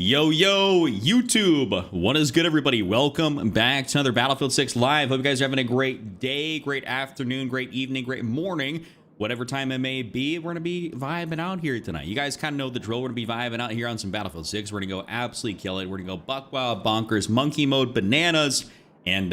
Yo, YouTube. What is good, everybody? Welcome back to another Battlefield 6 Live. Hope you guys are having a great day, great afternoon, great evening, great morning. Whatever time it may be, we're going to be vibing out here tonight. You guys kind of know the drill. We're going to be vibing out here on some Battlefield 6. We're going to go absolutely kill it. We're going to go buck wild, bonkers, monkey mode, bananas. And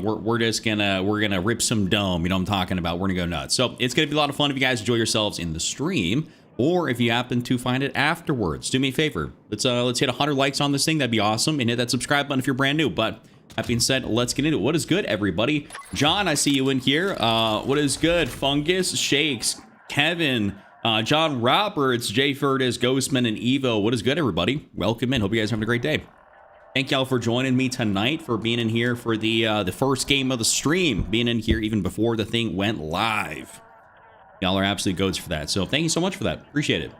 we're just gonna rip some dome. You know what I'm talking about. We're gonna go nuts. So it's gonna be a lot of fun if you guys enjoy yourselves in the stream, or if you happen to find it afterwards. Do me a favor. Let's hit 100 likes on this thing. That'd be awesome. And hit that subscribe button if you're brand new. But that being said, let's get into it. What is good, everybody? John, I see you in here. What is good? Fungus, Shakes, Kevin, John Roberts, Jay Furtis, Ghostman, and Evo. What is good, everybody? Welcome in. Hope you guys are having a great day. Thank y'all for joining me tonight, for being in here for the first game of the stream, being in here even before the thing went live. Y'all are absolute goats for that, so thank you so much for that. Appreciate it.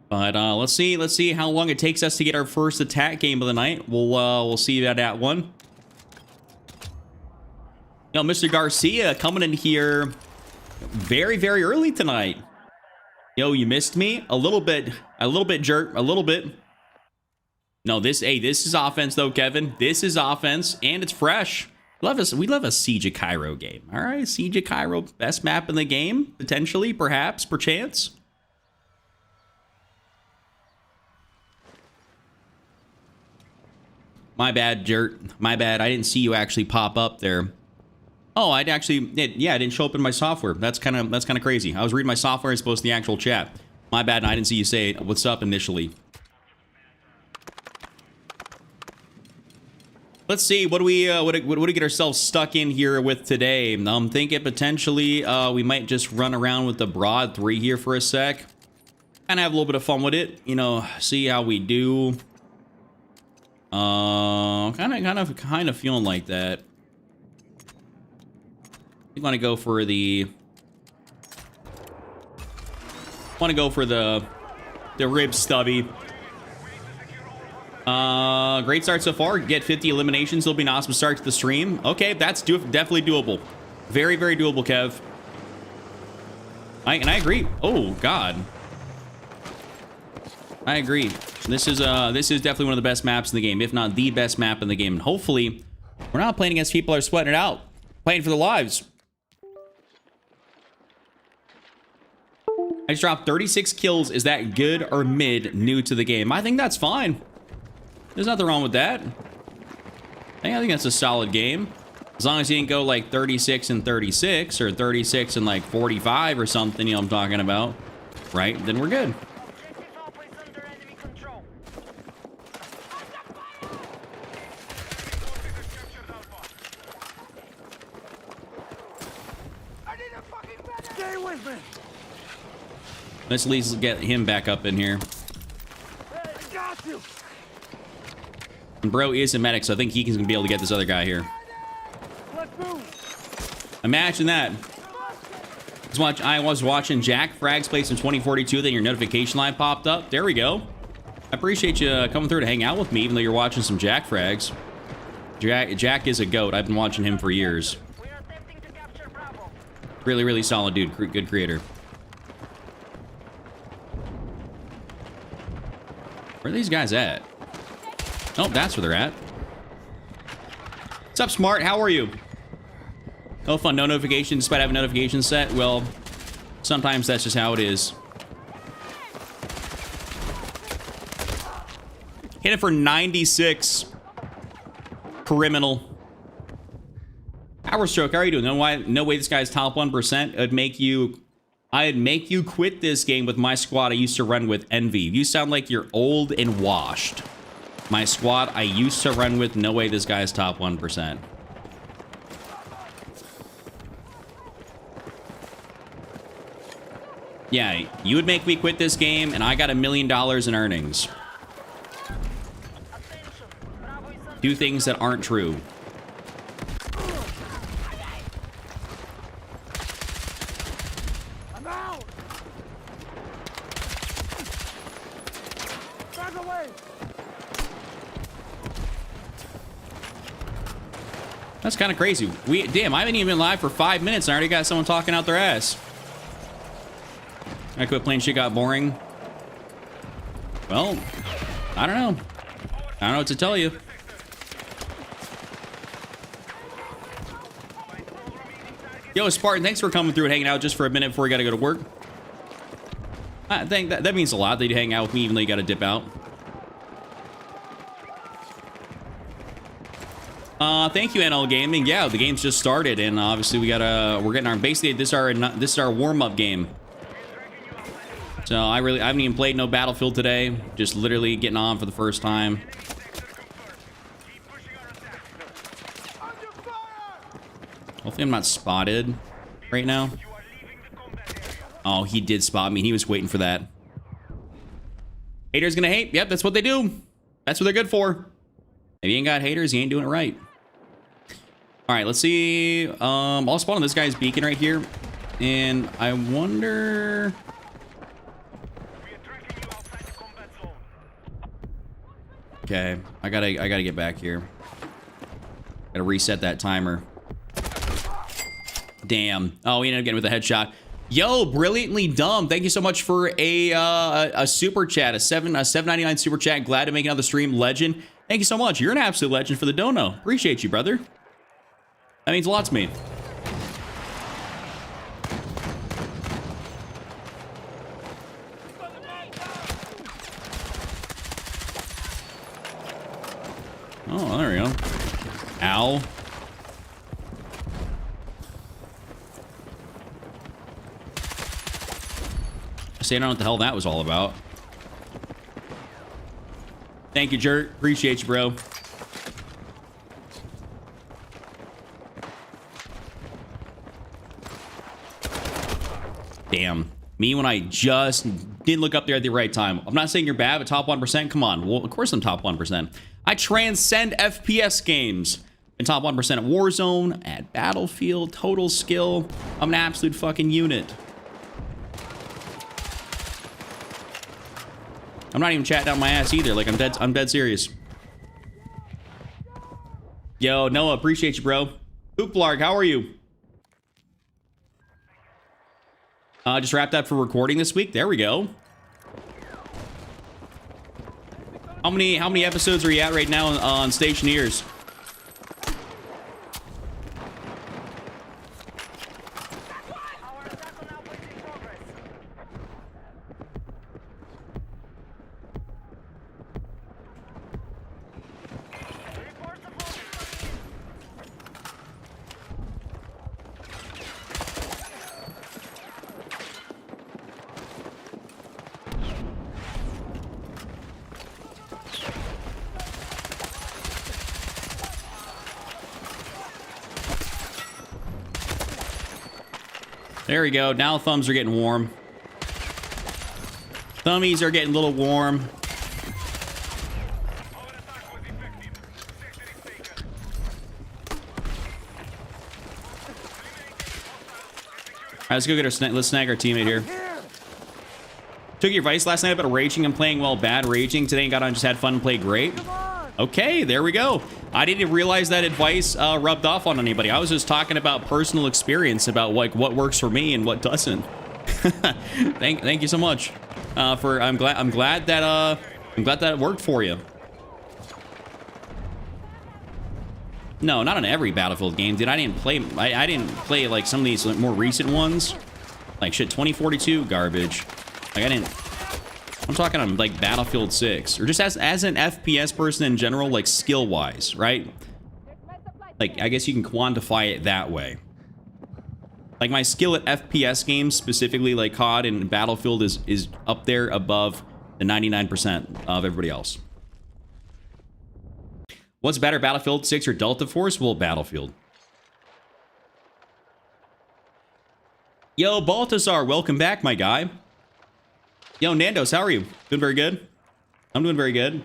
But let's see how long it takes us to get our first attack game of the night. We'll see that at one. Yo, Mr. Garcia coming in here very, very early tonight. Yo, you missed me a little bit, jerk, a little bit. No, this is offense though, Kevin. This is offense, and it's fresh. We love a Siege of Cairo game. All right, Siege of Cairo, best map in the game, potentially, perhaps, perchance. My bad, Jert. My bad. I didn't see you actually pop up there. Oh, I didn't show up in my software. That's kind of crazy. I was reading my software as opposed to the actual chat. My bad. And I didn't see you say what's up initially. Let's see, what do we get ourselves stuck in here with today? I'm thinking potentially we might just run around with the broad 3 here for a sec. Kind of have a little bit of fun with it, you know, see how we do. Kind of feeling like that. We want to go for the rib stubby. Great start so far. Get 50 eliminations. It'll be an awesome start to the stream. Okay, that's definitely doable. Very, very doable, Kev. And I agree. Oh God, I agree. This is definitely one of the best maps in the game, if not the best map in the game. And hopefully, we're not playing against people that are sweating it out, playing for their lives. I just dropped 36 kills. Is that good or mid? New to the game? I think that's fine. There's nothing wrong with that. I think that's a solid game. As long as you didn't go like 36 and 36 or 36 and like 45 or something, you know what I'm talking about, right? Then we're good. Let's at least get him back up in here. And bro is a medic, so I think he's gonna be able to get this other guy here. Imagine that. I was watching Jack Frag's place in 2042, then your notification line popped up. There we go. I appreciate you coming through to hang out with me, even though you're watching some Jack Frags. Jack is a goat. I've been watching him for years. Really, really solid dude. Good creator. Where are these guys at? Oh, that's where they're at. What's up, Smart? How are you? No fun, no notifications despite having notifications set. Well, sometimes that's just how it is. Hit it for 96. Criminal. Hour Stroke, how are you doing? No way this guy's top 1%. I'd make you quit this game with my squad I used to run with, Envy. You sound like you're old and washed. My squad I used to run with, no way this guy's top 1%. Yeah, you would make me quit this game, and I got $1 million in earnings. Do things that aren't true. That's kind of crazy. Damn, I haven't even been live for 5 minutes and I already got someone talking out their ass. I quit playing shit got boring. Well, I don't know. I don't know what to tell you. Yo, Spartan, thanks for coming through and hanging out just for a minute before you got to go to work. I think that means a lot that you hang out with me even though you got to dip out. Thank you, NL Gaming. Yeah, the game's just started, and obviously we're getting our, basically this is our warm-up game. So I haven't even played no Battlefield today. Just literally getting on for the first time. Hopefully I'm not spotted right now. Oh, he did spot me. He was waiting for that. Haters gonna hate. Yep, that's what they do. That's what they're good for. If you ain't got haters, you ain't doing it right. All right, let's see. I'll spawn on this guy's beacon right here. And I wonder... Okay, I gotta get back here. Gotta reset that timer. Damn. Oh, we ended up getting with a headshot. Yo, brilliantly dumb. Thank you so much for a super chat, a $7.99 super chat. Glad to make another stream. Legend. Thank you so much. You're an absolute legend for the dono. Appreciate you, brother. That means a lot to me. Oh, there we go. Ow. I don't know what the hell that was all about. Thank you, Jerk. Appreciate you, bro. Damn. Me when I just didn't look up there at the right time. I'm not saying you're bad, but top 1%? Come on. Well, of course I'm top 1%. I transcend FPS games. And top 1% at Warzone, at Battlefield, total skill. I'm an absolute fucking unit. I'm not even chatting out my ass either. Like, I'm dead serious. Yo, Noah, appreciate you, bro. Hooplarg, how are you? Just wrapped up for recording this week. There we go. How many episodes are you at right now on Stationeers? There we go. Now thumbs are getting warm. Thummies are getting a little warm. All right, let's go get our let's snag our teammate here. Took your advice last night about raging and playing well, bad raging. Today got on, just had fun and played great. Okay, there we go. I didn't realize that advice rubbed off on anybody. I was just talking about personal experience, about like what works for me and what doesn't. Thank you so much for. I'm glad that it worked for you. No, not on every Battlefield game, dude. I didn't play like some of these like, more recent ones. Like shit, 2042 garbage. Like I didn't. I'm talking on like Battlefield 6, or just as an FPS person in general, like skill wise, right? Like I guess you can quantify it that way. Like my skill at FPS games, specifically like COD and Battlefield, is up there above the 99% of everybody else. What's better, Battlefield 6 or Delta Force? Well, Battlefield. Yo, Baltasar, welcome back, my guy. Yo, Nandos, how are you? Doing very good? I'm doing very good.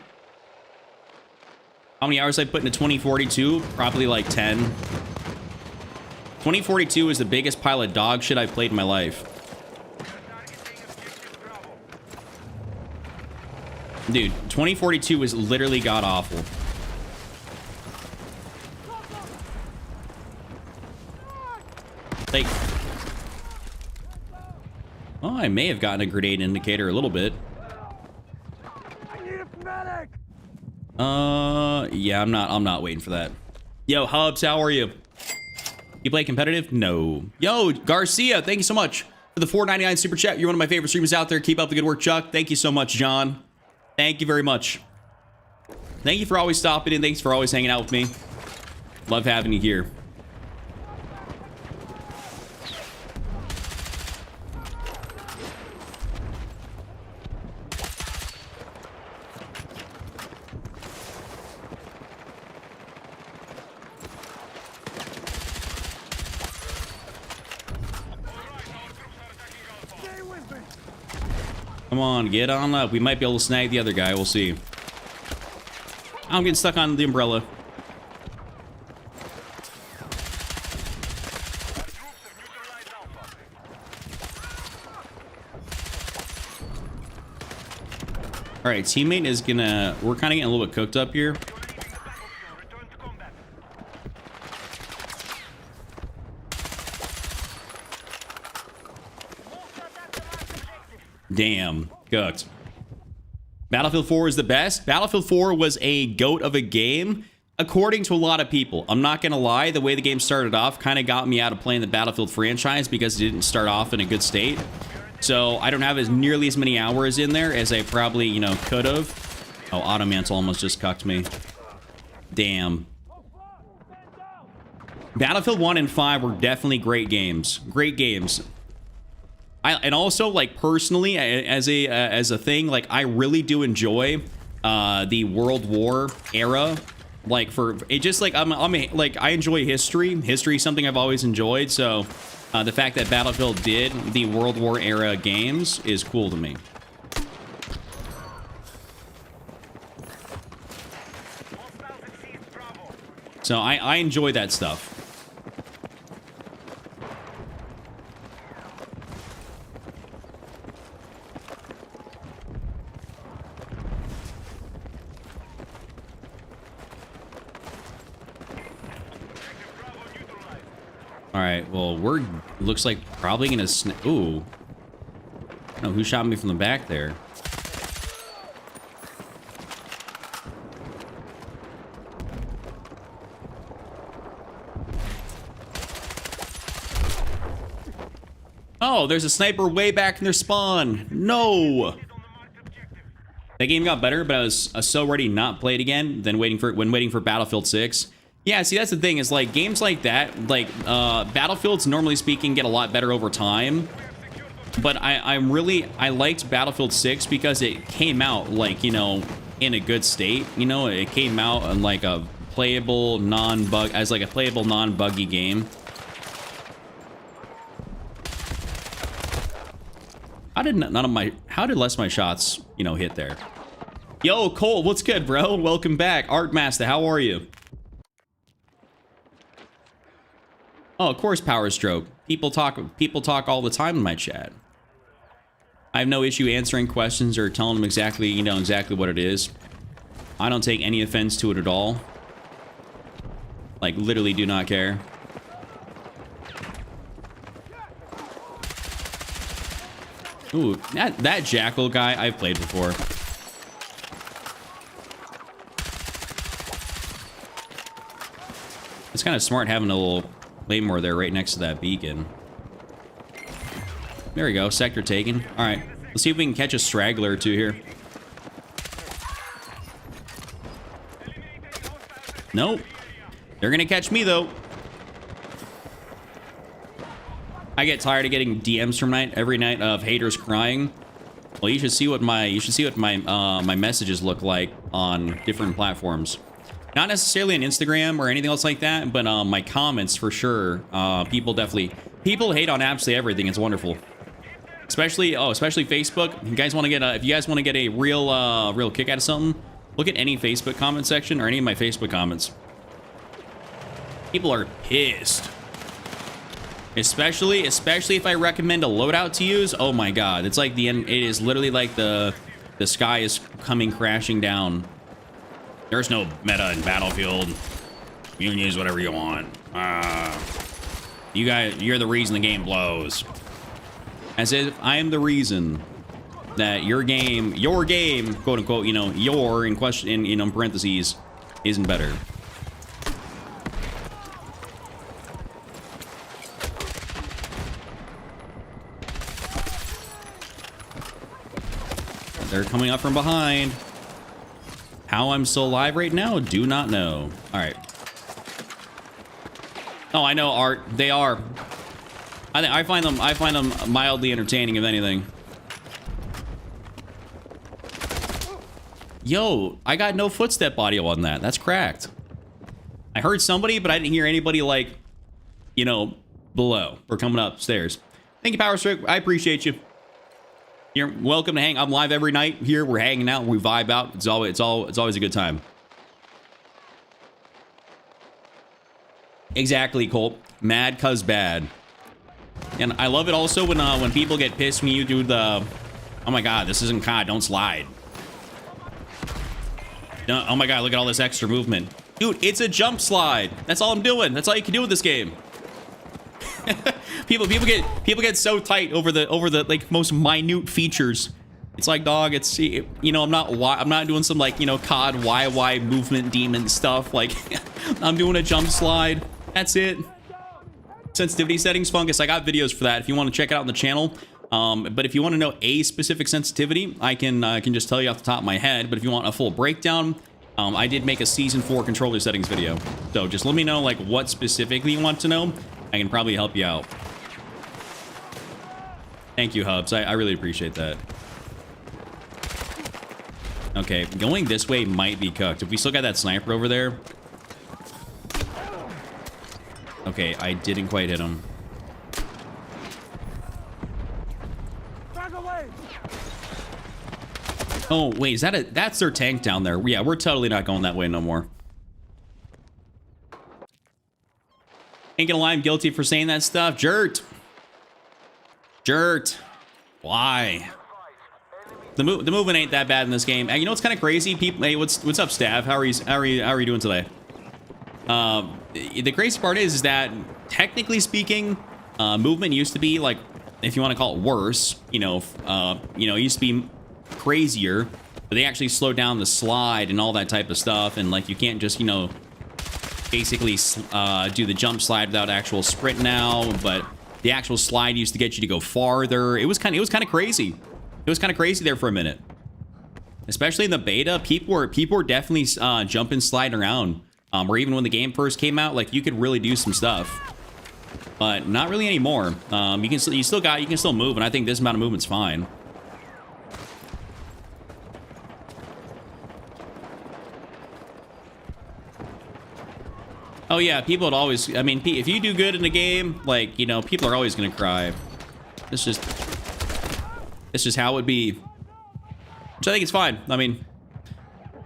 How many hours I put into 2042? Probably like 10. 2042 is the biggest pile of dog shit I've played in my life. Dude, 2042 is literally god-awful. Like... Oh, I may have gotten a grenade indicator a little bit. Yeah, I'm not waiting for that. Yo, Hubs, how are you? You play competitive? No. Yo, Garcia, thank you so much for the $4.99 super chat. You're one of my favorite streamers out there. Keep up the good work, Chuck. Thank you so much, John. Thank you very much. Thank you for always stopping in. Thanks for always hanging out with me. Love having you here. Come on, get on up. We might be able to snag the other guy. We'll see. I'm getting stuck on the umbrella. All right, teammate is gonna... We're kind of getting a little bit cooked up here. Damn, cooked. Battlefield 4 is the best. Battlefield 4 was a goat of a game, according to a lot of people. I'm not gonna lie, the way the game started off kind of got me out of playing the Battlefield franchise because it didn't start off in a good state. So I don't have nearly as many hours in there as I probably, you know, could have. Oh, Automantle almost just cucked me. Damn. Battlefield 1 and 5 were definitely great games. Great games. And also, like, personally, as a thing, like, I really do enjoy the World War era. Like, for it, just like like, I enjoy history. History is something I've always enjoyed. So the fact that Battlefield did the World War era games is cool to me. So I enjoy that stuff. All right, well, we're looks like probably gonna ooh. I don't know who shot me from the back there. Oh, there's a sniper way back in their spawn. No. That game got better, but I was so ready not play it again than waiting for Battlefield 6. Yeah, see, that's the thing, is like games like that, like Battlefields, normally speaking, get a lot better over time. But I liked Battlefield 6 because it came out, like, you know, in a good state. You know, it came out in like a playable non-buggy game. How did less of my shots, you know, hit there? Yo, Cole, what's good, bro? Welcome back. Art Master, how are you? Oh, of course, Power Stroke. People talk all the time in my chat. I have no issue answering questions or telling them exactly, you know, exactly what it is. I don't take any offense to it at all. Like, literally do not care. Ooh, that Jackal guy I've played before. It's kind of smart having a little Claymore there right next to that beacon. There we go, sector taken. All right, let's see if we can catch a straggler or two here. Nope. They're gonna catch me though. I get tired of getting DMs from every night of haters crying. Well, you should see what my my messages look like on different platforms. Not necessarily on Instagram or anything else like that, but my comments for sure. People hate on absolutely everything. It's wonderful. Especially Facebook. If you guys want to get a real kick out of something, look at any Facebook comment section or any of my Facebook comments. People are pissed. Especially if I recommend a loadout to use. Oh my god, it's like the end. It is literally like the sky is coming crashing down. There's no meta in Battlefield. You can use whatever you want. You're the reason the game blows. As if I am the reason. that your game, quote unquote, you know, your in question, in, you know, parentheses, isn't better. They're coming up from behind. How I'm still alive right now, do not know. All right. Oh, I know, Art. They are. I find them mildly entertaining, if anything. Yo, I got no footstep audio on that. That's cracked. I heard somebody, but I didn't hear anybody, like, you know, below or coming upstairs. Thank you, Power Strick. I appreciate you. You're welcome to hang. I'm live every night here. We're hanging out. We vibe out. It's always a good time. Exactly, Colt. Mad cuz bad. And I love it also when people get pissed when you do the, oh my god, this isn't COD, don't slide. No, oh my god, look at all this extra movement. Dude, it's a jump slide. That's all I'm doing. That's all you can do with this game. people get so tight over the like most minute features. It's like, dog, it's, you know, I'm not doing some, like, you know, COD YY movement demon stuff. Like, I'm doing a jump slide. That's it. Sensitivity settings, Fungus. I got videos for that if you want to check it out on the channel. But if you want to know a specific sensitivity, I can just tell you off the top of my head. But if you want a full breakdown, I did make a Season 4 controller settings video. So just let me know, like, what specifically you want to know. I can probably help you out. Thank you, Hubs. I really appreciate that. Okay, going this way might be cooked. If we still got that sniper over there. Okay, I didn't quite hit him. Oh, wait, is that that's their tank down there. Yeah, we're totally not going that way no more. Ain't gonna lie, I'm guilty for saying that stuff. Jert. Why? The movement ain't that bad in this game. And you know what's kind of crazy? People, hey, what's up, Stav? How are you doing today? The crazy part is that technically speaking, movement used to be, like, if you want to call it worse, you know, it used to be crazier, but they actually slowed down the slide and all that type of stuff. And, like, you can't just, you know, basically do the jump slide without actual sprint now, but the actual slide used to get you to go farther. It was kind of crazy. It was kind of crazy there for a minute, especially in the beta. People were definitely jumping, sliding around. Or even when the game first came out, like, you could really do some stuff, but not really anymore. You can still move, and I think this amount of movement's fine. Oh yeah, people would always, I mean, if you do good in the game, like, you know, people are always gonna cry. It's just how it would be, which I think it's fine. I mean,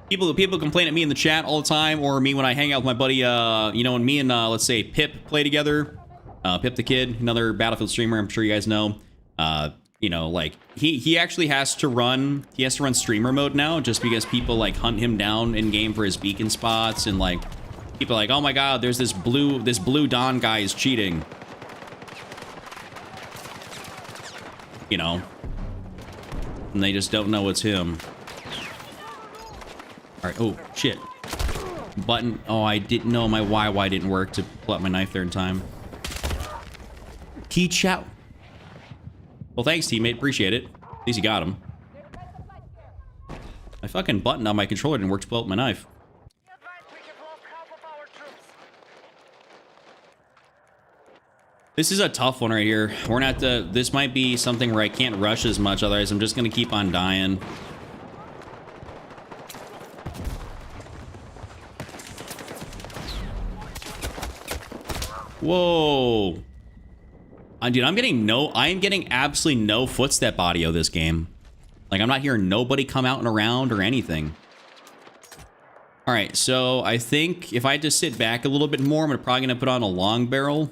people complain at me in the chat all the time, or me when I hang out with my buddy, you know, when me and let's say Pip play together. Pip the Kid, another Battlefield streamer, I'm sure you guys know. You know, like, he actually has to run streamer mode now, just because people, like, hunt him down in game for his beacon spots, and, like, people are like, oh my god, there's this blue Don guy is cheating. You know, and they just don't know it's him. All right. Oh, shit. Button. Oh, I didn't know my YY didn't work to pull out my knife there in time. Key chow. Well, thanks, teammate. Appreciate it. At least you got him. My fucking button on my controller didn't work to pull out my knife. This is a tough one right here. We're not this might be something where I can't rush as much, otherwise I'm just gonna keep on dying. Whoa. Dude, I am getting absolutely no footstep audio this game. Like, I'm not hearing nobody come out and around or anything. All right, so I think if I just sit back a little bit more, I'm probably gonna put on a long barrel.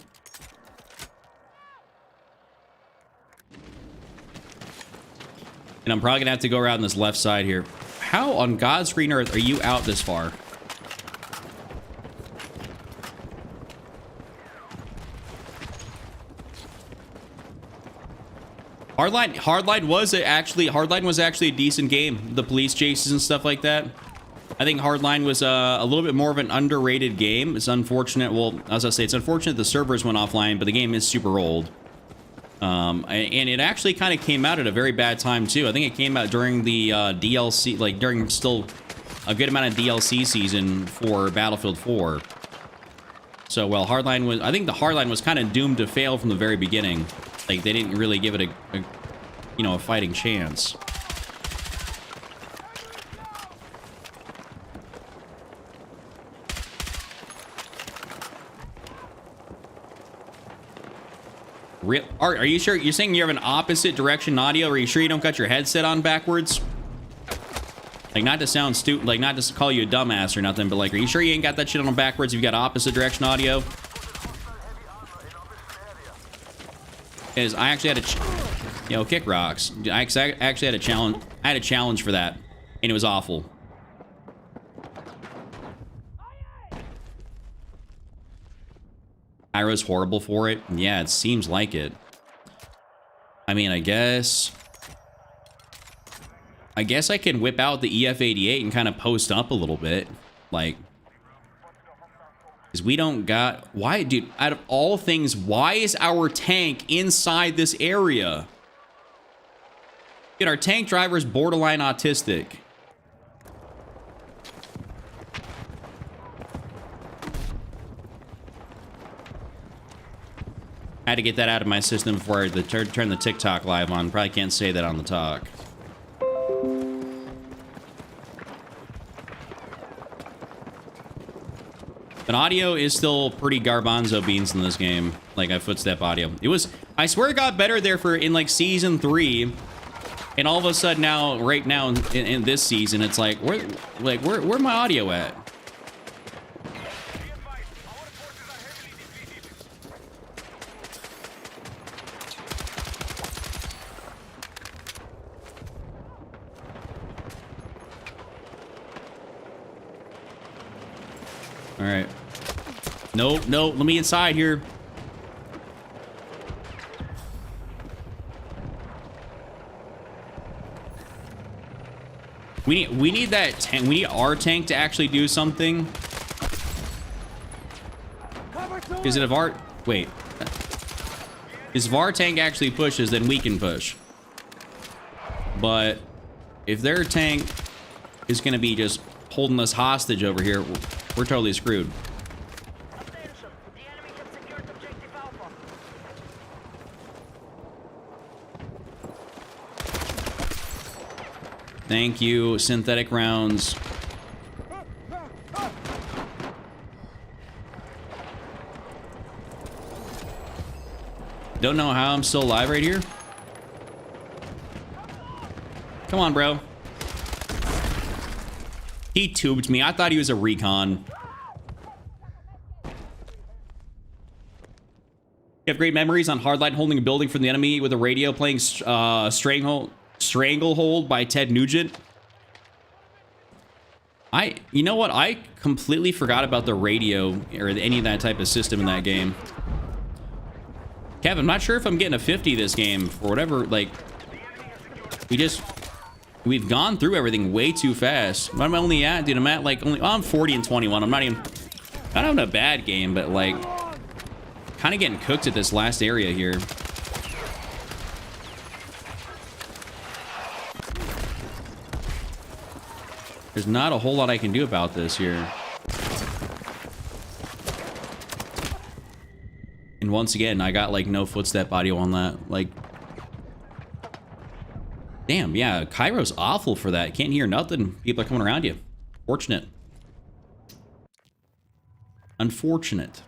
And I'm probably gonna have to go around this left side here. How on God's green earth are you out this far? Hardline was actually a decent game. The police chases and stuff like that. I think Hardline was a little bit more of an underrated game. It's unfortunate. Well, as I say, it's unfortunate the servers went offline, but the game is super old. And it actually kind of came out at a very bad time too. I think it came out during the DLC, like during still a good amount of DLC season for Battlefield 4. So, well, Hardline was, I think the Hardline was kind of doomed to fail from the very beginning. Like, they didn't really give it a fighting chance. Are you sure? You're saying you have an opposite direction audio? Are you sure you don't got your headset on backwards? Like, not to sound stupid, like, not to call you a dumbass or nothing, but, like, are you sure you ain't got that shit on backwards if you got opposite direction audio? Because I actually had a... kick rocks. I actually had a challenge. I had a challenge for that, and it was awful. Pyro's horrible for it. Yeah, it seems like it. I mean, I guess I can whip out the EF-88 and kind of post up a little bit, like, because we don't got... Why, dude, out of all things, why is our tank inside this area? Dude, our tank driver's borderline autistic. I had to get that out of my system before I turn the TikTok live on. Probably can't say that on the talk. But audio is still pretty garbanzo beans in this game. Like, footstep audio. It was, I swear it got better there in like season 3. And all of a sudden now, right now in this season, it's like, where my audio at? All right. No, let me inside here. We need that tank. We need our tank to actually do something. Because if our tank actually pushes, then we can push. But if their tank is going to be just holding us hostage over here, we're totally screwed. Thank you, synthetic rounds. Don't know how I'm still alive right here. Come on, bro. He tubed me. I thought he was a recon. You have great memories on Hardline holding a building from the enemy with a radio playing Stranglehold by Ted Nugent. You know what? I completely forgot about the radio or any of that type of system in that game. Kev, I'm not sure if I'm getting a 50 this game for whatever, like, we've gone through everything way too fast. What am I only at, dude? I'm at like I'm 40 and 21. I'm not having a bad game, but like kind of getting cooked at this last area here. There's not a whole lot I can do about this here. And once again, I got like no footstep audio on that. Like, damn, yeah, Cairo's awful for that. Can't hear nothing. People are coming around you. Fortunate. Unfortunate.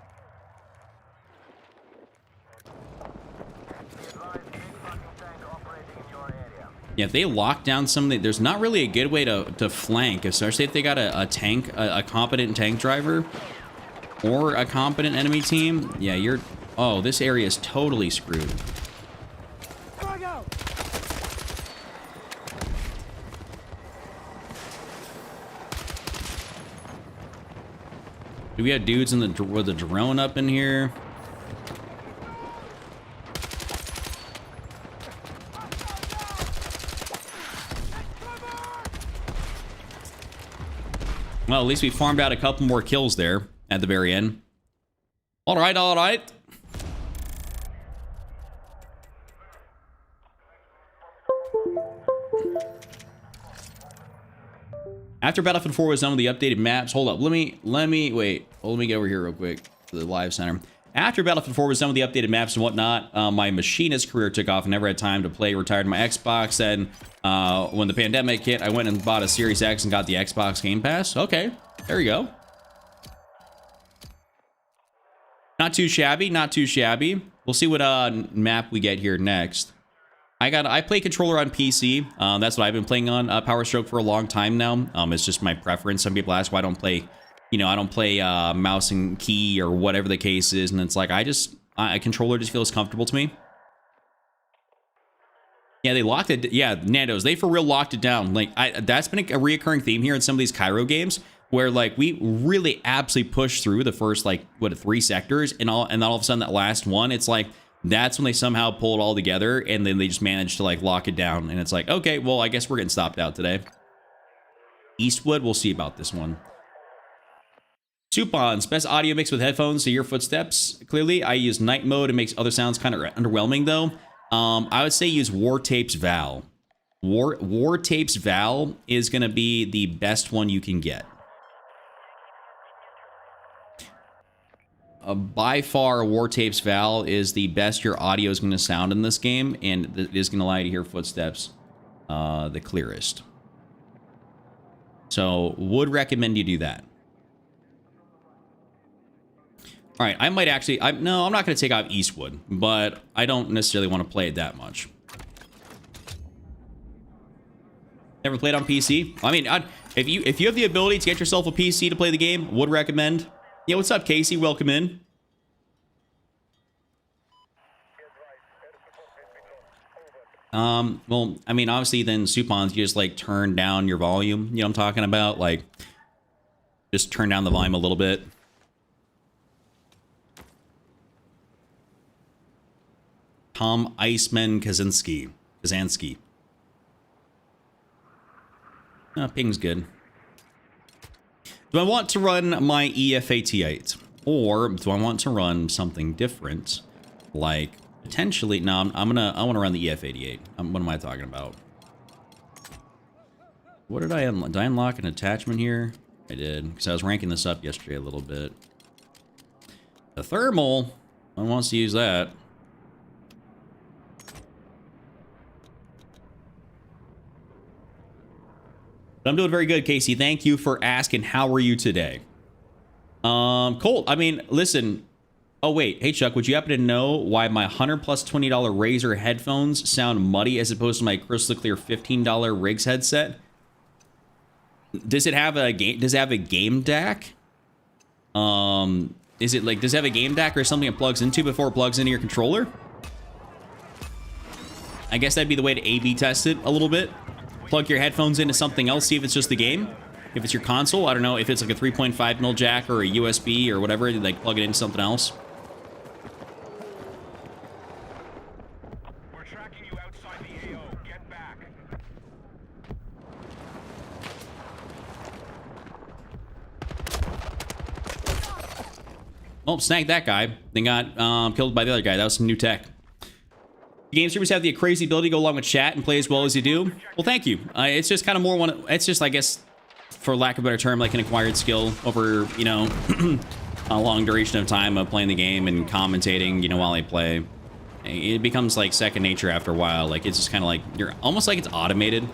Yeah, if they lock down something, there's not really a good way to flank, especially if they got a tank, a competent tank driver, or a competent enemy team. Yeah, you're... Oh, this area is totally screwed. Do we have dudes in with the drone up in here? Well, at least we farmed out a couple more kills there at the very end. All right, all right. After Battlefield 4 was done with the updated maps, hold up, let me wait. Well, let me get over here real quick to the live center. After Battlefield 4 was done with the updated maps and whatnot, my machinist career took off and never had time to play. Retired my Xbox. Then when the pandemic hit, I went and bought a Series X and got the Xbox Game Pass. Okay, there we go. Not too shabby, not too shabby. We'll see what map we get here next. I play controller on PC. That's what I've been playing on Power Stroke for a long time now. It's just my preference. Some people ask why I don't play, I don't play mouse and key or whatever the case is, and it's like a controller just feels comfortable to me. Yeah, they locked it. Yeah, Nando's, they for real locked it down. Like that's been a reoccurring theme here in some of these Cairo games, where like we really absolutely pushed through the first 3 sectors, and then all of a sudden that last one, it's like that's when they somehow pull it all together, and then they just managed to lock it down, and it's like, okay, well, I guess we're getting stopped out today. Eastwood, we'll see about this one. Supons, best audio mix with headphones to your footsteps. Clearly, I use night mode. It makes other sounds kind of underwhelming though. I would say use War Tapes Val. War Tapes Val is going to be the best one you can get. By far, War Tapes Val is the best your audio is going to sound in this game, and it is going to allow you to hear footsteps the clearest. So, would recommend you do that. All right, I might actually... no, I'm not going to take out Eastwood, but I don't necessarily want to play it that much. Never played on PC? I mean, if you have the ability to get yourself a PC to play the game, would recommend. Yeah, what's up, Casey? Welcome in. Well, I mean, obviously, then Supons, you just turn down your volume. You know what I'm talking about? Just turn down the volume a little bit. Tom Iceman Kaczynski. Ping's good. Do I want to run my EFAT8? Or do I want to run something different? Like, potentially... No, I want to run the EF88. What am I talking about? What did I unlock? Did I unlock an attachment here? I did, because I was ranking this up yesterday a little bit. The thermal. No one wants to use that. I'm doing very good, Casey. Thank you for asking. How are you today? Colt, I mean, listen. Oh, wait. Hey, Chuck, would you happen to know why my $100 plus $20 Razer headphones sound muddy as opposed to my crystal clear $15 Riggs headset? Does it have a game? Does it have a game DAC? Is it does it have a game DAC or something it plugs into before it plugs into your controller? I guess that'd be the way to A/B test it a little bit. Plug your headphones into something else, see if it's just the game. If it's your console, I don't know, if it's like a 3.5 mil jack or a USB or whatever, plug it into something else. We're tracking you outside the AO. Get back. Oh, snagged that guy. Then got killed by the other guy. That was some new tech. Game streamers have the crazy ability to go along with chat and play as well as you do. Well, thank you. It's just kind of more one. It's just, I guess, for lack of a better term, like an acquired skill over, a long duration of time of playing the game and commentating, while I play. It becomes like second nature after a while. It's just kind of like you're almost like it's automated,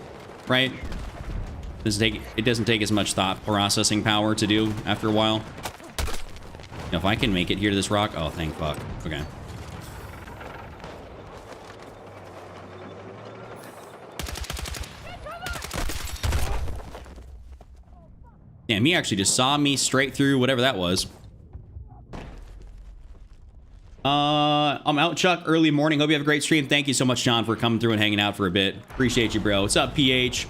right? It doesn't take as much thought processing power to do after a while. If I can make it here to this rock, oh, thank fuck. Okay. Damn, he actually just saw me straight through whatever that was. I'm out, Chuck. Early morning. Hope you have a great stream. Thank you so much, John, for coming through and hanging out for a bit. Appreciate you, bro. What's up, PH?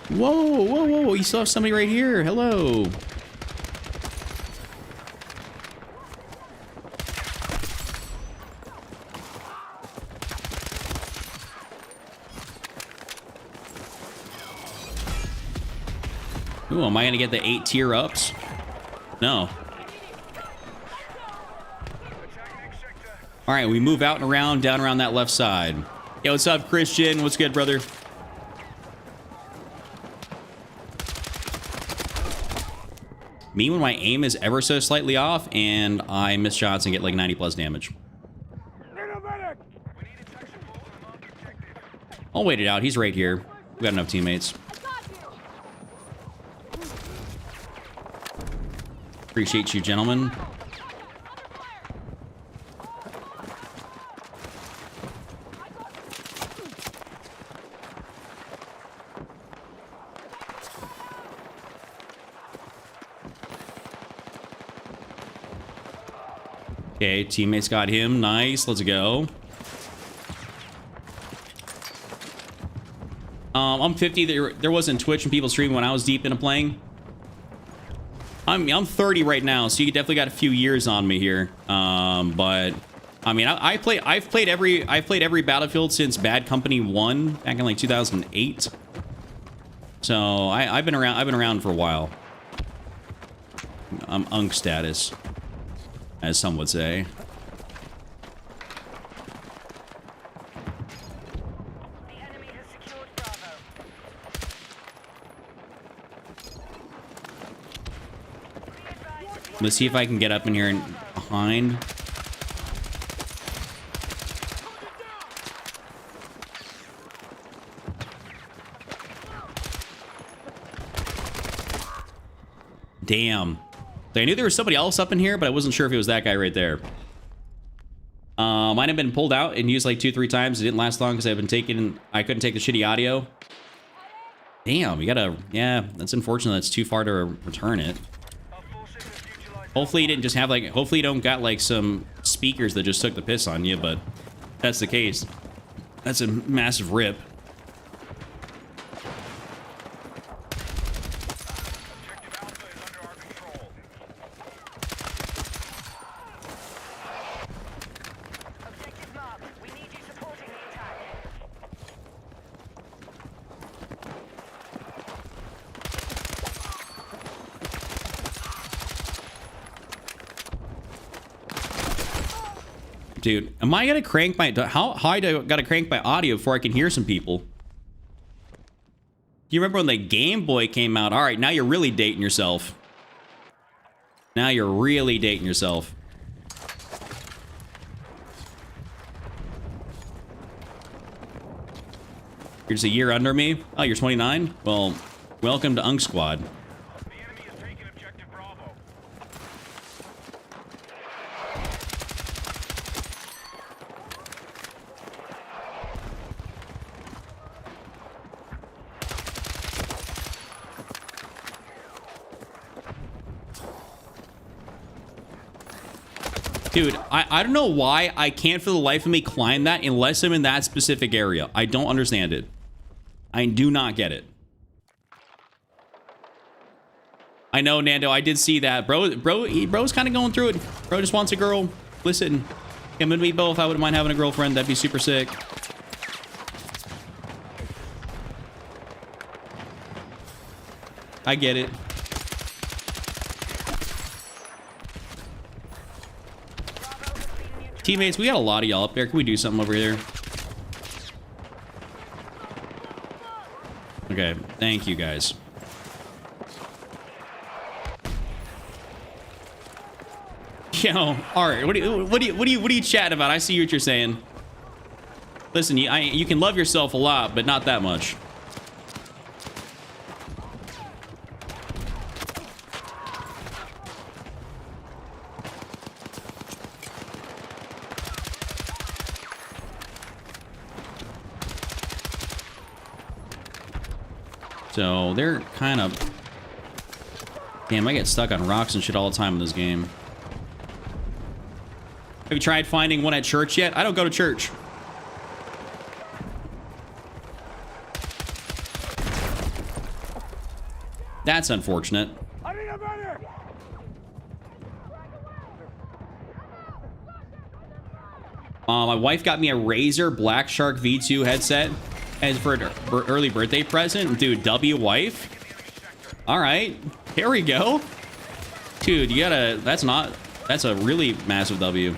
Whoa, whoa, whoa. You still have somebody right here. Hello. Ooh, am I gonna get the 8 tier ups? No. All right, we move out and around, down around that left side. Yo, what's up, Christian? What's good, brother? Me when my aim is ever so slightly off and I miss shots and get like 90 plus damage. I'll wait it out. He's right here. We got enough teammates. Appreciate you, gentlemen. Okay, teammates got him. Nice. Let's go. I'm 50. There wasn't Twitch and people streaming when I was deep into playing. I'm 30 right now, so you definitely got a few years on me here. But I mean, I've played every Battlefield since Bad Company 1 back in like 2008. So I've been around for a while. I'm Unk status, as some would say. Let's see if I can get up in here and behind. Damn. I knew there was somebody else up in here, but I wasn't sure if it was that guy right there. Mine have been pulled out and used like 2-3 times. It didn't last long because I couldn't take the shitty audio. Damn, you gotta, yeah, that's unfortunate. That's too far to return it. Hopefully you didn't just have like, hopefully you don't got like some speakers that just took the piss on you, but if that's the case. That's a massive rip. Dude, am I gonna crank my... How high do I gotta crank my audio before I can hear some people? Do you remember when the Game Boy came out? All right, now you're really dating yourself. Now you're really dating yourself. You're just a year under me? Oh, you're 29? Well, welcome to Unk Squad. Dude, I don't know why I can't for the life of me climb that unless I'm in that specific area. I don't understand it. I do not get it. I know, Nando, I did see that. Bro's kind of going through it. Bro just wants a girl. Listen, him and me both, I wouldn't mind having a girlfriend. That'd be super sick. I get it. Teammates, we got a lot of y'all up there. Can we do something over here? Okay, thank you guys. Yo, all right. What are you chatting about? I see what you're saying. Listen, you can love yourself a lot, but not that much. So they're kind of... Damn, I get stuck on rocks and shit all the time in this game. Have you tried finding one at church yet? I don't go to church. That's unfortunate. I need a medic! My wife got me a Razer Black Shark V2 headset as for an early birthday present. Dude, W wife. All right, here we go. Dude, you gotta, that's a really massive W.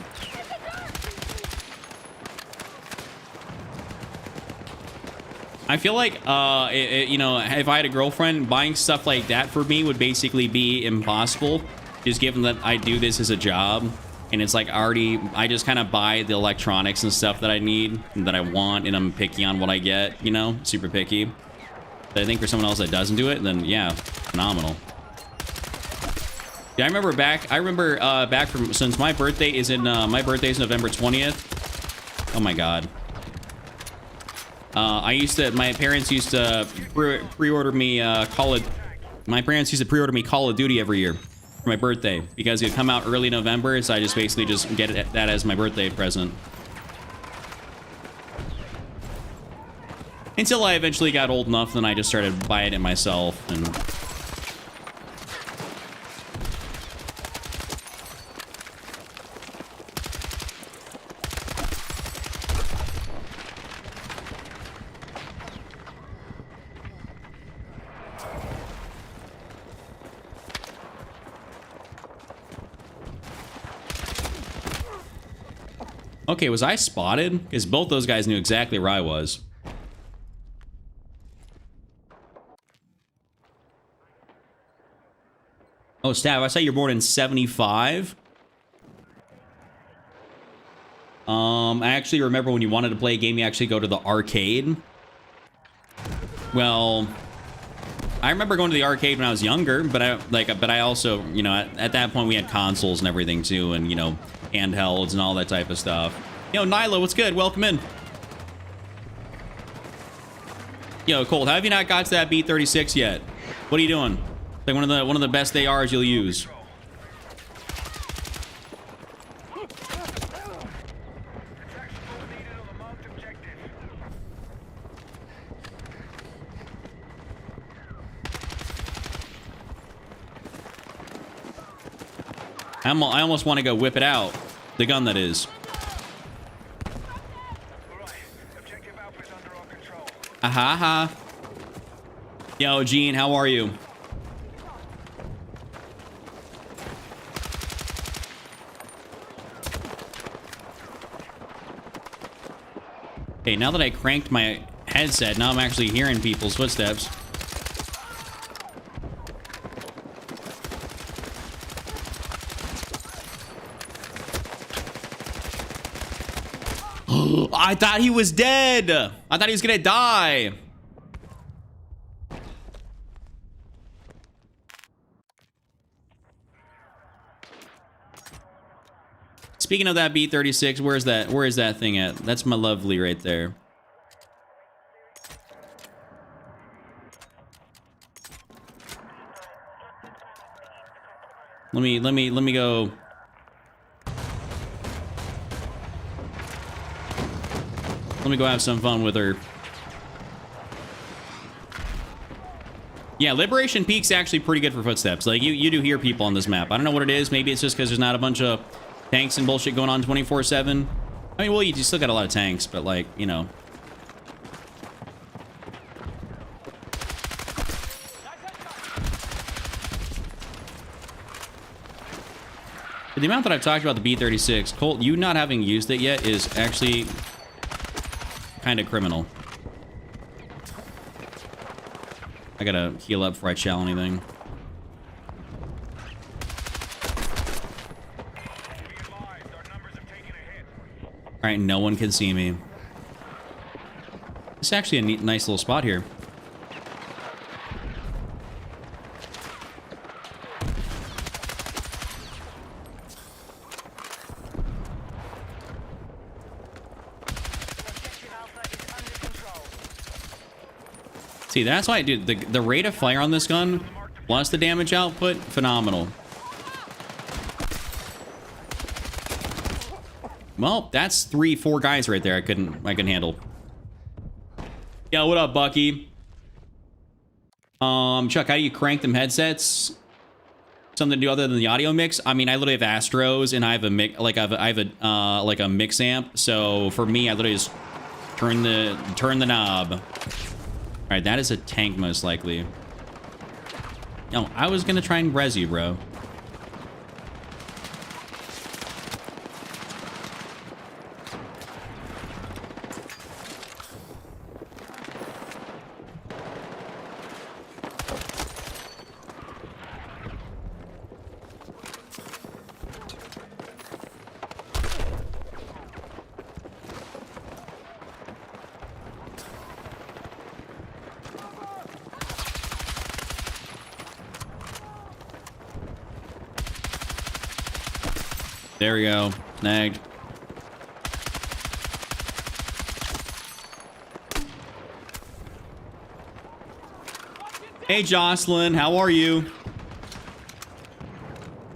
I feel like, you know, if I had a girlfriend, buying stuff like that for me would basically be impossible. Just given that I do this as a job. And it's like I just kind of buy the electronics and stuff that I need, and that I want, and I'm picky on what I get, you know, super picky. But I think for someone else that doesn't do it, then yeah, phenomenal. Yeah, I remember back from, since my birthday is November 20th. Oh my God. My parents used to pre-order me Call of Duty every year for my birthday because it would come out early November, so I just basically just get that as my birthday present. Until I eventually got old enough, then I just started buying it myself. And okay, was I spotted? Because both those guys knew exactly where I was. Oh, Stav, I saw you're born in 75. I actually remember when you wanted to play a game, you actually go to the arcade. Well, I remember going to the arcade when I was younger, but I also, you know, at that point we had consoles and everything too, and, you know, handhelds and all that type of stuff. Yo, Nyla, what's good? Welcome in. Yo, Colt, how have you not got to that B36 yet? What are you doing? Like one of the best ARs you'll use. I almost want to go whip it out. The gun, that is. Aha ha. Yo, Gene, how are you? Okay, now that I cranked my headset, now I'm actually hearing people's footsteps. I thought he was dead. I thought he was gonna die. Speaking of that B36, where is that thing at? That's my lovely right there. Let me go. Let me go have some fun with her. Yeah, Liberation Peak's actually pretty good for footsteps. Like, you do hear people on this map. I don't know what it is. Maybe it's just because there's not a bunch of tanks and bullshit going on 24/7. I mean, well, you still got a lot of tanks, but, like, you know. The amount that I've talked about the B36, Colt, you not having used it yet is actually kind of criminal. I gotta heal up before I shell anything. Alright, no one can see me. It's actually a neat, nice little spot here. See, that's why, dude, the rate of fire on this gun, plus the damage output, phenomenal. Well, that's 3-4 guys right there I couldn't handle. Yo, what up, Bucky? Chuck, how do you crank them headsets? Something to do other than the audio mix? I mean, I literally have Astros and I have a mix, like like a mix amp. So for me, I literally just turn the knob. All right, that is a tank most likely. No, I was gonna try and res you, bro. There we go. Snagged. Hey, Jocelyn. How are you?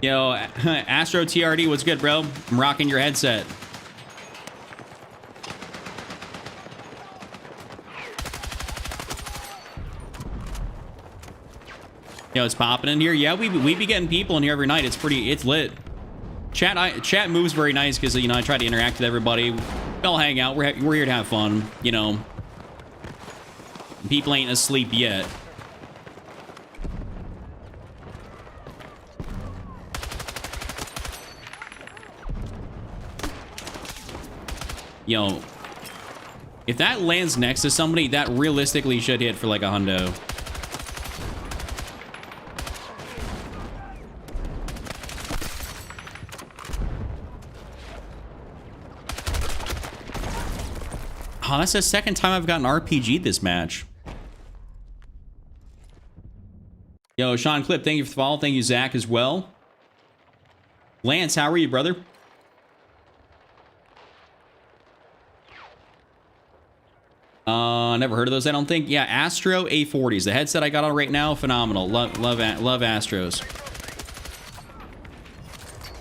Yo, Astro TRD, what's good, bro? I'm rocking your headset. Yo, it's popping in here. Yeah, we be getting people in here every night. It's lit. Chat moves very nice because, you know, I try to interact with everybody. We all hang out. We're here to have fun, you know. People ain't asleep yet. Yo, if that lands next to somebody, that realistically should hit for like a hundo. Oh, that's the second time I've gotten RPG'd this match. Yo, Sean Clip, thank you for the follow. Thank you, Zach, as well. Lance, how are you, brother? Never heard of those, I don't think. Yeah, Astro A40s. The headset I got on right now, phenomenal. Love Astros.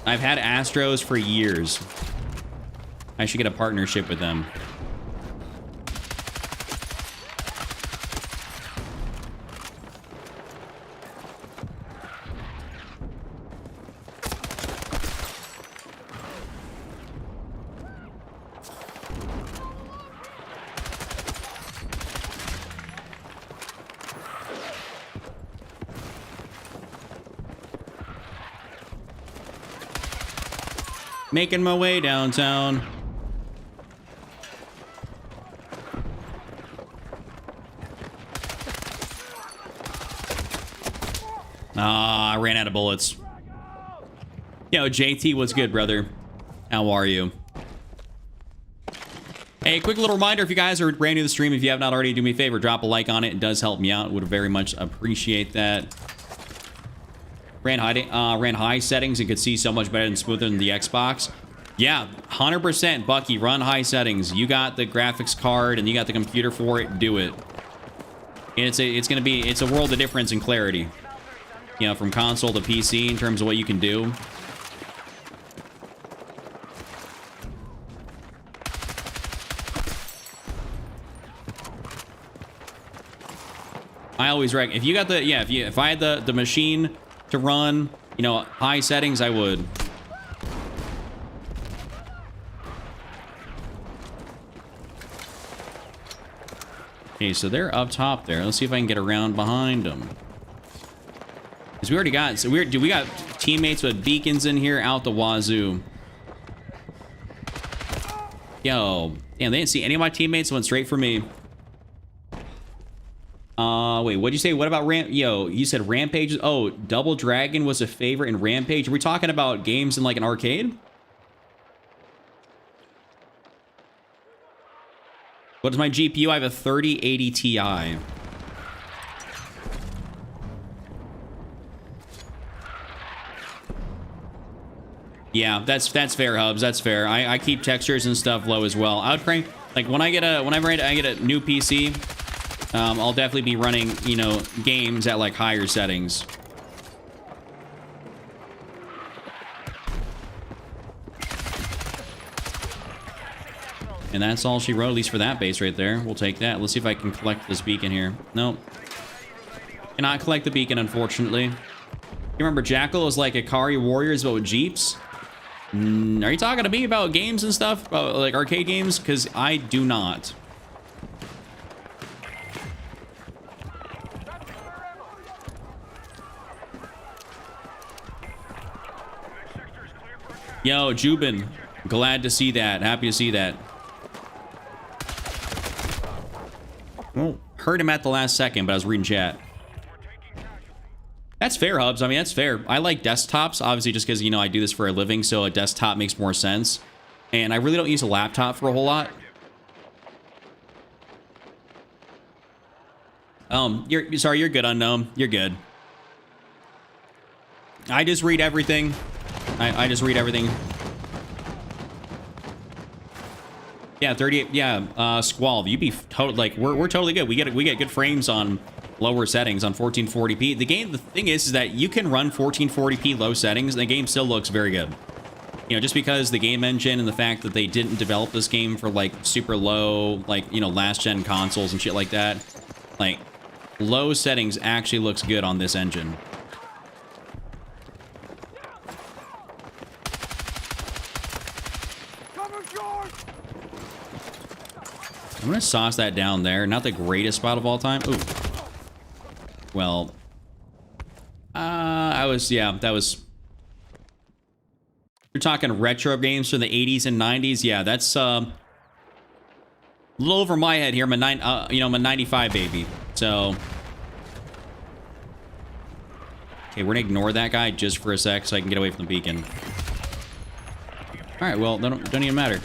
I've had Astros for years. I should get a partnership with them. Making my way downtown. Ah, I ran out of bullets. Yo, JT, what's good, brother? How are you? Hey, quick little reminder, if you guys are brand new to the stream, if you have not already, do me a favor, drop a like on it. It does help me out. Would very much appreciate that. Ran high settings and could see so much better and smoother than the Xbox. Yeah, 100%, Bucky. Run high settings. You got the graphics card and you got the computer for it. Do it. And it's a world of difference in clarity. You know, from console to PC in terms of what you can do. I always recommend, if you got the, yeah, if I had the machine to run, you know, high settings, I would. Okay, so they're up top there. Let's see if I can get around behind them. Because we already got, so we got teammates with beacons in here out the wazoo. Yo, damn, they didn't see any of my teammates, went straight for me. Wait, what'd you say? What about Yo, you said Rampage. Oh, Double Dragon was a favorite in Rampage. Are we talking about games in like an arcade? What is my GPU? I have a 3080 Ti. Yeah, that's fair, Hubs. That's fair. I keep textures and stuff low as well. I would crank, like, whenever I get a new PC, I'll definitely be running, you know, games at like higher settings. And that's all she wrote, at least for that base right there. We'll take that. Let's see if I can collect this beacon here. Nope. Cannot collect the beacon, unfortunately. You remember Jackal was like Ikari Warriors, but with Jeeps? Are you talking to me about games and stuff? About, like, arcade games? Because I do not. Yo, Jubin, glad to see that. Happy to see that. Well, heard him at the last second, but I was reading chat. That's fair, Hubs. I mean, that's fair. I like desktops, obviously, just because, you know, I do this for a living, so a desktop makes more sense. And I really don't use a laptop for a whole lot. You're good, Unknown. You're good. I just read everything. I just read everything. Yeah, 38. Yeah, Squall. You be like we're totally good. We get good frames on lower settings on 1440p. The thing is that you can run 1440p low settings and the game still looks very good. You know, just because the game engine and the fact that they didn't develop this game for like super low, like, you know, last gen consoles and shit like that, like low settings actually looks good on this engine. I'm gonna sauce that down there. Not the greatest spot of all time. Ooh. Well, that was. You're talking retro games from the 80s and 90s. Yeah, that's a little over my head here. I'm a 95 baby. So, okay, we're gonna ignore that guy just for a sec so I can get away from the beacon. All right, well, don't even matter.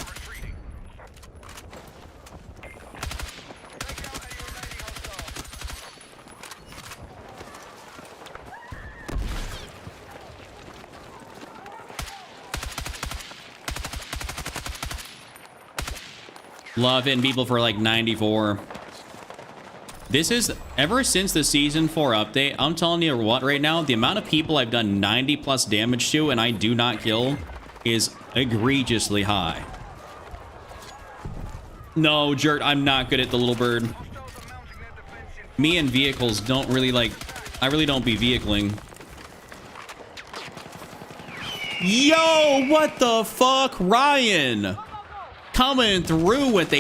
Love hitting people for like 94. This is, ever since the Season 4 update, I'm telling you what right now, the amount of people I've done 90 plus damage to and I do not kill is egregiously high. No, Jert, I'm not good at the little bird. Me and vehicles don't really like, I really don't be vehicling. Yo, what the fuck, Ryan? Coming through with an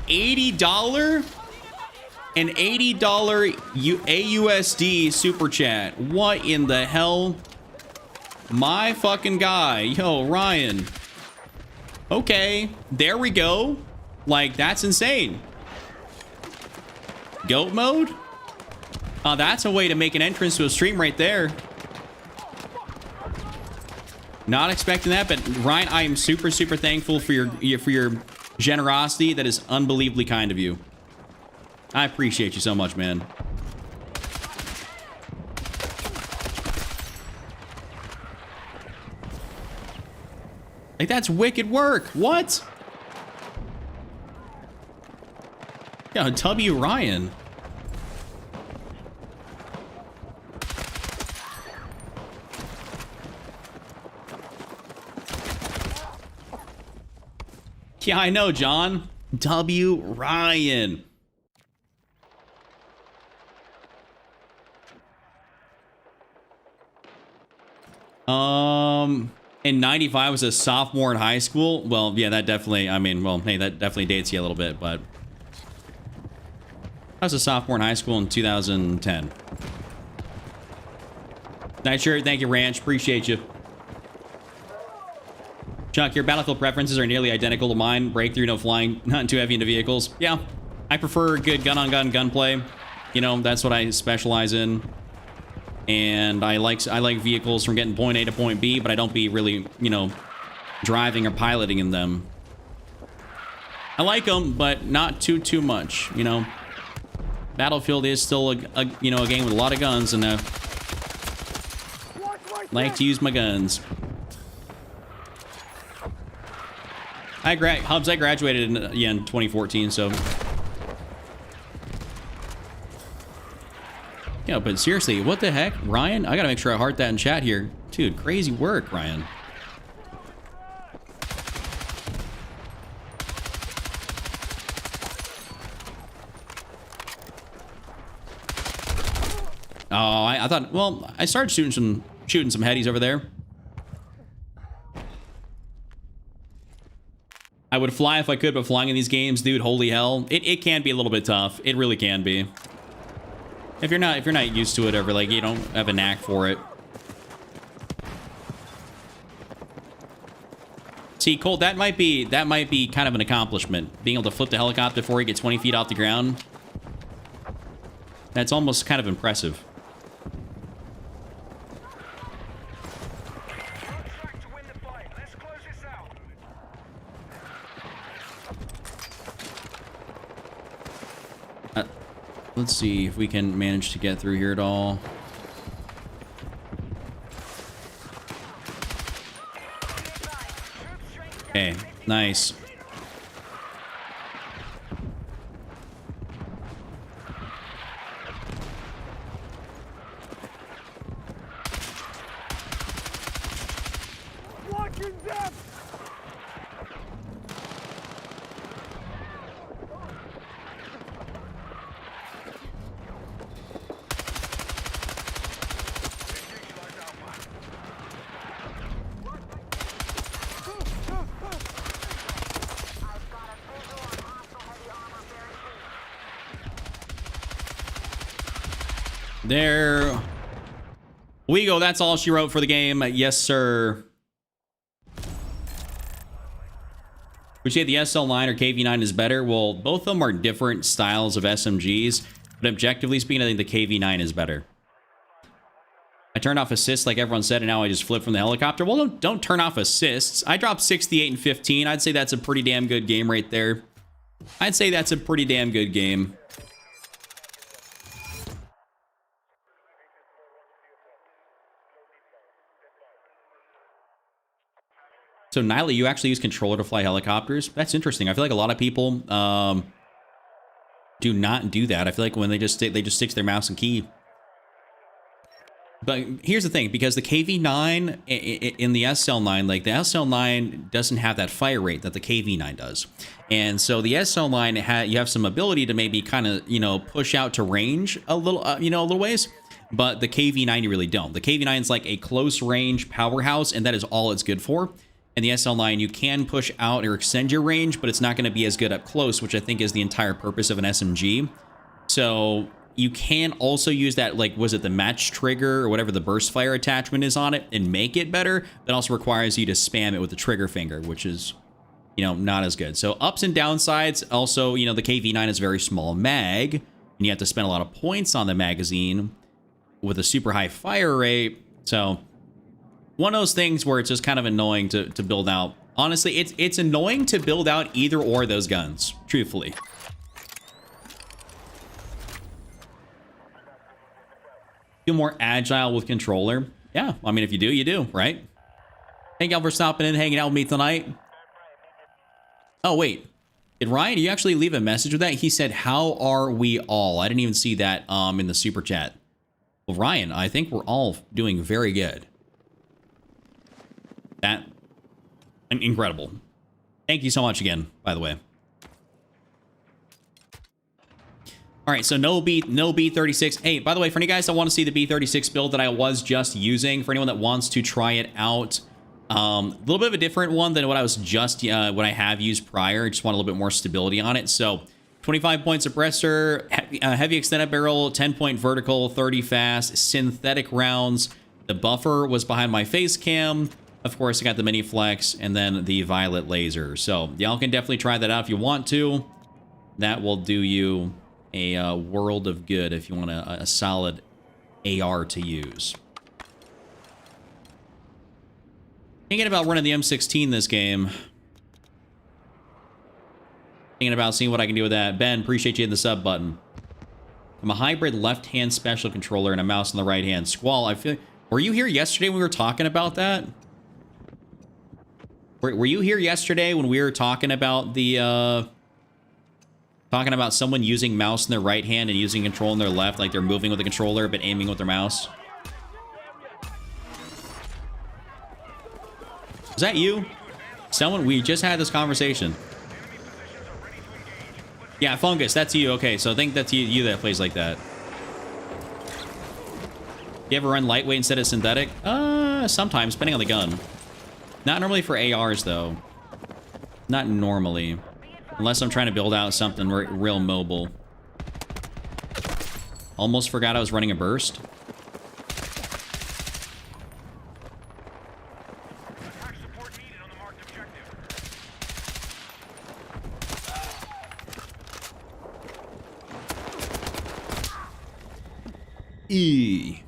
$80 AUSD super chat. What in the hell? My fucking guy. Yo, Ryan. Okay, there we go. Like, that's insane. Goat mode? That's a way to make an entrance to a stream right there. Not expecting that, but Ryan, I am super thankful for your generosity. That is unbelievably kind of you. I appreciate you so much, man. Like, that's wicked work. What? Yeah, W. Ryan. Yeah, I know, John. W. Ryan. In 95 was a sophomore in high school. Well, yeah, that definitely, I mean, well, hey, that definitely dates you a little bit, but I was a sophomore in high school in 2010. Nice shirt. Thank you, Ranch. Appreciate you. Chuck, your battlefield preferences are nearly identical to mine. Breakthrough, no flying, not too heavy into vehicles. Yeah, I prefer good gun-on-gun gunplay. You know, that's what I specialize in. And I like vehicles from getting point A to point B, but I don't be really, you know, driving or piloting in them. I like them, but not too much, you know. Battlefield is still a game with a lot of guns, and like to use my guns. Hubs, I graduated in 2014, so. Yeah, but seriously, what the heck? Ryan, I gotta make sure I heart that in chat here. Dude, crazy work, Ryan. Oh, I thought, well, I started shooting some headies over there. I would fly if I could, but flying in these games, dude, holy hell. It can be a little bit tough. It really can be. If you're not used to it ever, like, you don't have a knack for it. See, Colt, that might be kind of an accomplishment. Being able to flip the helicopter before you get 20 feet off the ground. That's almost kind of impressive. Contract to win the fight. Let's close this out. Let's see if we can manage to get through here at all. Okay, nice. Watching them. There we go. That's all she wrote for the game. Yes, sir. Would you say the SL9 or KV9 is better? Well, both of them are different styles of SMGs, but objectively speaking, I think the KV9 is better. I turned off assists like everyone said, and now I just flip from the helicopter. Well, don't turn off assists. I dropped 68 and 15. I'd say that's a pretty damn good game right there. I'd say that's a pretty damn good game. So, Nyla, you actually use controller to fly helicopters? That's interesting. I feel like a lot of people do not do that. I feel like when they just stick to their mouse and key. But here's the thing, because the KV9 in the SL9, like the SL9 doesn't have that fire rate that the KV9 does. And so the SL9, you have some ability to maybe kind of, push out to range a little, a little ways. But the KV9, you really don't. The KV9 is like a close range powerhouse, and that is all it's good for. And the SL9, you can push out or extend your range, but it's not going to be as good up close, which I think is the entire purpose of an SMG. So you can also use that, like, was it the match trigger or whatever the burst fire attachment is on it and make it better. That also requires you to spam it with the trigger finger, which is, not as good. So ups and downsides. Also, the KV9 is a very small mag, and you have to spend a lot of points on the magazine with a super high fire rate. So one of those things where it's just kind of annoying to build out. Honestly, it's annoying to build out either or those guns, truthfully. Feel more agile with controller. Yeah, I mean, if you do, you do, right? Thank y'all for stopping in, hanging out with me tonight. Oh, wait. Did Ryan, you actually leave a message with that? He said, how are we all? I didn't even see that in the super chat. Well, Ryan, I think we're all doing very good. That, incredible. Thank you so much again, by the way. All right, so no B36. Hey, by the way, for any guys that want to see the B36 build that I was just using, for anyone that wants to try it out, a little bit of a different one than what I was just what I have used prior. I just want a little bit more stability on it. So 25-point suppressor, heavy extended barrel, 10-point vertical, 30 fast, synthetic rounds. The buffer was behind my face cam. Of course, I got the mini flex and then the violet laser. So y'all can definitely try that out if you want to. That will do you a world of good if you want a solid AR to use. Thinking about running the M16 this game. Thinking about seeing what I can do with that. Ben, appreciate you hitting the sub button. I'm a hybrid left-hand special controller and a mouse on the right hand. Squall, I feel... Were you here yesterday when we were talking about that? Were you here yesterday when we were talking about the, talking about someone using mouse in their right hand and using control in their left, like they're moving with the controller but aiming with their mouse? Is that you? Someone, we just had this conversation. Yeah, Fungus, that's you. Okay, so I think that's you that plays like that. You ever run lightweight instead of synthetic? Sometimes, depending on the gun. Not normally for ARs, though. Not normally. Unless I'm trying to build out something real mobile. Almost forgot I was running a burst. Attack support needed on the marked objective. E.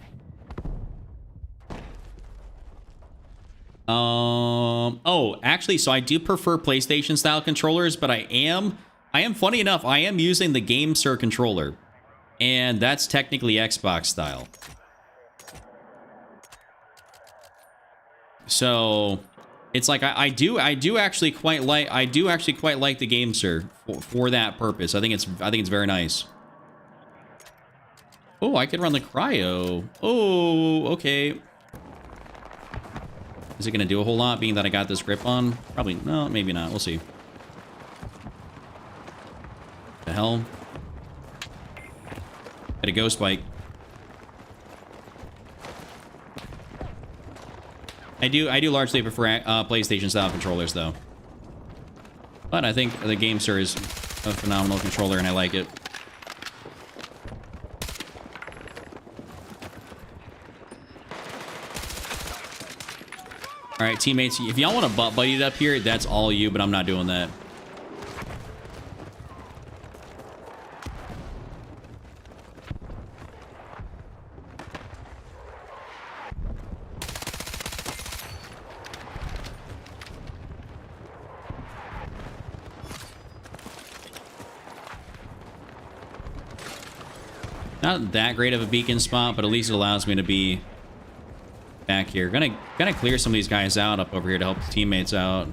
Oh, actually, so I do prefer PlayStation style controllers, but I am funny enough, I am using the GameSir controller, and that's technically Xbox style. So it's like I do actually quite like the GameSir for that purpose. I think it's very nice. Oh, I could run the cryo. Oh, okay. Is it going to do a whole lot, being that I got this grip on? Probably, no, maybe not. We'll see. The hell? Hit a ghost spike. I do largely prefer PlayStation style controllers, though. But I think the GameSir is a phenomenal controller, and I like it. All right, teammates, if y'all want to butt buddy it up here, that's all you, but I'm not doing that. Not that great of a beacon spot, but at least it allows me to be back here. Gonna clear some of these guys out up over here to help the teammates out.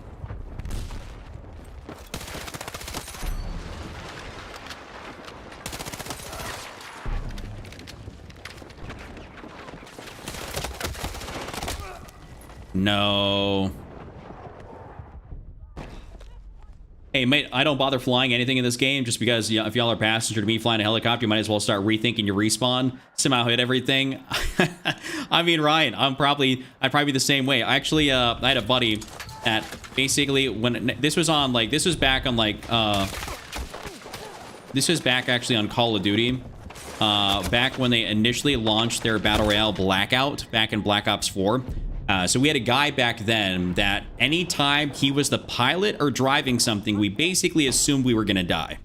No. Hey, mate, I don't bother flying anything in this game just because, if y'all are passenger to me flying a helicopter, you might as well start rethinking your respawn. Somehow hit everything. I mean, Ryan, I'd probably be the same way. I actually, I had a buddy that basically, when this was on, like, this was back on, like, this was back actually on Call of Duty. Back when they initially launched their Battle Royale Blackout, back in Black Ops 4. So we had a guy back then that anytime he was the pilot or driving something, we basically assumed we were going to die.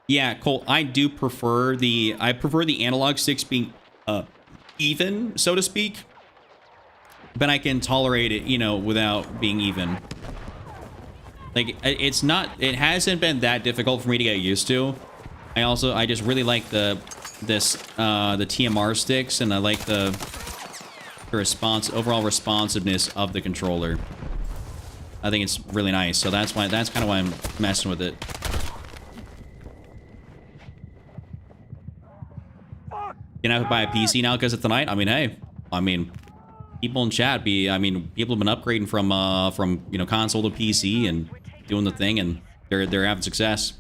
Yeah, Cole, I do prefer the analog sticks being even, so to speak. But I can tolerate it, without being even. Like, it hasn't been that difficult for me to get used to. I just really like the TMR sticks, and I like the overall responsiveness of the controller. I think it's really nice, so that's kind of why I'm messing with it. Gonna have to buy a PC now because of tonight. I mean, hey, people in chat people have been upgrading from console to PC and doing the thing, and they're having success.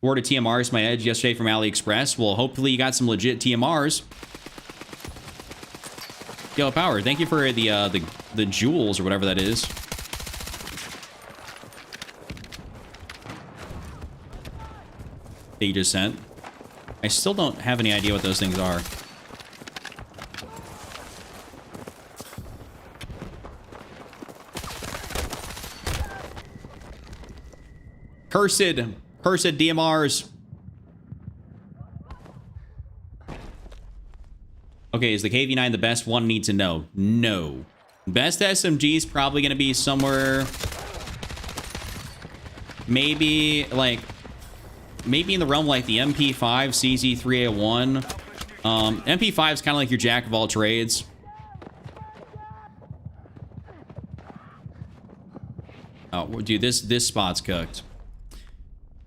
Ordered TMRs my edge yesterday from AliExpress. Well, hopefully you got some legit TMRs. Yo, Power, thank you for the jewels or whatever that is. That you just sent. I still don't have any idea what those things are. Cursed DMRs. Okay, is the KV9 the best one? Need to know. No. Best SMG is probably going to be somewhere... Maybe in the realm like the MP5, CZ3A1. MP5 is kind of like your jack of all trades. Oh, dude, this spot's cooked.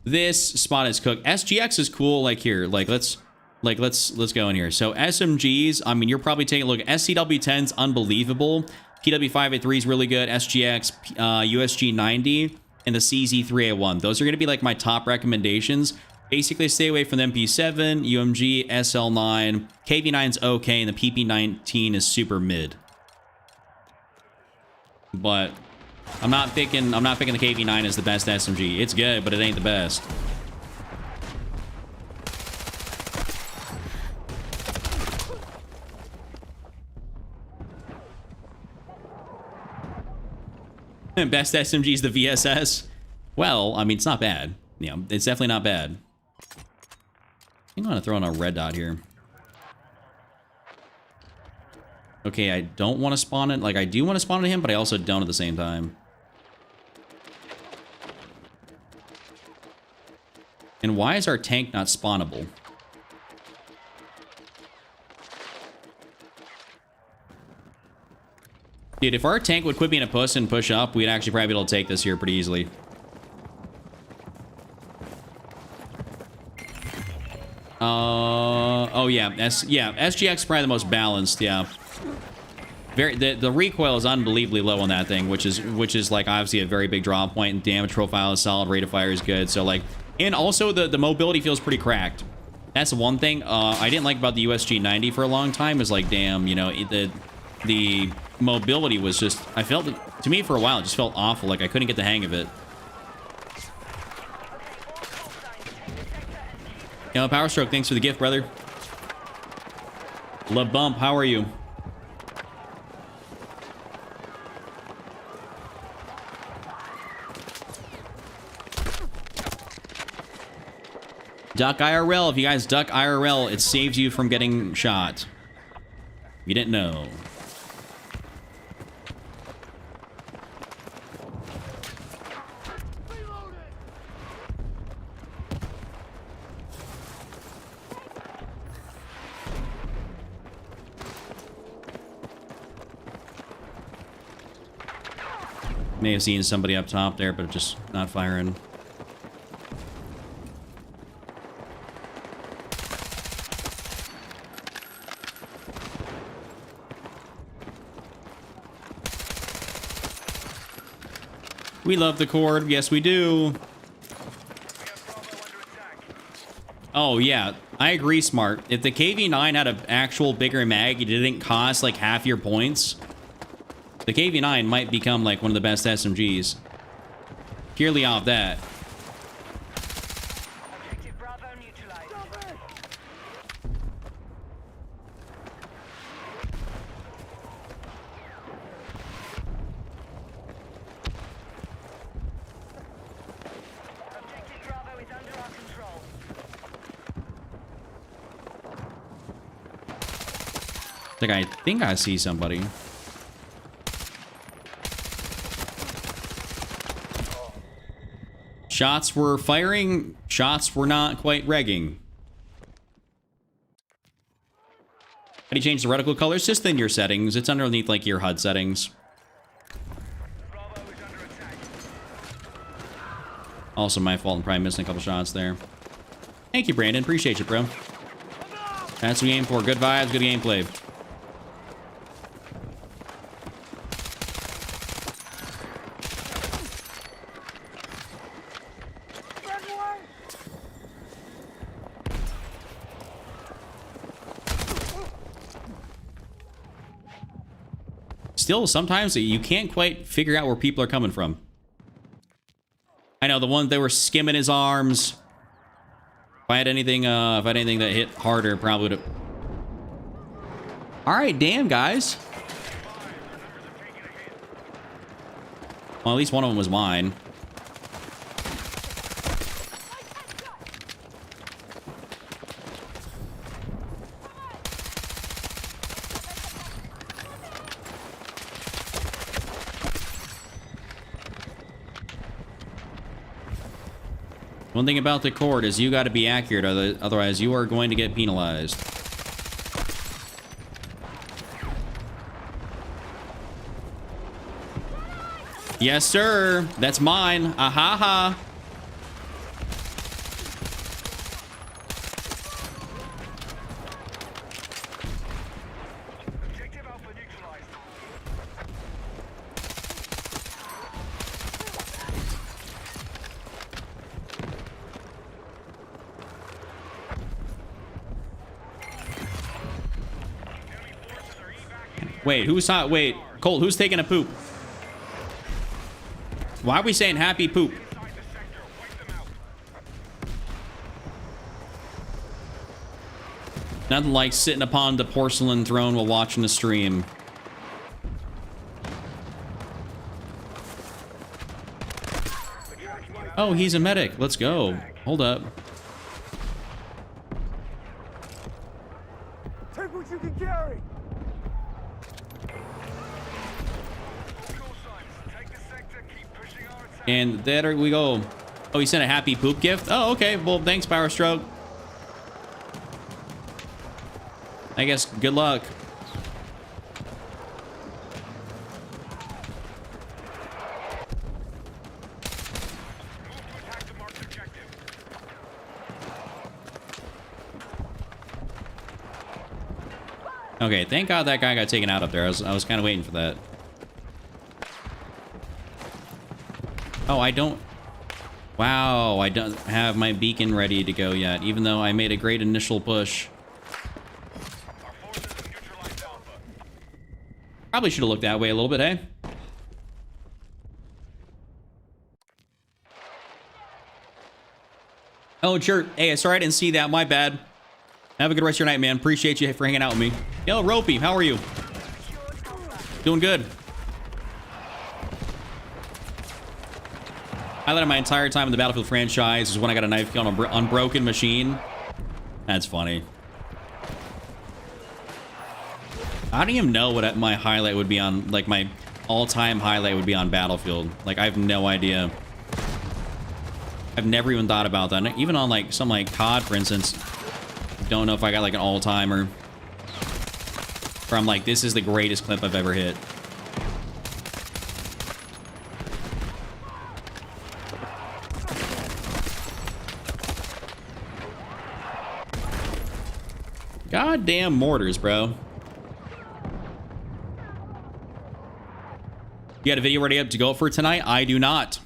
This spot is cooked. SGX is cool. Like here, let's go in here. So SMGs, you're probably taking a look. SCW10's unbelievable. PW5A3 is really good. SGX, USG90, and the CZ3A1. Those are going to be like my top recommendations. Basically, stay away from the MP7, UMG, SL9. KV9's okay, and the PP19 is super mid. But I'm not picking the KV9 as the best SMG. It's good, but it ain't the best. Best SMG is the VSS. Well, I mean, it's not bad. You know, it's definitely not bad. I think I'm gonna throw in a red dot here. Okay, I don't want to spawn it. Like, I do want to spawn at him, but I also don't at the same time. And why is our tank not spawnable? Dude, if our tank would quit being a puss and push up, we'd actually probably be able to take this here pretty easily. Oh yeah, SGX is probably the most balanced, yeah. The recoil is unbelievably low on that thing, which is like obviously a very big draw point, and damage profile is solid, rate of fire is good, so like, and also the mobility feels pretty cracked. That's one thing I didn't like about the USG 90 for a long time, is like, damn, you know, the mobility was just, I felt it, to me for a while, it just felt awful, like I couldn't get the hang of it. Yo, Power Stroke, thanks for the gift, brother. La Bump, how are you? Duck IRL. If you guys duck IRL, it saves you from getting shot. If you didn't know. May have seen somebody up top there, but just not firing. We love the cord. Yes, we do. Oh, yeah. I agree, Smart. If the KV-9 had an actual bigger mag, it didn't cost like half your points, the KV-9 might become like one of the best SMGs. Purely off that. Objective Bravo neutralized. Objective Bravo is under our control. Like, I think I see somebody. Shots were firing, shots were not quite regging. How do you change the reticle color? It's just in your settings. It's underneath, like, your HUD settings. Bravo is under attack. Also my fault, I'm probably missing a couple shots there. Thank you, Brandon. Appreciate you, bro. That's what we aim for. Good vibes, good gameplay. Still, sometimes you can't quite figure out where people are coming from. I know the one that were skimming his arms. If I had anything that hit harder, probably would have. All right, damn guys. Well, at least one of them was mine. One thing about the cord is you got to be accurate, otherwise you are going to get penalized. Yes, sir. That's mine. Ahaha. Objective Alpha neutralized. Wait, who's hot? Wait, Colt, who's taking a poop? Why are we saying happy poop? Inside the sector. Wipe them out. Nothing like sitting upon the porcelain throne while watching the stream. Oh, he's a medic. Let's go. Hold up. Take what you can carry. Call signs. Take the sector. Keep pushing our attack. And there we go. Oh, he sent a happy poop gift? Oh, okay. Well, thanks, Power Stroke. I guess good luck. Move to attack the marked objective. Okay, thank God that guy got taken out up there. I was kind of waiting for that. Oh, I don't... Wow, I don't have my beacon ready to go yet, even though I made a great initial push. Our forces have neutralized Alpha. Probably should have looked that way a little bit, eh? Oh, sure. Hey, sorry I didn't see that. My bad. Have a good rest of your night, man. Appreciate you for hanging out with me. Yo, Ropey, how are you? Secured Alpha. Doing good. Highlight of my entire time in the Battlefield franchise is when I got a knife kill on an unbroken machine. That's funny. I don't even know what my highlight would be on, like my all-time highlight would be on Battlefield. Like, I have no idea. I've never even thought about that. Even on like something like COD, for instance, don't know if I got like an all-timer where I'm like, this is the greatest clip I've ever hit. Goddamn mortars, bro. You got a video ready up to go for tonight? I do not.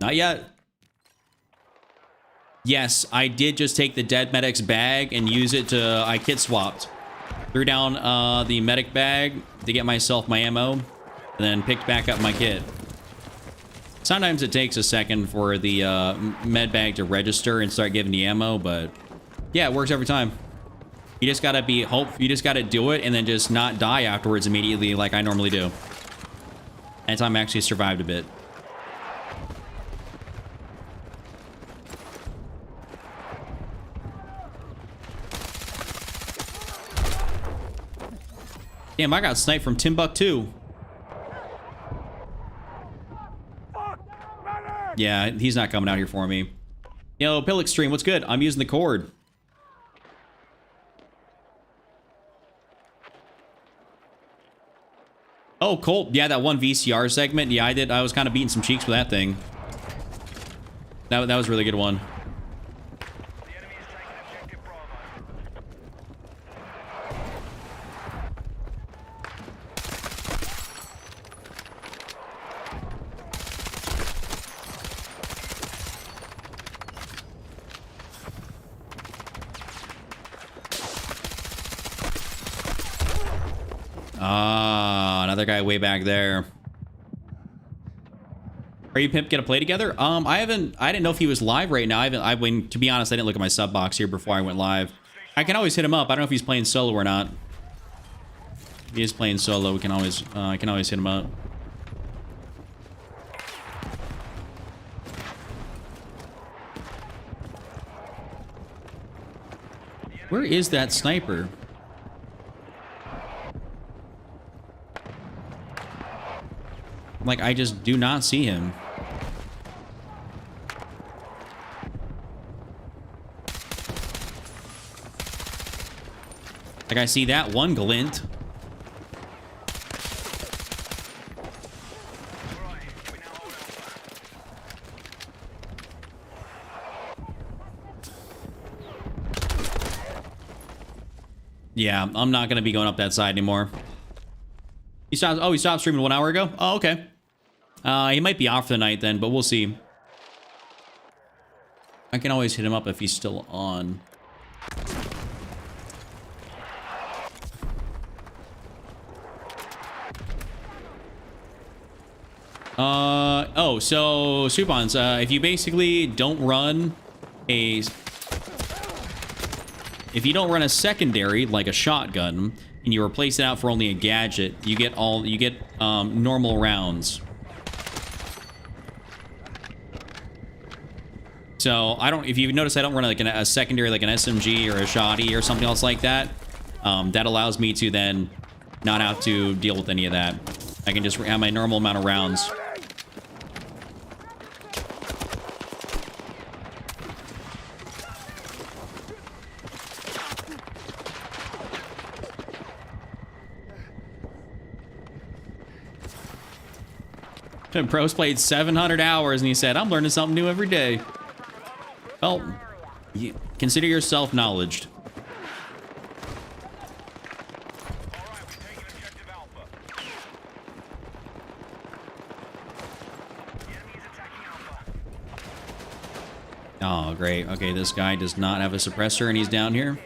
Not yet. Yes, I did just take the dead medic's bag and use it to... I kit swapped. Threw down the medic bag to get myself my ammo, and then picked back up my kit. Sometimes it takes a second for the med bag to register and start giving the ammo, but yeah, it works every time. You just gotta be you just gotta do it and then just not die afterwards immediately like I normally do. That time I actually survived a bit. Damn, I got sniped from Timbuktu. Yeah, he's not coming out here for me. Yo, Pill Extreme, what's good? I'm using the cord. Oh, Colt. Yeah, that one VCR segment. Yeah, I did. I was kind of beating some cheeks with that thing. That was a really good one. The enemy is taking objective Bravo. Ah, another guy way back there. Are you Pimp gonna play together? I didn't know if he was live right now. To be honest, I didn't look at my sub box here before I went live. I can always hit him up. I don't know if he's playing solo or not. If he is playing solo, we can always I can always hit him up. Where is that sniper? Like, I just do not see him. Like, I see that one glint. Right, we now hold Alpha. Yeah, I'm not gonna be going up that side anymore. He stopped streaming 1 hour ago? Oh, okay. He might be off for the night then, but we'll see. I can always hit him up if he's still on. Oh, so, Supons, if you basically don't run a... If you don't run a secondary, like a shotgun, and you replace it out for only a gadget, you get normal rounds. So I don't, if you notice, I don't run like a secondary, like an SMG or a shoddy or something else like that. That allows me to then not have to deal with any of that. I can just have my normal amount of rounds. Pros played 700 hours and he said, I'm learning something new every day. Well, consider yourself knowledged. Oh, great. Okay, this guy does not have a suppressor and he's down here.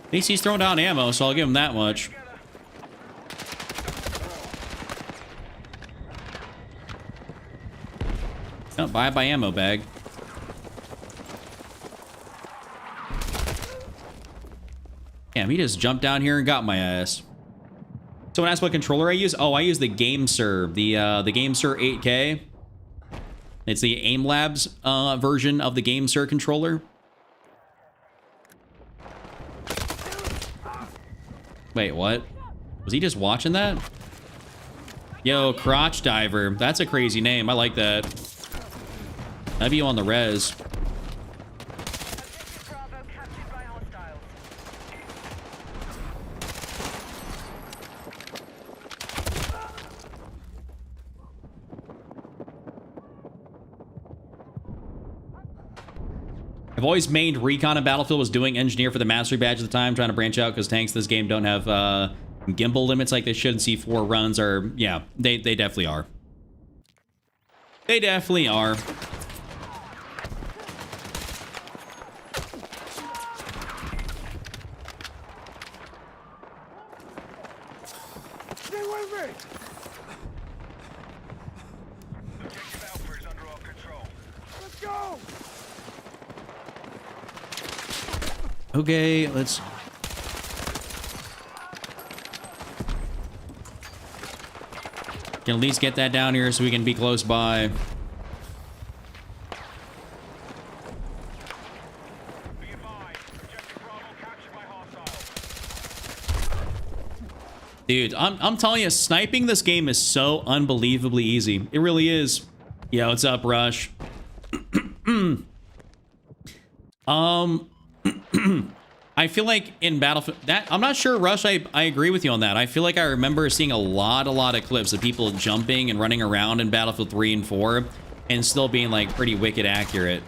At least he's throwing down ammo, so I'll give him that much. Oh, buy ammo bag. Damn, he just jumped down here and got my ass. Someone asked what controller I use. Oh, I use the GameSir, the GameSir 8K. It's the Aim Labs version of the GameSir controller. Wait, what? Was he just watching that? Yo, Crotch Diver. That's a crazy name. I like that. That'd be on the res. I've always mained Recon and Battlefield, was doing engineer for the mastery badge at the time, trying to branch out because tanks in this game don't have gimbal limits like they should, and C4 runs are, yeah, they definitely are. They definitely are. Stay with me! Objective Alpha is under our control. Let's go! Okay, let's... Can at least get that down here so we can be close by. Be advised, Objective Bravo captured by hostiles. Dude, I'm telling you, sniping this game is so unbelievably easy. It really is. Yo, what's up, Rush? I feel like in Battlefield, that I'm not sure, Rush, I agree with you on that. I feel like I remember seeing a lot of clips of people jumping and running around in Battlefield 3 and 4 and still being like pretty wicked accurate.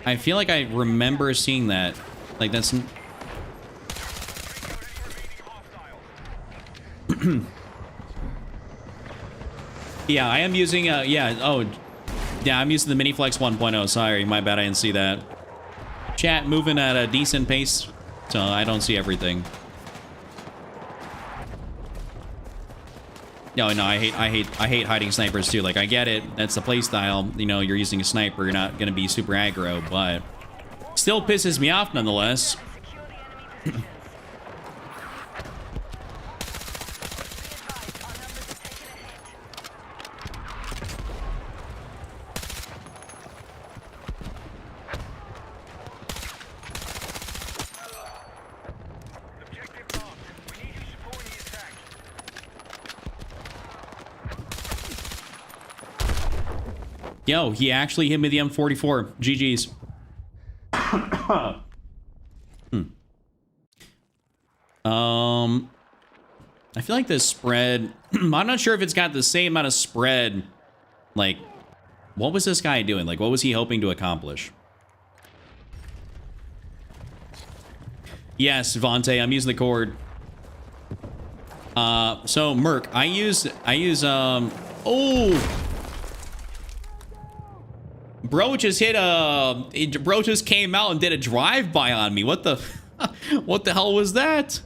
I feel like I remember seeing that. Like that's... Yeah, I am using yeah, oh yeah, I'm using the Miniflex 1.0. Sorry, my bad, I didn't see that. Chat moving at a decent pace, so I don't see everything. No, I hate hiding snipers too. Like, I get it, that's the play style. You know, you're using a sniper, you're not gonna be super aggro, but still pisses me off nonetheless. Yo, he actually hit me the M44. GG's. I feel like this spread... I'm not sure if it's got the same amount of spread. Like, what was this guy doing? Like, what was he hoping to accomplish? Yes, Vontae, I'm using the cord. So, Merc, I use, oh! Bro just hit a... Bro just came out and did a drive-by on me. What the... What the hell was that?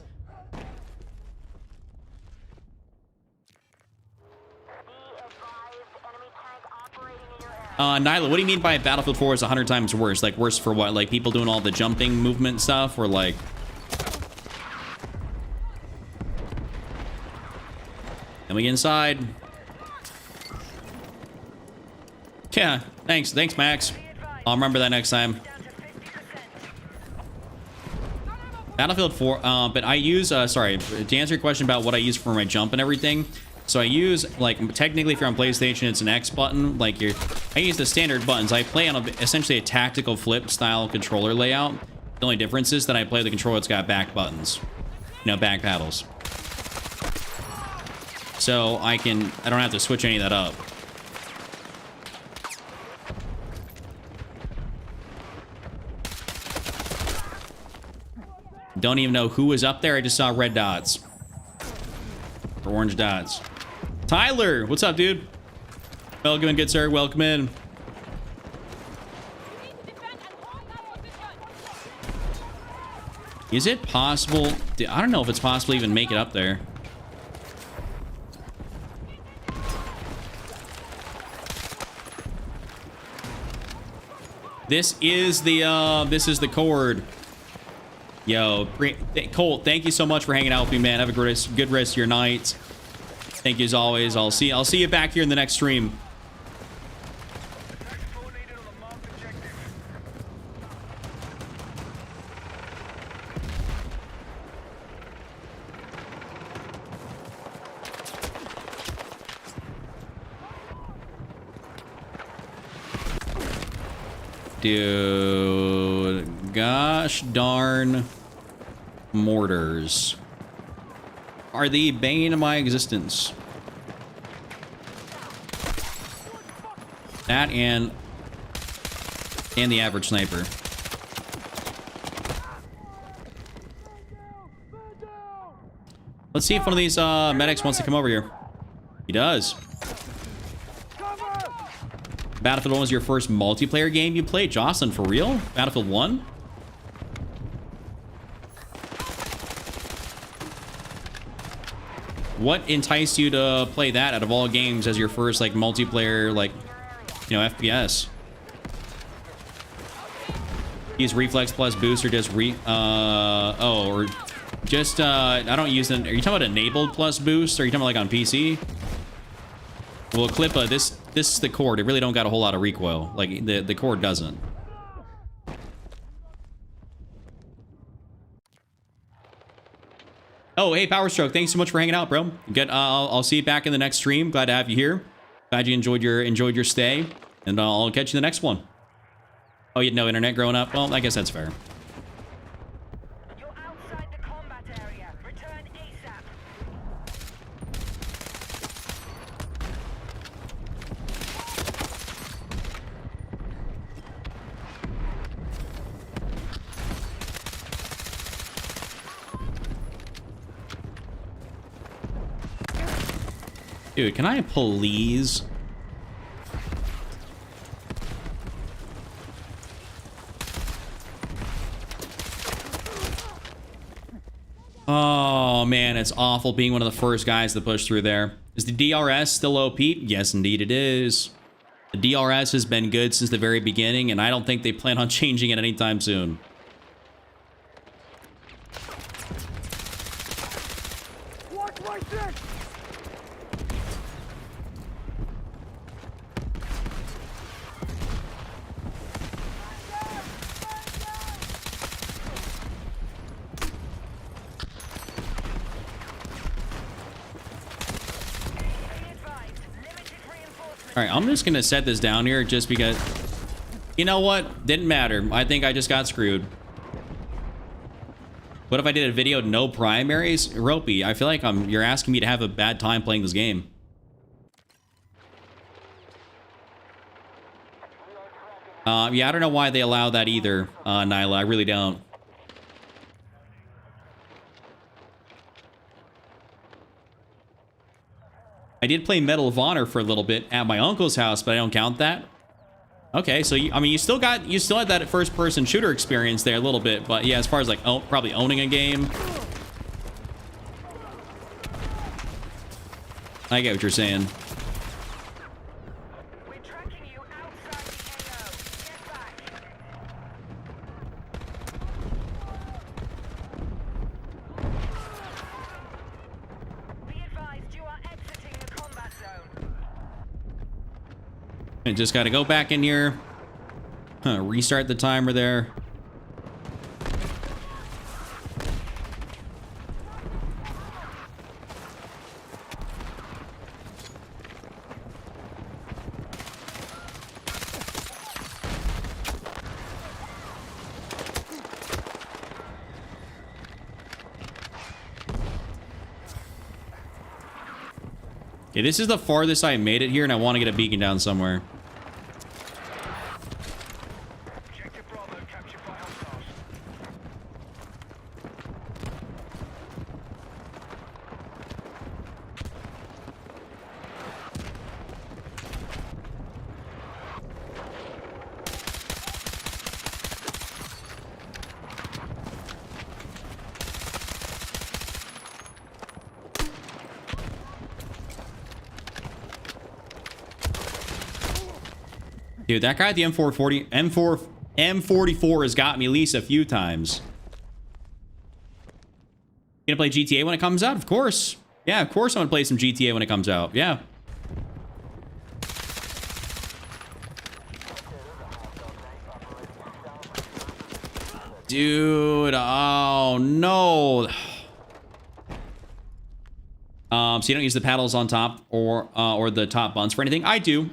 Nyla, what do you mean by Battlefield 4 is 100 times worse? Like, worse for what? Like, people doing all the jumping movement stuff? Or, like... Then we get inside. Yeah, thanks, Max. I'll remember that next time. Battlefield 4, but I use, sorry, to answer your question about what I use for my jump and everything. So I use, like, technically if you're on PlayStation, it's an X button. Like, I use the standard buttons. I play on essentially a tactical flip style controller layout. The only difference is that I play the controller that's got back buttons. You know, back paddles. So I don't have to switch any of that up. Don't even know who was up there. I just saw red dots. Or orange dots. Tyler, what's up, dude? Welcome in, good sir. Welcome in. Is it possible? I don't know if it's possible to even make it up there. This is the cord. Yo, Colt, thank you so much for hanging out with me, man. Have a good rest of your night. Thank you as always. I'll see you back here in the next stream. Dude, gosh darn mortars are the bane of my existence. That and the average sniper. Let's see if one of these medics wants to come over here. He does. Battlefield 1 was your first multiplayer game you played? Jocelyn, for real? Battlefield 1? What enticed you to play that out of all games as your first, like, multiplayer, like, you know, FPS? Use reflex plus boost or just or just, I don't use it. Are you talking about enabled plus boost? Or are you talking about, like, on PC? Well, clip, this is the cord. It really don't got a whole lot of recoil. Like, the cord doesn't. Oh, hey, Power Stroke. Thanks so much for hanging out, bro. Good. I'll see you back in the next stream. Glad to have you here. Glad you enjoyed your stay. And I'll catch you in the next one. Oh, you had no internet growing up? Well, I guess that's fair. You're outside the combat area. Return ASAP. Dude, can I please? Oh, man, it's awful being one of the first guys to push through there. Is the DRS still OP? Yes, indeed it is. The DRS has been good since the very beginning, and I don't think they plan on changing it anytime soon. Watch my six! All right, I'm just going to set this down here just because, you know what? Didn't matter. I think I just got screwed. What if I did a video, no primaries? Ropey, I feel like you're asking me to have a bad time playing this game. Yeah, I don't know why they allow that either, Nyla. I really don't. I did play Medal of Honor for a little bit at my uncle's house, but I don't count that. Okay, so I mean, you still had that first-person shooter experience there a little bit, but yeah, as far as like probably owning a game, I get what you're saying. We're tracking you outside the AO. Get back. Be advised, you are exiting I just got to go back in here. Restart the timer there. Okay, this is the farthest I made it here, and I want to get a beacon down somewhere. Objective Bravo captured by hostiles. Dude, that guy at the M44 has got me at least a few times. You gonna play GTA when it comes out? Of course. Yeah, of course I'm gonna play some GTA when it comes out. Yeah. Dude, oh no. So you don't use the paddles on top or the top buttons for anything? I do.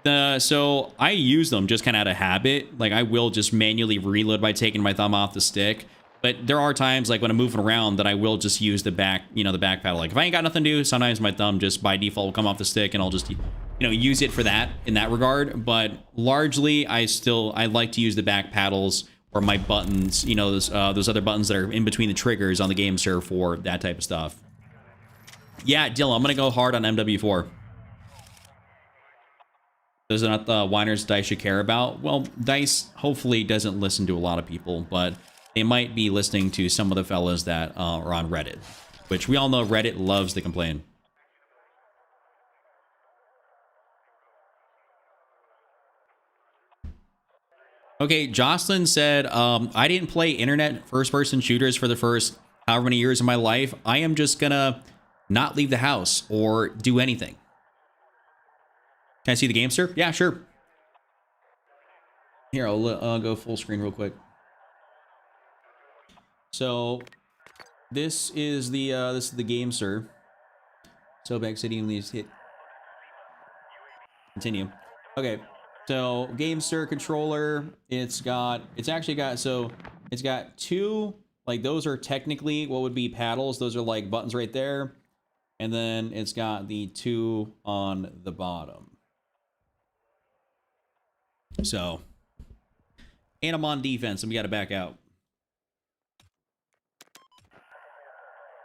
So I use them just kind of out of habit. Like I will just manually reload by taking my thumb off the stick. But there are times like when I'm moving around that I will just use the back, the back paddle. Like if I ain't got nothing to do, sometimes my thumb just by default will come off the stick and I'll just, use it for that in that regard. But largely I like to use the back paddles or my buttons, those other buttons that are in between the triggers on the game server for that type of stuff. Yeah, Dylan, I'm going to go hard on MW4. Those are not the whiners DICE should care about. Well, DICE hopefully doesn't listen to a lot of people, but they might be listening to some of the fellas that are on Reddit, which we all know Reddit loves to complain. Okay, Jocelyn said, I didn't play internet first-person shooters for the first however many years of my life. I am just gonna not leave the house or do anything. Can I see the game, sir? Yeah, sure. Here, I'll go full screen real quick. So, this is the game, sir. So back City, please hit continue. Okay, so game, sir controller. It's got two, like those are technically what would be paddles. Those are like buttons right there, and then it's got the two on the bottom. So, and I'm on defense, and we got to back out.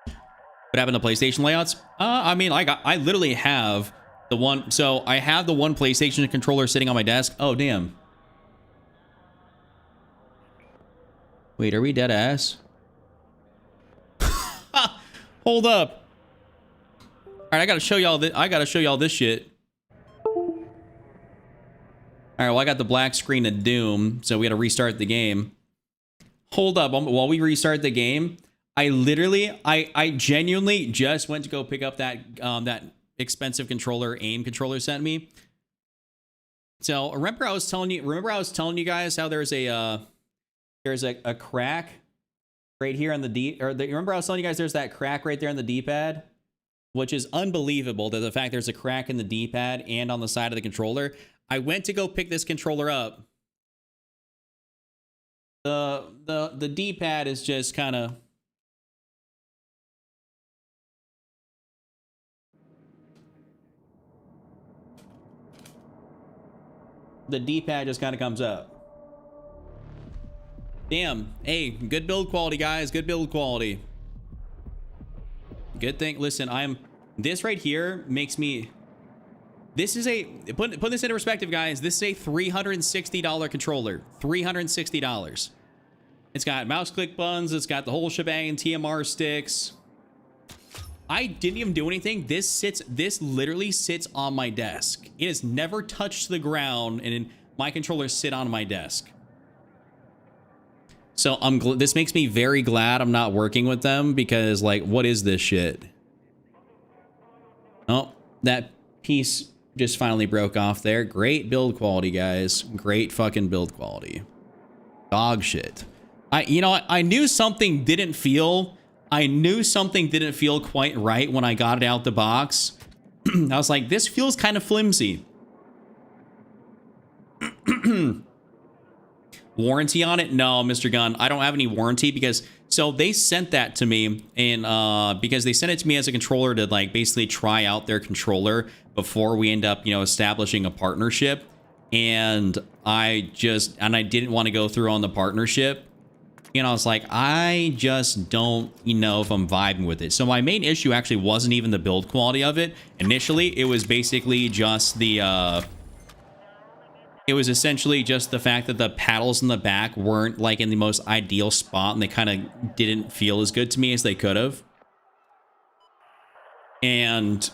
What happened to PlayStation layouts? I mean, I literally have the one. So I have the one PlayStation controller sitting on my desk. Oh damn. Wait, are we dead ass? Hold up. All right, I gotta show y'all. I gotta show y'all this shit. All right, well, I got the black screen of doom, so we got to restart the game. Hold up, while we restart the game, I genuinely just went to go pick up that that expensive controller aim controller sent me. So remember I was telling you guys how there's a crack right here on the remember I was telling you guys there's that crack right there on the D-pad, which is unbelievable that the fact there's a crack in the D-pad and on the side of the controller. I went to go pick this controller up. The D-pad is just kind of comes up. Damn. Hey, good build quality, guys. Good build quality. Good thing. Listen, this right here makes me. This is put this into perspective, guys. This is a $360 controller. $360. It's got mouse click buttons. It's got the whole shebang, TMR sticks. I didn't even do anything. This literally sits on my desk. It has never touched the ground, and my controllers sit on my desk. So this makes me very glad I'm not working with them, because like, what is this shit? Oh, that piece Just finally broke off there. Great build quality, guys. Great fucking build quality. Dog shit. I knew something didn't feel quite right when I got it out the box. I was like, this feels kind of flimsy. Warranty on it? No, Mr. Gunn, I don't have any warranty because so they sent that to me and because they sent it to me as a controller to like basically try out their controller before we end up, establishing a partnership. And I didn't want to go through on the partnership. And I was like, I just don't, if I'm vibing with it. So my main issue actually wasn't even the build quality of it. Initially, it was basically just it was essentially just the fact that the paddles in the back weren't like in the most ideal spot and they kind of didn't feel as good to me as they could have. And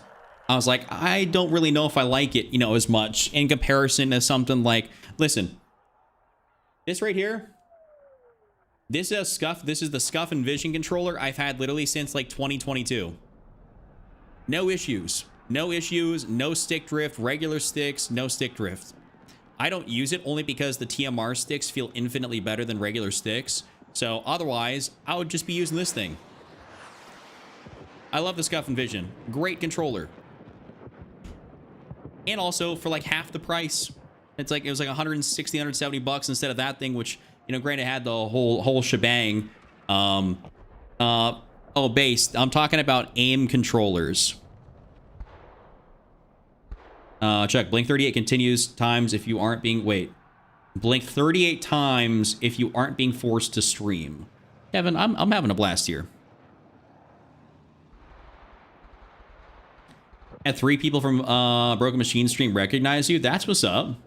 I was like, I don't really know if I like it, as much in comparison to something like, listen, this right here. This is the Scuff and Vision controller I've had literally since like 2022. No issues. No issues, no stick drift, regular sticks, no stick drift. I don't use it only because the TMR sticks feel infinitely better than regular sticks. So otherwise, I would just be using this thing. I love the Scuff and Vision. Great controller. And also for like half the price. It was like 160, 170 bucks instead of that thing, which, granted had the whole shebang. Based. I'm talking about aim controllers. Check. Blink 38 continues times if you aren't being... Wait. Blink 38 times if you aren't being forced to stream. Kevin, I'm having a blast here. Had 3 people from Broken Machine stream recognize you. That's what's up.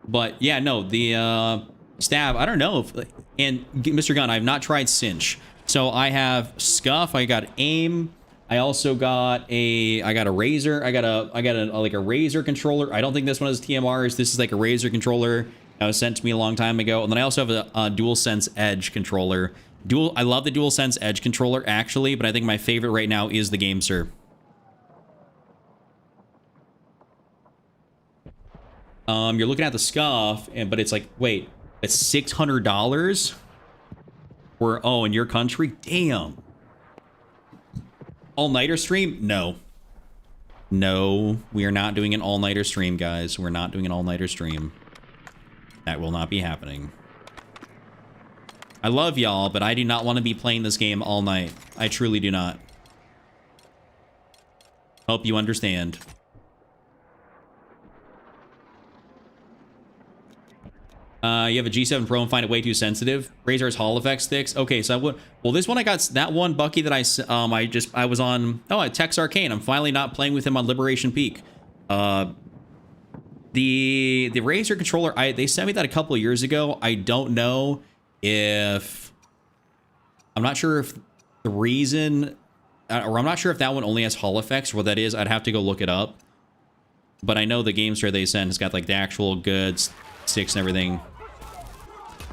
But yeah, no, the stab, I don't know if... And Mr. Gunn, I've not tried Cinch. So I have Scuff, I got Aim... I also got a Razer. I got a Razer controller. I don't think this one has TMRs. This is like a Razer controller that was sent to me a long time ago. And then I also have a DualSense Edge controller. I love the DualSense Edge controller actually, but I think my favorite right now is the GameSir. You're looking at the Scuff, but it's like, wait, it's $600? In your country? Damn. All-nighter stream? No. No, we are not doing an all-nighter stream, guys. We're not doing an all-nighter stream. That will not be happening. I love y'all, but I do not want to be playing this game all night. I truly do not. Hope you understand. You have a G7 Pro and find it way too sensitive. Razer's Hall Effect sticks. Okay, so I would. Well, this one I got that one Bucky that I was on. Oh, at Tex Arcane. I'm finally not playing with him on Liberation Peak. The Razer controller. They sent me that a couple of years ago. I don't know if. I'm not sure if the reason, or I'm not sure if that one only has Hall Effects. Or what that is, I'd have to go look it up. But I know the GameStar they sent has got like the actual good sticks and everything.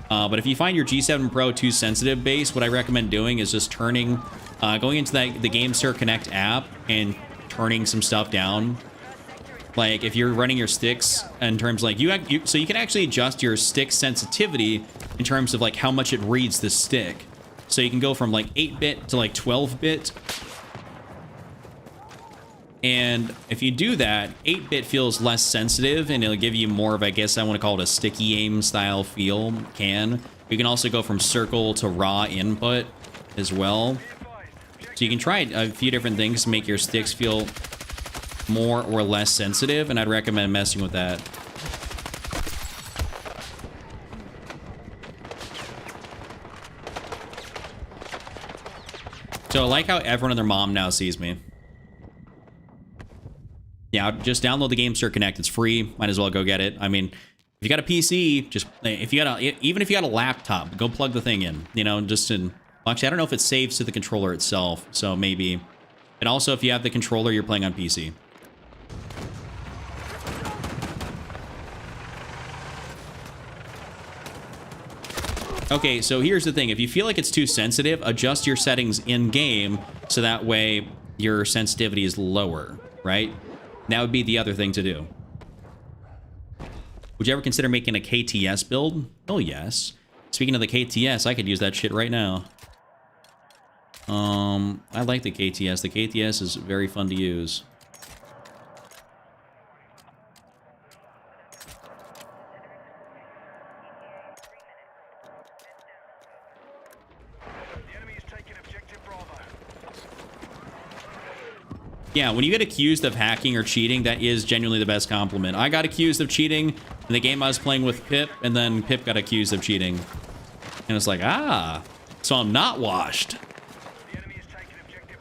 But if you find your G7 Pro too sensitive base, what I recommend doing is just turning, going into the GameSir Connect app and turning some stuff down. Like if you're running your sticks in terms like so you can actually adjust your stick sensitivity in terms of like how much it reads the stick. So you can go from like 8-bit to like 12-bit. And if you do that, 8-bit feels less sensitive and it'll give you more of, I guess I want to call it a sticky aim style feel. You can also go from circle to raw input as well. So you can try a few different things to make your sticks feel more or less sensitive, and I'd recommend messing with that. So I like how everyone and their mom now sees me. Yeah, just download the GameSir Connect. It's free. Might as well go get it. I mean, if you got a PC, even if you got a laptop, go plug the thing in. Actually, I don't know if it saves to the controller itself, so maybe. And also, if you have the controller, you're playing on PC. Okay, so here's the thing. If you feel like it's too sensitive, adjust your settings in-game so that way your sensitivity is lower. right? That would be the other thing to do. Would you ever consider making a KTS build? Oh, yes. Speaking of the KTS, I could use that shit right now. I like the KTS. The KTS is very fun to use. The enemy is taking objective Bravo. Yeah, when you get accused of hacking or cheating, that is genuinely the best compliment. I got accused of cheating in the game I was playing with Pip, and then Pip got accused of cheating. And it's like, ah, so I'm not washed. The enemy is taking objective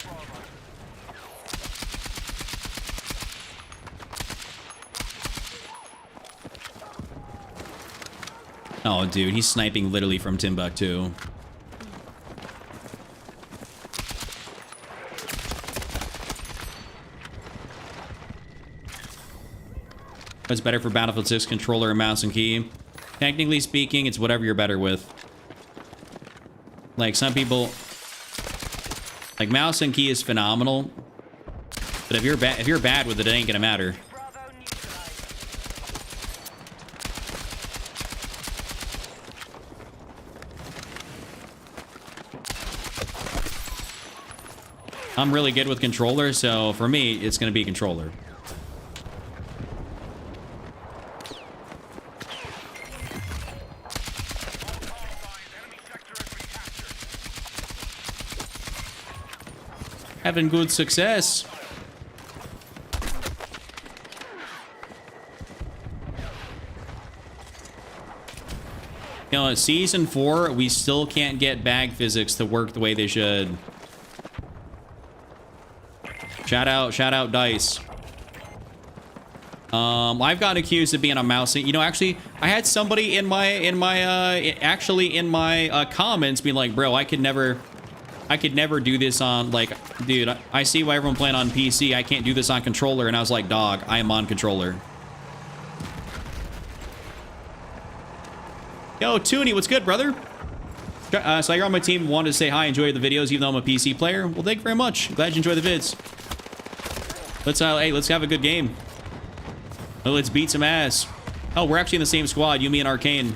Bravo. Oh, dude, he's sniping literally from Timbuktu. What's better for Battlefield 6, controller or mouse and key? Technically speaking, it's whatever you're better with. Like, some people... Like, mouse and key is phenomenal. But if you're bad with it, it ain't gonna matter. Bravo neutralized. I'm really good with controller, so for me, it's gonna be controller. Enemy sector has been captured. Having good success. You know, Season 4, we still can't get bag physics to work the way they should. Shout out Dice. I've gotten accused of being a mouse. You know, actually, I had somebody in my comments being like, bro, I could never do this on, like, dude, I see why everyone playing on PC. I can't do this on controller. And I was like, dog, I am on controller. Yo, Toonie, what's good, brother? So you're on my team. Wanted to say hi, enjoy the videos, even though I'm a PC player. Well, thank you very much. Glad you enjoy the vids. Hey, let's have a good game. Oh, let's beat some ass. Oh, we're actually in the same squad, you, me, and Arcane.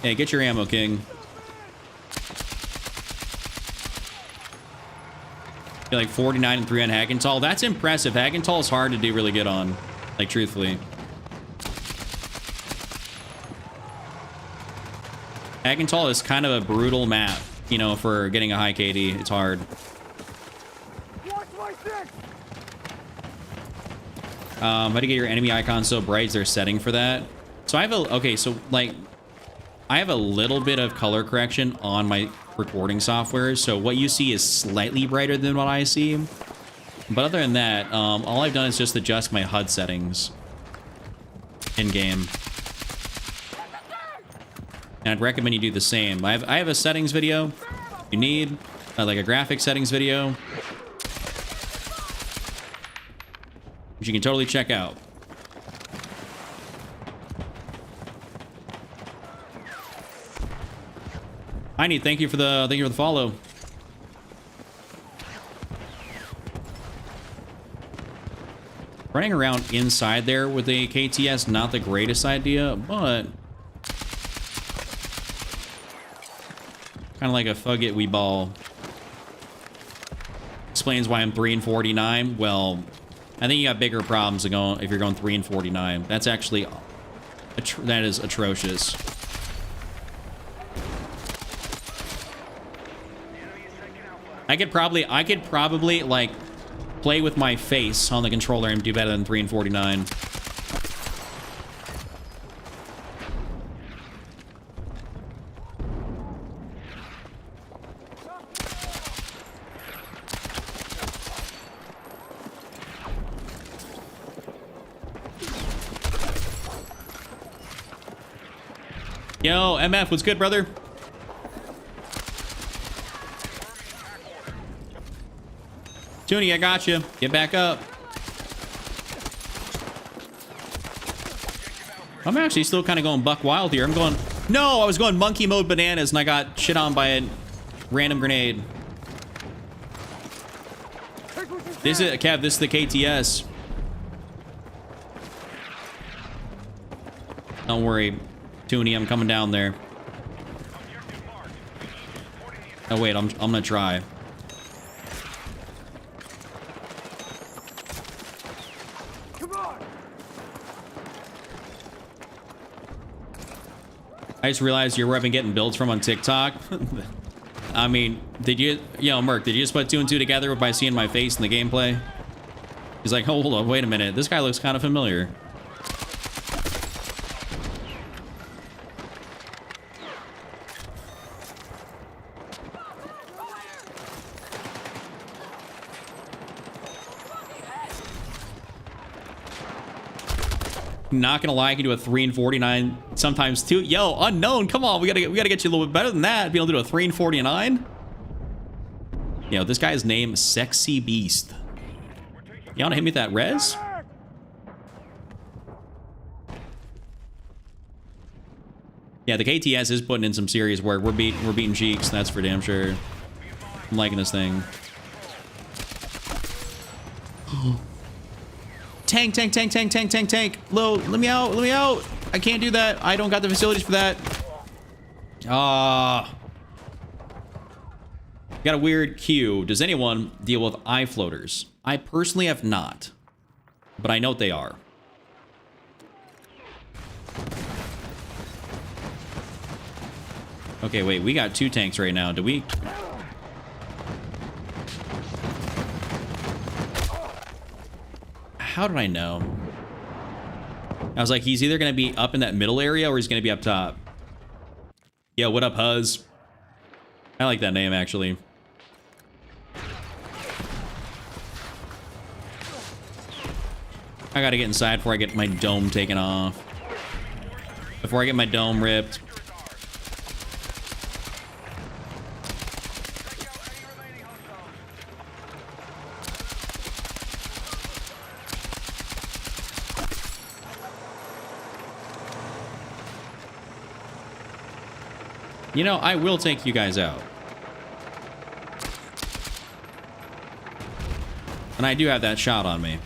Hey, get your ammo, King. You're like 49 and 3 on Hackentall. That's impressive. Hackentall is hard to do really good on. Like, truthfully. Hackentall is kind of a brutal map, you know, for getting a high KD. It's hard. Watch my six! How to get your enemy icon so bright? Is there a setting for that? So I have a... Okay, so, like... I have a little bit of color correction on my recording software, so what you see is slightly brighter than what I see. But other than that, all I've done is just adjust my HUD settings in-game. And I'd recommend you do the same. I have a settings video you need, like a graphic settings video, which you can totally check out. Thank you for the follow. Running around inside there with a KTS, not the greatest idea, but kind of like a fuck it, we ball. Explains why I'm 3 and 49. Well, I think you got bigger problems if you're going 3 and 49. That's actually that is atrocious. I could probably like play with my face on the controller and do better than 3 and 49. Yo, MF, what's good, brother? Toonie, I got you. Get back up. I'm actually still kind of going buck wild here. I'm going... No, I was going monkey mode bananas, and I got shit on by Random grenade. This is Kev. This is the KTS. Don't worry, Toonie. I'm coming down there. Oh wait, I'm gonna try. Come on. I just realized you're where I've been getting builds from on TikTok. I mean, did you, Merc, did you just put two and two together by seeing my face in the gameplay? He's like, hold on, wait a minute. This guy looks kind of familiar. Not gonna lie, I can do a 3 and 49 sometimes too. Yo, unknown, come on, we gotta get you a little bit better than that. Be able to do a 3 and 49. Yo, this guy's name, Sexy Beast. You wanna hit me with that res? Yeah, the KTS is putting in some serious work. We're beating cheeks, that's for damn sure. I'm liking this thing. Tank, tank, tank, tank, tank, tank, tank. Load, let me out, let me out. I can't do that. I don't got the facilities for that. Got a weird queue. Does anyone deal with eye floaters? I personally have not, but I know what they are. Okay, wait, we got 2 tanks right now. Do we? How did I know? I was like, he's either going to be up in that middle area or he's going to be up top. Yeah, what up, Huz? I like that name, actually. I got to get inside before I get my dome taken off. Before I get my dome ripped. You know, I will take you guys out. And I do have that shot on me.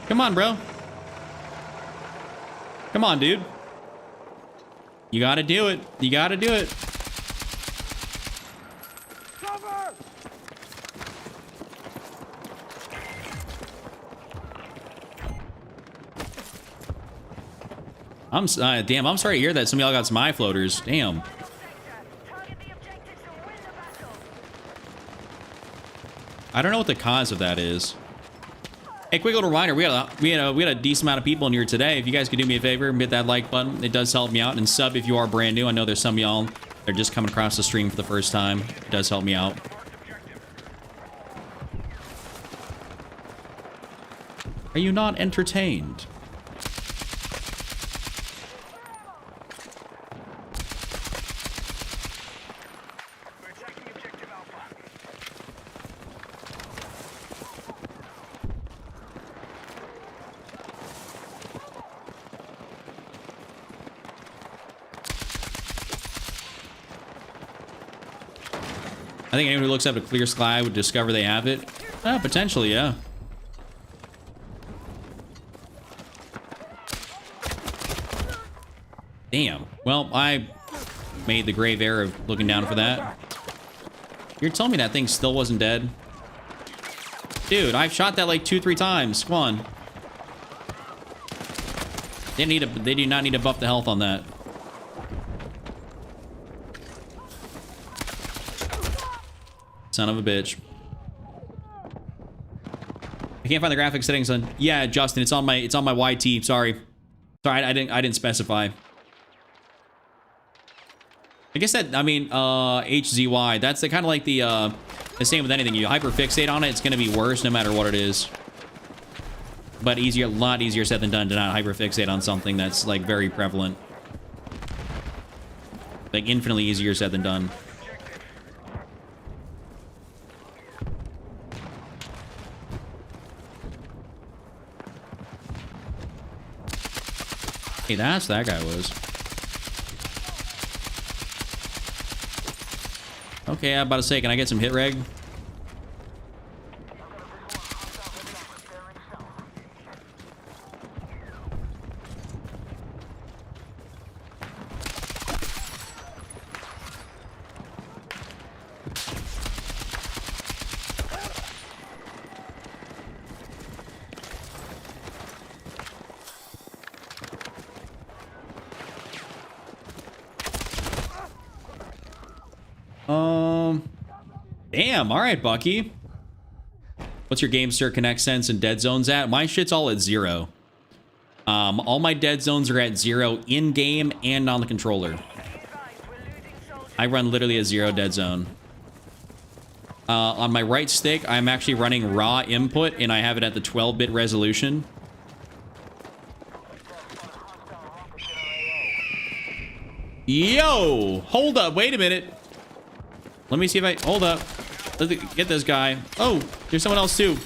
Come on, bro. Come on, dude. You gotta do it. You gotta do it. Cover! Damn, I'm sorry to hear that some of y'all got some eye floaters. Damn. Target the objectives and win the battle. I don't know what the cause of that is. Hey, quick little reminder, we had a decent amount of people in here today. If you guys could do me a favor and hit that like button, it does help me out. And sub if you are brand new. I know there's some of y'all that are just coming across the stream for the first time. It does help me out. Are you not entertained? We're attacking objective Alpha. I think anyone who looks up a clear sky would discover they have it. Potentially, yeah. Damn. Well, I made the grave error of looking down for that. You're telling me that thing still wasn't dead? Dude, I've shot that like 2-3 times. Come on. They do not need to buff the health on that. Son of a bitch. I can't find the graphics settings on. Yeah, Justin, it's on my YT. Sorry, I didn't specify. I guess that, I mean, HZY. That's kind of like the same with anything. You hyperfixate on it, it's gonna be worse no matter what it is. But easier, a lot easier said than done to not hyperfixate on something that's like very prevalent. Like infinitely easier said than done. Hey, that's that guy was. Okay, I'm about to say, can I get some hit reg? Damn, all right, Bucky. What's your GameSir Connect sense and dead zones at? My shit's all at 0. All my dead zones are at 0 in game and on the controller. I run literally a 0 dead zone. On my right stick, I'm actually running raw input, and I have it at the 12-bit resolution. Yo, hold up, wait a minute. Let me see if I hold up. Let's get this guy. Oh, there's someone else too.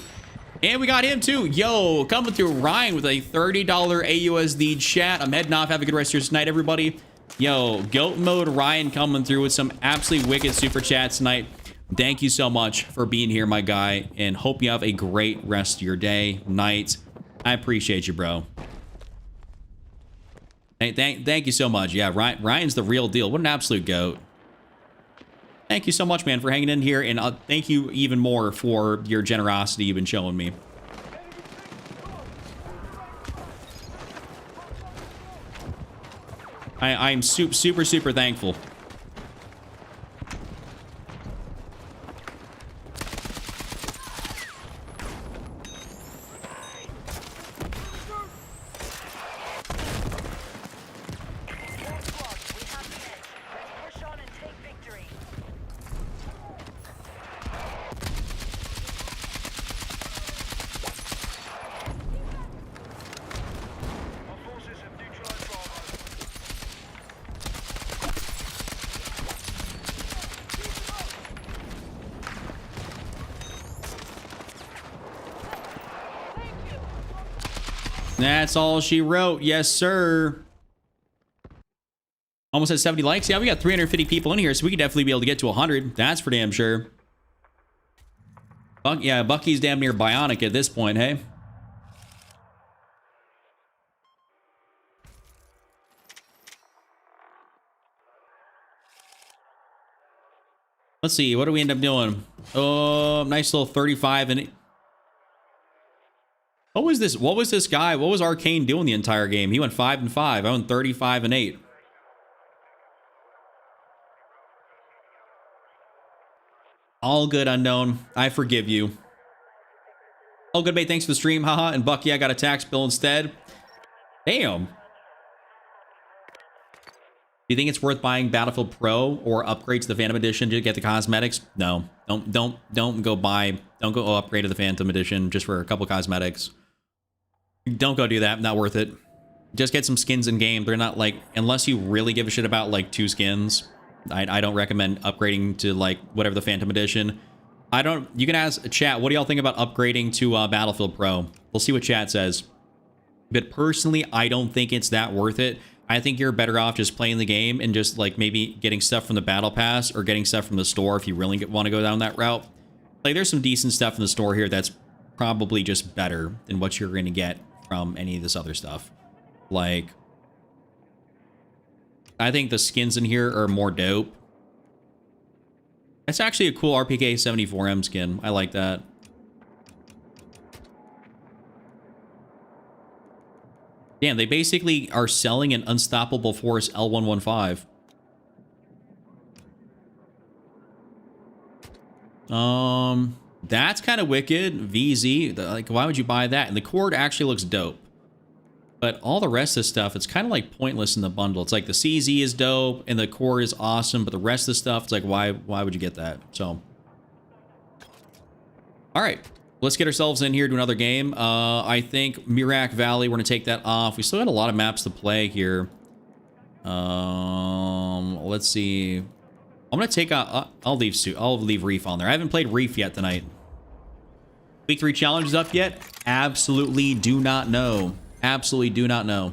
And we got him too. Yo, coming through Ryan with a $30 AUSD chat. I'm heading off. Have a good rest of your night, everybody. Yo, GOAT mode Ryan coming through with some absolutely wicked super chats tonight. Thank you so much for being here, my guy, and hope you have a great rest of your day, night. I appreciate you, bro. Thank you so much. Yeah, Ryan's the real deal. What an absolute GOAT. Thank you so much, man, for hanging in here, and thank you even more for your generosity you've been showing me. I'm super thankful. That's all she wrote. Yes, sir. Almost at 70 likes. Yeah, we got 350 people in here, so we could definitely be able to get to 100. That's for damn sure. Yeah, Bucky's damn near bionic at this point, hey? Let's see. What do we end up doing? Oh, nice little 35 and... What was this? What was this guy? What was Arcane doing the entire game? He went 5 and 5. I went 35 and 8. All good, Unknown. I forgive you. All good, mate. Thanks for the stream. Haha. And Bucky, I got a tax bill instead. Damn. Do you think it's worth buying Battlefield Pro or upgrade to the Phantom Edition to get the cosmetics? No. Don't go upgrade to the Phantom Edition just for a couple cosmetics. Don't go do that. Not worth it. Just get some skins in game. They're not like, unless you really give a shit about like 2 skins. I don't recommend upgrading to like whatever the Phantom Edition. You can ask chat, what do y'all think about upgrading to Battlefield Pro? We'll see what chat says. But personally, I don't think it's that worth it. I think you're better off just playing the game and just like maybe getting stuff from the Battle Pass or getting stuff from the store if you really want to go down that route. Like there's some decent stuff in the store here that's probably just better than what you're going to get from any of this other stuff. Like, I think the skins in here are more dope. It's actually a cool RPK 74M skin. I like that. Damn, they basically are selling an Unstoppable Force L115. That's kind of wicked. VZ, like, why would you buy that? And the cord actually looks dope. But all the rest of the stuff, it's kind of like pointless in the bundle. It's like the CZ is dope and the core is awesome, but the rest of the stuff, it's like, why would you get that? So, all right, let's get ourselves in here to another game. I think Mirak Valley, we're gonna take that off. We still got a lot of maps to play here. Let's see. I'm gonna take out. I'll leave Reef on there. I haven't played Reef yet tonight. Week 3 challenge is up yet? Absolutely do not know. Absolutely do not know.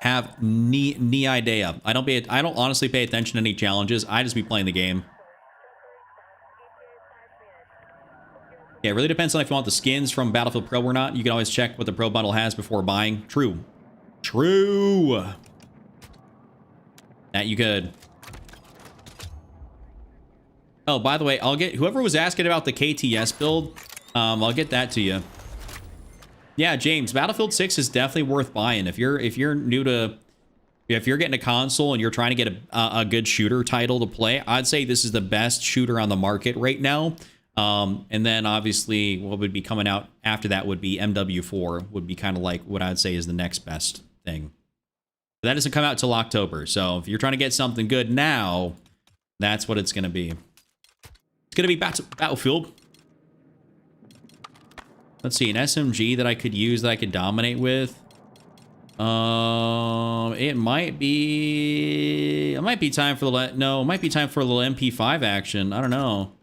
have ni idea. I don't honestly pay attention to any challenges. I just be playing the game. Yeah, it really depends on if you want the skins from Battlefield Pro or not. You can always check what the Pro bundle has before buying. True. True. That you could. Oh, by the way, I'll get whoever was asking about the KTS build. I'll get that to you. Yeah, James, Battlefield 6 is definitely worth buying. If you're new to, if you're getting a console and you're trying to get a good shooter title to play, I'd say this is the best shooter on the market right now. And then obviously what would be coming out after that would be MW4 would be kind of like what I'd say is the next best thing. But that doesn't come out till October. So if you're trying to get something good now, that's what it's going to be. It's going to be Battlefield. Let's see, an SMG that I could use that I could dominate with. It might be time for the no, it might be time for a little MP5 action. I don't know.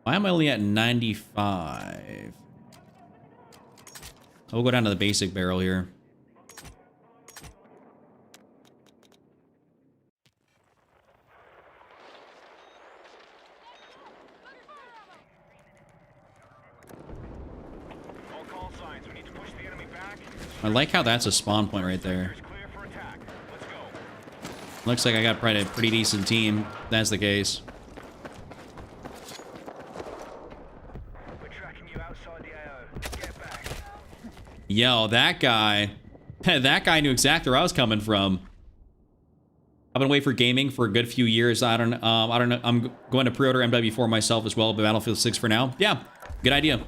Why am I only at 95? We'll go down to the basic barrel here. I like how that's a spawn point right there. Looks like I got probably a pretty decent team. That's the case. Yo, that guy knew exactly where I was coming from. I've been waiting for gaming for a good few years. I don't know. I'm going to pre-order MW4 myself as well, but Battlefield 6 for now. Yeah, good idea.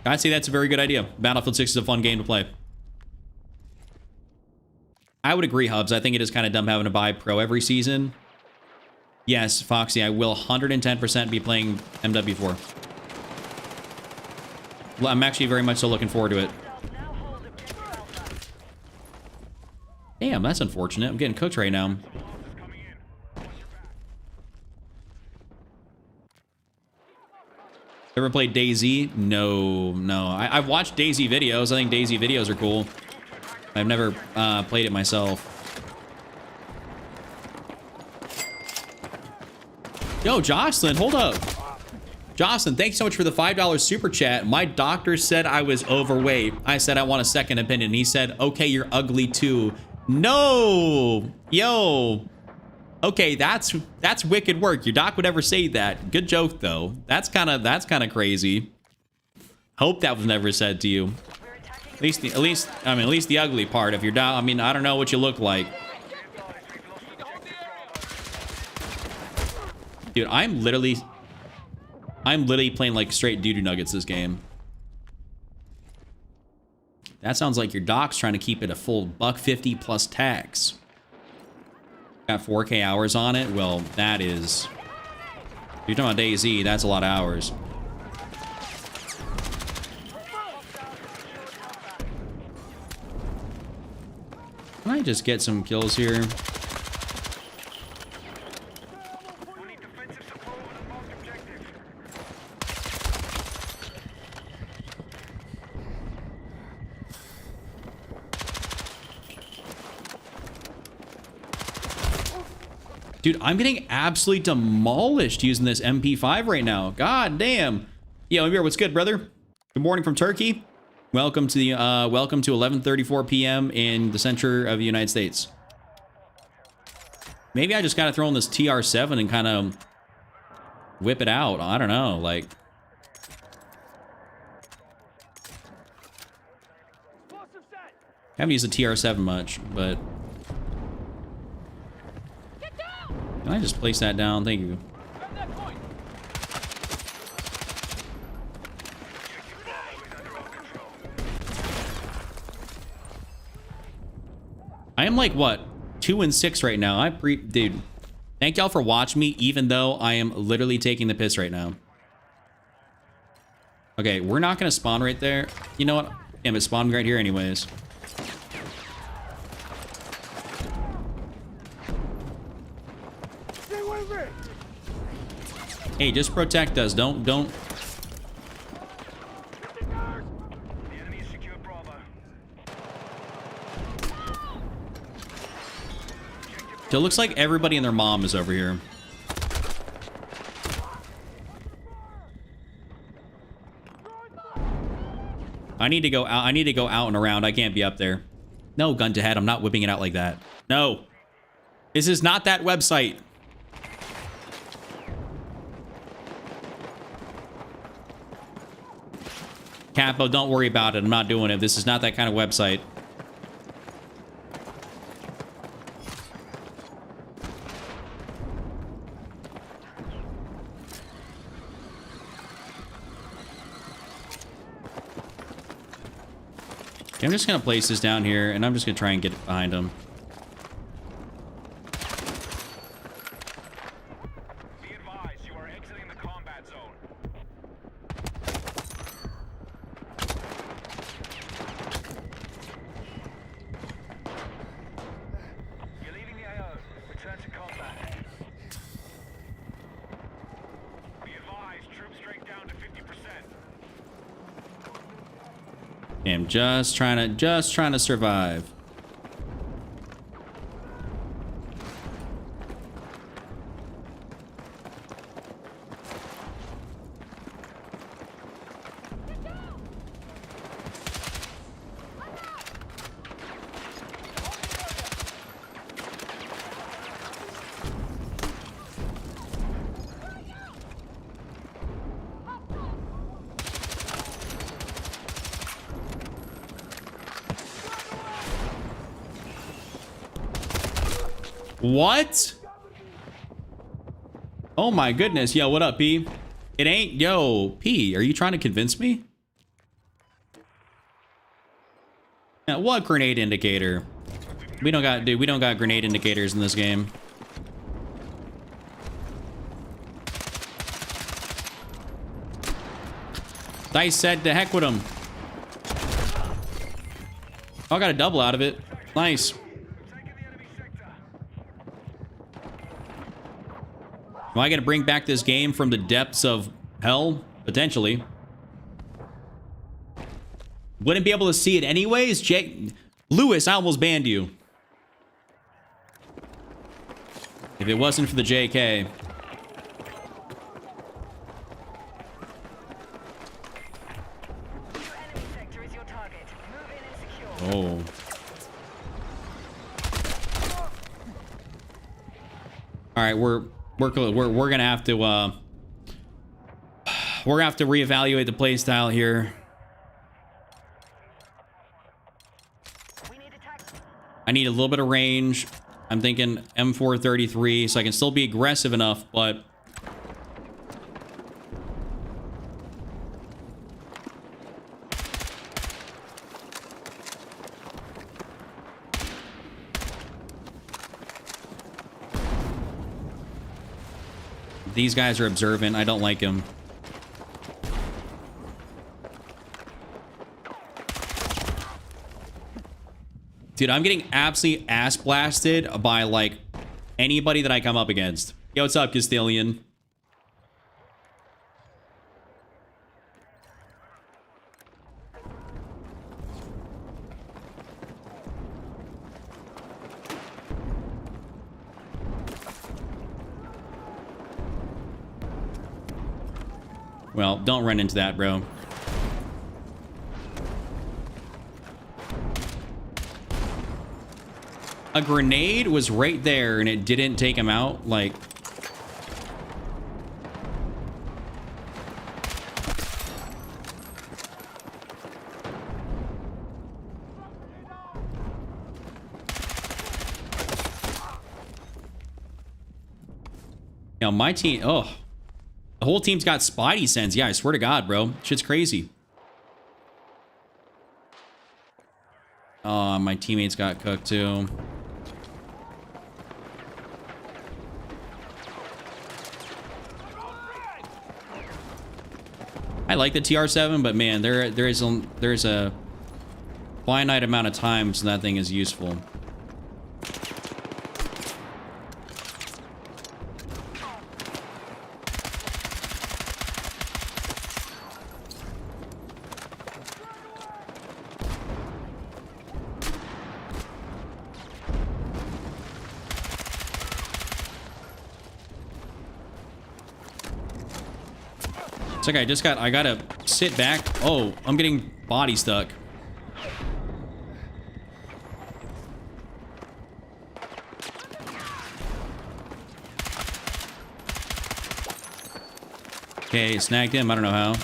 I'd say that's a very good idea. Battlefield 6 is a fun game to play. I would agree, Hubs. I think it is kind of dumb having to buy Pro every season. Yes, Foxy, I will 110% be playing MW4. Well, I'm actually very much so looking forward to it. Damn, that's unfortunate. I'm getting cooked right now. Ever played DayZ? No. I've watched DayZ videos. I think DayZ videos are cool. I've never played it myself. Yo, Jocelyn, hold up. Jocelyn, thanks so much for the $5 super chat. My doctor said I was overweight. I said I want a second opinion. He said, okay, you're ugly too. No, yo. Okay, that's wicked work. Your doc would ever say that. Good joke though. That's kind of crazy. Hope that was never said to you. At least the ugly part. If you're down, I mean, I don't know what you look like. Dude, I'm literally playing like straight doo-doo nuggets this game. That sounds like your doc's trying to keep it a full $150 plus tax. Got 4K hours on it. Well, that is. If you're talking about DayZ, that's a lot of hours. Can I just get some kills here? Dude, I'm getting absolutely demolished using this MP5 right now. God damn. Yo, here, what's good, brother? Good morning from Turkey. Welcome to 11:34 p.m. in the center of the United States. Maybe I just gotta throw in this TR7 and kind of whip it out. I don't know, like. I haven't used the TR7 much, but. Can I just place that down? Thank you. I am like, what, 2 and 6 right now. Dude, thank y'all for watching me, even though I am literally taking the piss right now. Okay, we're not going to spawn right there. You know what? Damn, it's spawning right here anyways. Hey, just protect us. Don't. The enemy has secured Bravo. So it looks like everybody and their mom is over here. I need to go out. I need to go out and around. I can't be up there. No, gun to head. I'm not whipping it out like that. No. This is not that website. Capo, don't worry about it. I'm not doing it. This is not that kind of website. Okay, I'm just going to place this down here, and I'm just going to try and get behind him. Be advised, you are exiting the combat zone. You're leaving the AO. Return to combat. Be advised, troop strength down to 50%. I'm just trying to survive. What? Oh my goodness. Yo, what up, P? It ain't. Yo, P, are you trying to convince me? Yeah, what grenade indicator? We don't got, dude, we don't got grenade indicators in this game. Dice said to heck with him. Oh, I got a double out of it. Nice. Am I going to bring back this game from the depths of hell? Potentially. Wouldn't be able to see it anyways? Lewis, I almost banned you. If it wasn't for the JK. Enemy sector is your target. Move in and secure. Oh. All right, we're gonna have to reevaluate the playstyle here. We need attack. I need a little bit of range. I'm thinking M433, so I can still be aggressive enough, but these guys are observant. I don't like them. Dude, I'm getting absolutely ass blasted by, like, anybody that I come up against. Yo, what's up, Castilian? Well, don't run into that, bro. A grenade was right there and it didn't take him out. Like, you know, my team, oh, the whole team's got Spidey sense. Yeah, I swear to God, bro. Shit's crazy. Oh, my teammates got cooked too. I like the TR7, but man, there's a finite amount of times that thing is useful. It's like I gotta sit back. Oh, I'm getting body stuck. Okay, snagged him. I don't know how.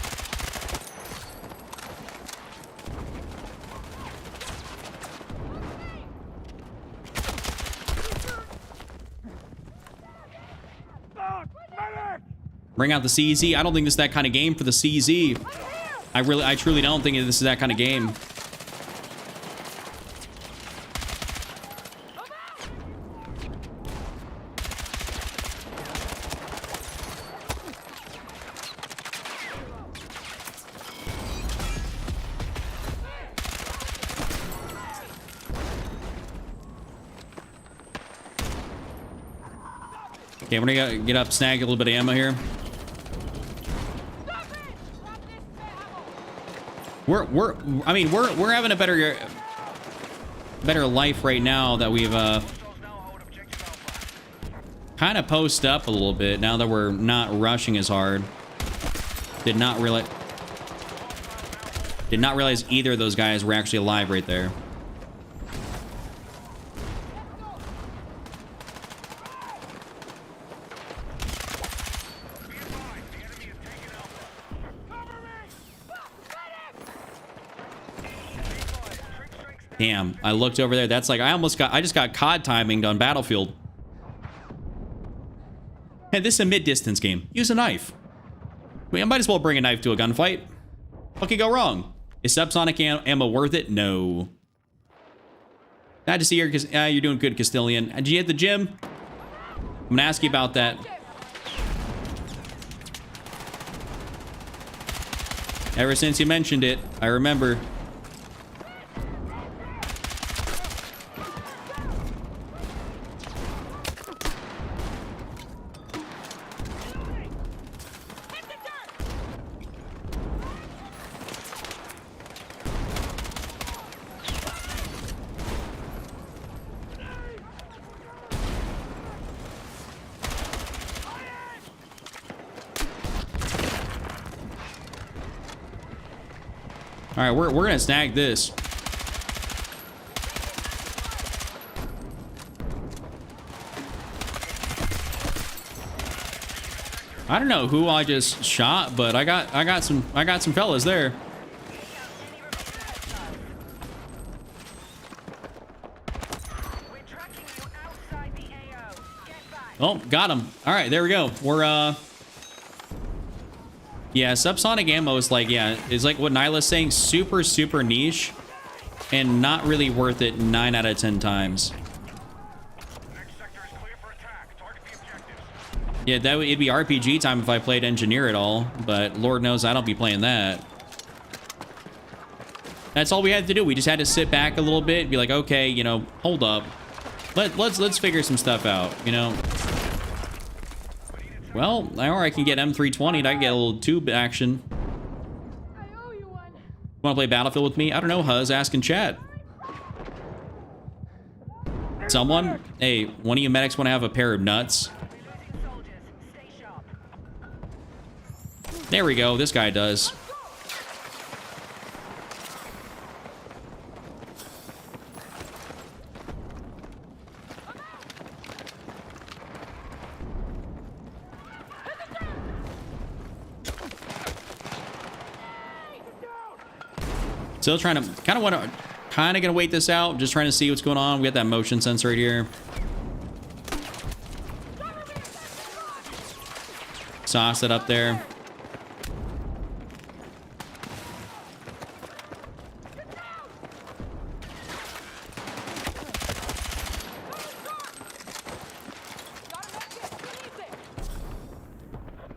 Bring out the CZ. I don't think this is that kind of game for the CZ. I truly don't think this is that kind of game. Okay, we're gonna get up, snag a little bit of ammo here. We're having a better life right now that we've kind of posted up a little bit now that we're not rushing as hard. Did not realize either of those guys were actually alive right there. Damn, I looked over there. That's like, I just got COD timinged on Battlefield. Hey, this is a mid-distance game. Use a knife. I mean, I might as well bring a knife to a gunfight. What could go wrong? Is subsonic ammo worth it? No. Glad to see you, because you're doing good, Castilian. Did you hit the gym? I'm gonna ask you about that. Ever since you mentioned it, I remember. All right, we're gonna snag this. I don't know who I just shot, but I got some fellas there. Oh, got him. All right, there we go. We're yeah, subsonic ammo is like, yeah, it's like what Nyla's saying, super, super niche and not really worth it 9 out of 10 times. Next sector is clear for attack. Target the objectives. Yeah, it'd be RPG time if I played Engineer at all, but Lord knows I don't be playing that. That's all we had to do. We just had to sit back a little bit and be like, okay, you know, hold up. Let's figure some stuff out, you know. Well, or I can get M320 and I can get a little tube action. I owe you one. Want to play Battlefield with me? I don't know, Huz. Ask in chat. Someone? Hey, one of you medics want to have a pair of nuts? There we go. This guy does. Still trying to, kind of gonna wait this out. Just trying to see what's going on. We got that motion sensor right here. Sauce it up there.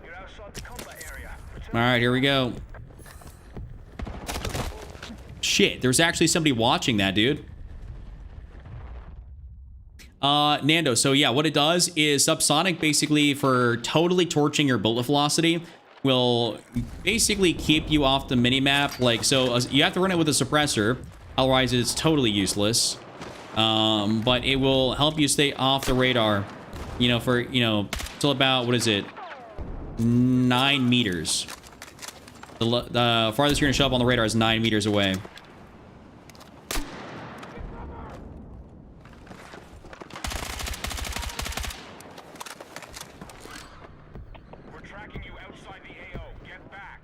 You're outside the combat area. All right, here we go. Shit, there's actually somebody watching that, dude. Nando, so yeah, what it does is subsonic, basically for totally torching your bullet velocity, will basically keep you off the minimap. Like, so you have to run it with a suppressor, otherwise it's totally useless. But it will help you stay off the radar, you know, for, you know, till about, what is it, 9 meters. The farthest you're gonna show up on the radar is 9 meters away. We're tracking you outside the AO. Get back.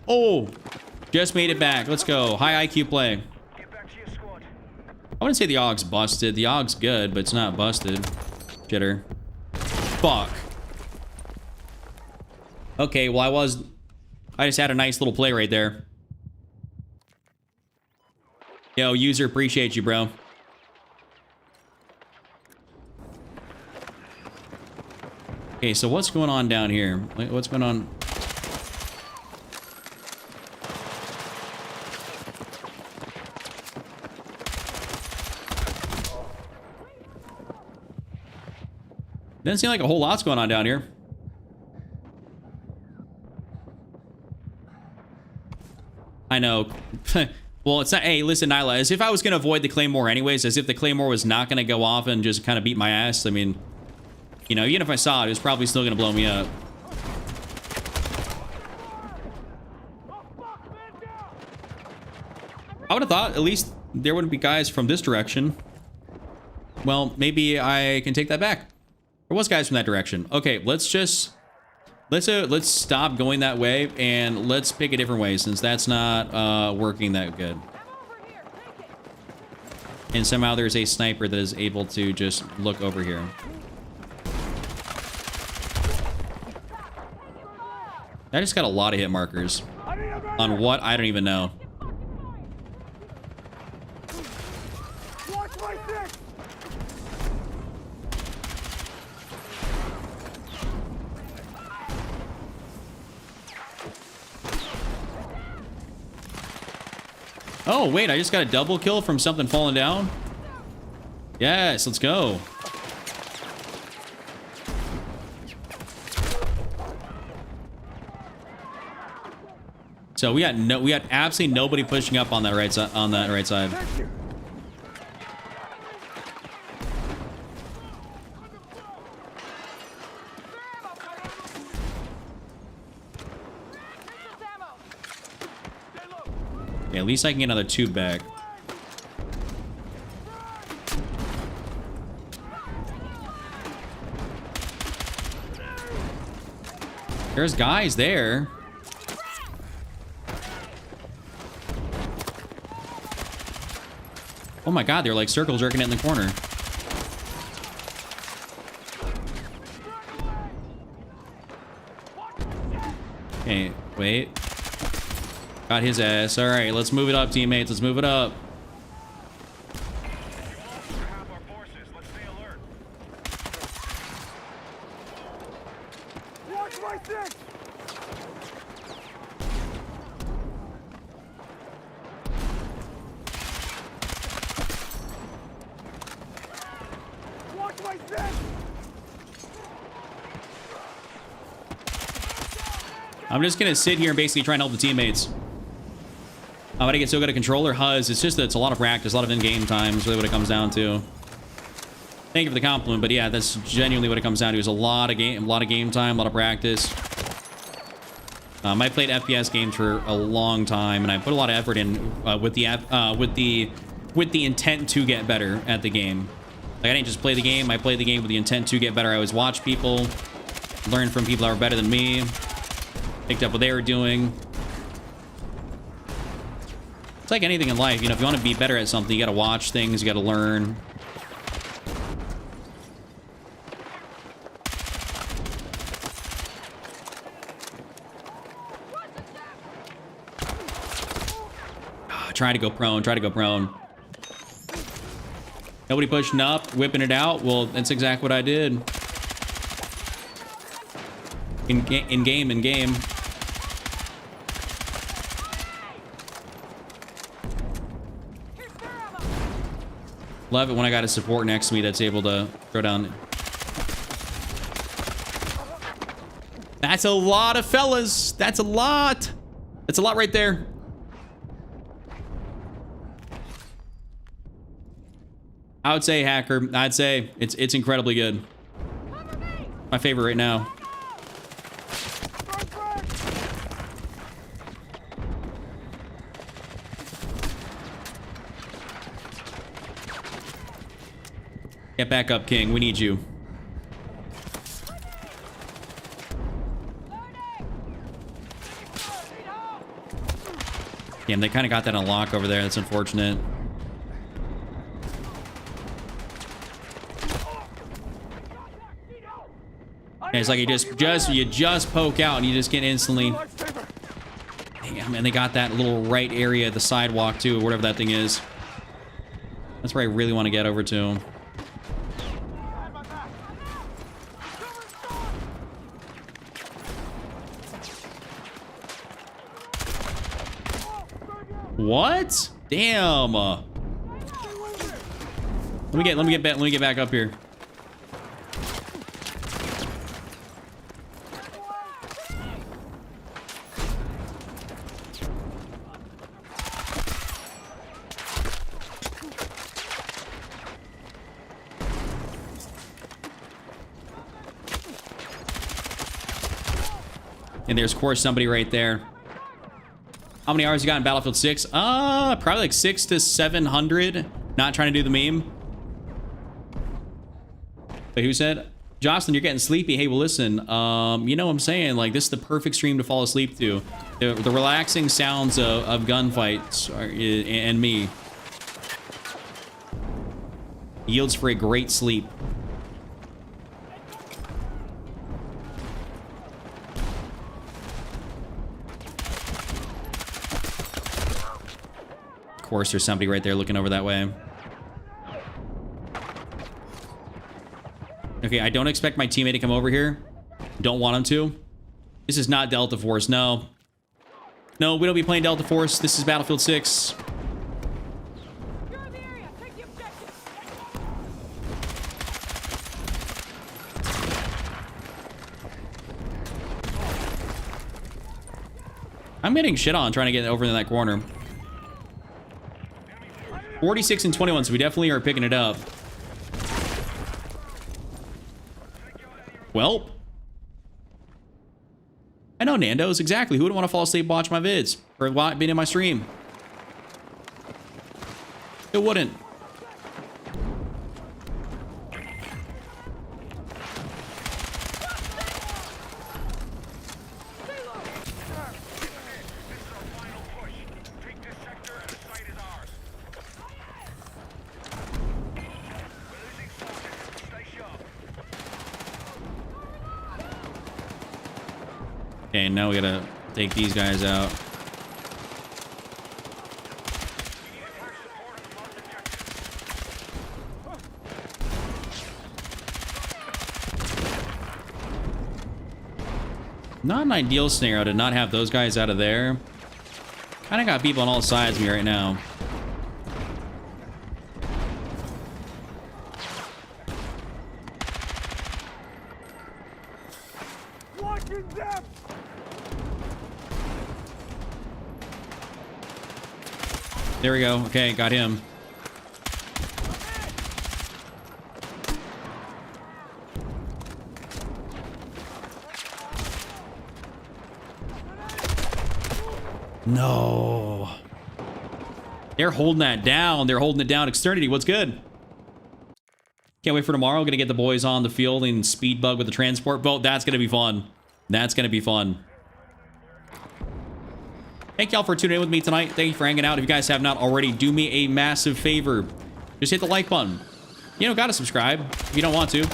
Oh, just made it back. Let's go. High IQ play. Get back to your squad. I wouldn't say the AUG's busted. The AUG's good, but it's not busted. Jitter. Fuck. Okay, well, I just had a nice little play right there. Yo, user, appreciate you, bro. Okay, so what's going on down here? Like, what's going on? Doesn't seem like a whole lot's going on down here. I know. Well, it's not. Hey, listen, Nyla. As if I was going to avoid the Claymore anyways. As if the Claymore was not going to go off and just kind of beat my ass. I mean, you know, even if I saw it, it was probably still going to blow me up. I would have thought at least there wouldn't be guys from this direction. Well, maybe I can take that back. There was guys from that direction. Okay, let's stop going that way and let's pick a different way since that's not working that good. And somehow there's a sniper that is able to just look over here. I just got a lot of hit markers. On what? I don't even know. Watch my six. Oh, wait, I just got a double kill from something falling down? Yes, let's go. So we got absolutely nobody pushing up on that right side. Yeah, at least I can get another tube back. There's guys there. Oh my god, they're like circle jerking it in the corner. Okay, wait. Got his ass. All right, let's move it up, teammates. Let's move it up. Have our forces. Let's stay alert. Watch my six. Watch my six. I'm just gonna sit here and basically try and help the teammates. How about I get so good at controller? Huzz. It's just that it's a lot of practice, a lot of in-game time is really what it comes down to. Thank you for the compliment, but yeah, that's genuinely what it comes down to. Is a lot of game time, a lot of practice. I played FPS games for a long time, and I put a lot of effort in with the intent to get better at the game. Like I didn't just play the game; I played the game with the intent to get better. I always watch people, learn from people that were better than me, picked up what they were doing. It's like anything in life, you know, if you want to be better at something, you got to watch things, you got to learn. Try to go prone, try to go prone. Nobody pushing up, whipping it out. Well, that's exactly what I did. In game. Love it when I got a support next to me that's able to throw down. That's a lot of fellas. That's a lot. That's a lot right there. I would say hacker. I'd say it's incredibly good. My favorite right now. Get back up, King. We need you. Damn, they kind of got that on lock over there. That's unfortunate. And it's like you just poke out and you just get instantly. Damn, and they got that little right area of the sidewalk too, or whatever that thing is. That's where I really want to get over to. What? Damn. Let me get back up here. And there's, of course, somebody right there. How many hours you got in Battlefield 6? Probably like 600 to 700. Not trying to do the meme. But who said? Jocelyn, you're getting sleepy. Hey, well, listen. You know what I'm saying? Like, this is the perfect stream to fall asleep to. The relaxing sounds of gunfights and me. Yields for a great sleep. Of course, there's somebody right there looking over that way. Okay, I don't expect my teammate to come over here. Don't want him to. This is not Delta Force, no. No, we don't be playing Delta Force. This is Battlefield 6. You're in the area. Take the objective. I'm getting shit on trying to get over in that corner. 46 and 21, so we definitely are picking it up. Well, I know Nando's, exactly. Who would want to fall asleep and watch my vids? Or being in my stream? It wouldn't. Okay, now we gotta take these guys out. Not an ideal scenario to not have those guys out of there. Kinda got people on all sides of me right now. There we go. Okay, got him. No. They're holding that down. They're holding it down. Externity, what's good? Can't wait for tomorrow. Gonna get the boys on the field and speed bug with the transport boat. That's gonna be fun. That's gonna be fun. Thank y'all for tuning in with me tonight. Thank you for hanging out. If you guys have not already, do me a massive favor. Just hit the like button. You don't gotta subscribe if you don't want to,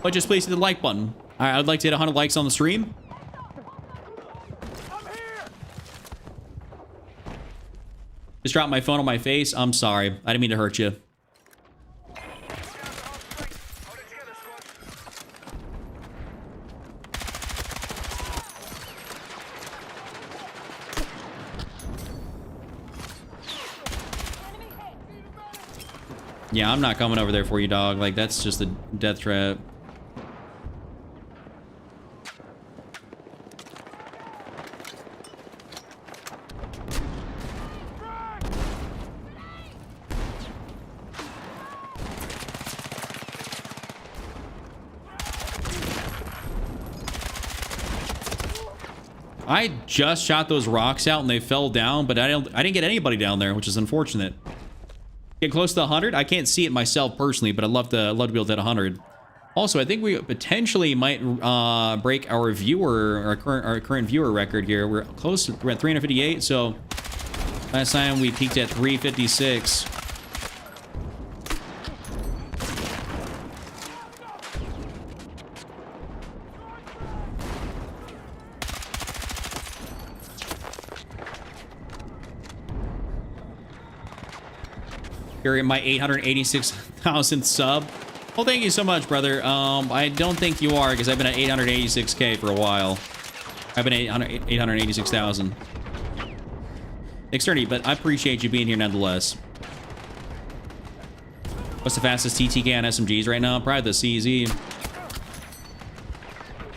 but just please hit the like button. All right, I'd like to hit 100 likes on the stream. Just dropped my phone on my face. I'm sorry. I didn't mean to hurt you. Yeah, I'm not coming over there for you, dog. Like, that's just a death trap. I just shot those rocks out and they fell down, but I didn't get anybody down there, which is unfortunate. Get close to 100. I can't see it myself personally, but I'd love to be able to hit 100. Also, I think we potentially might break our current viewer record here. We're close. We're at 358. So last time we peaked at 356. Here at my 886,000 sub. Well, thank you so much, brother. I don't think you are, because I've been at 886K for a while. I've been at 886,000. Externity, but I appreciate you being here nonetheless. What's the fastest TTK on SMGs right now? Probably the CZ.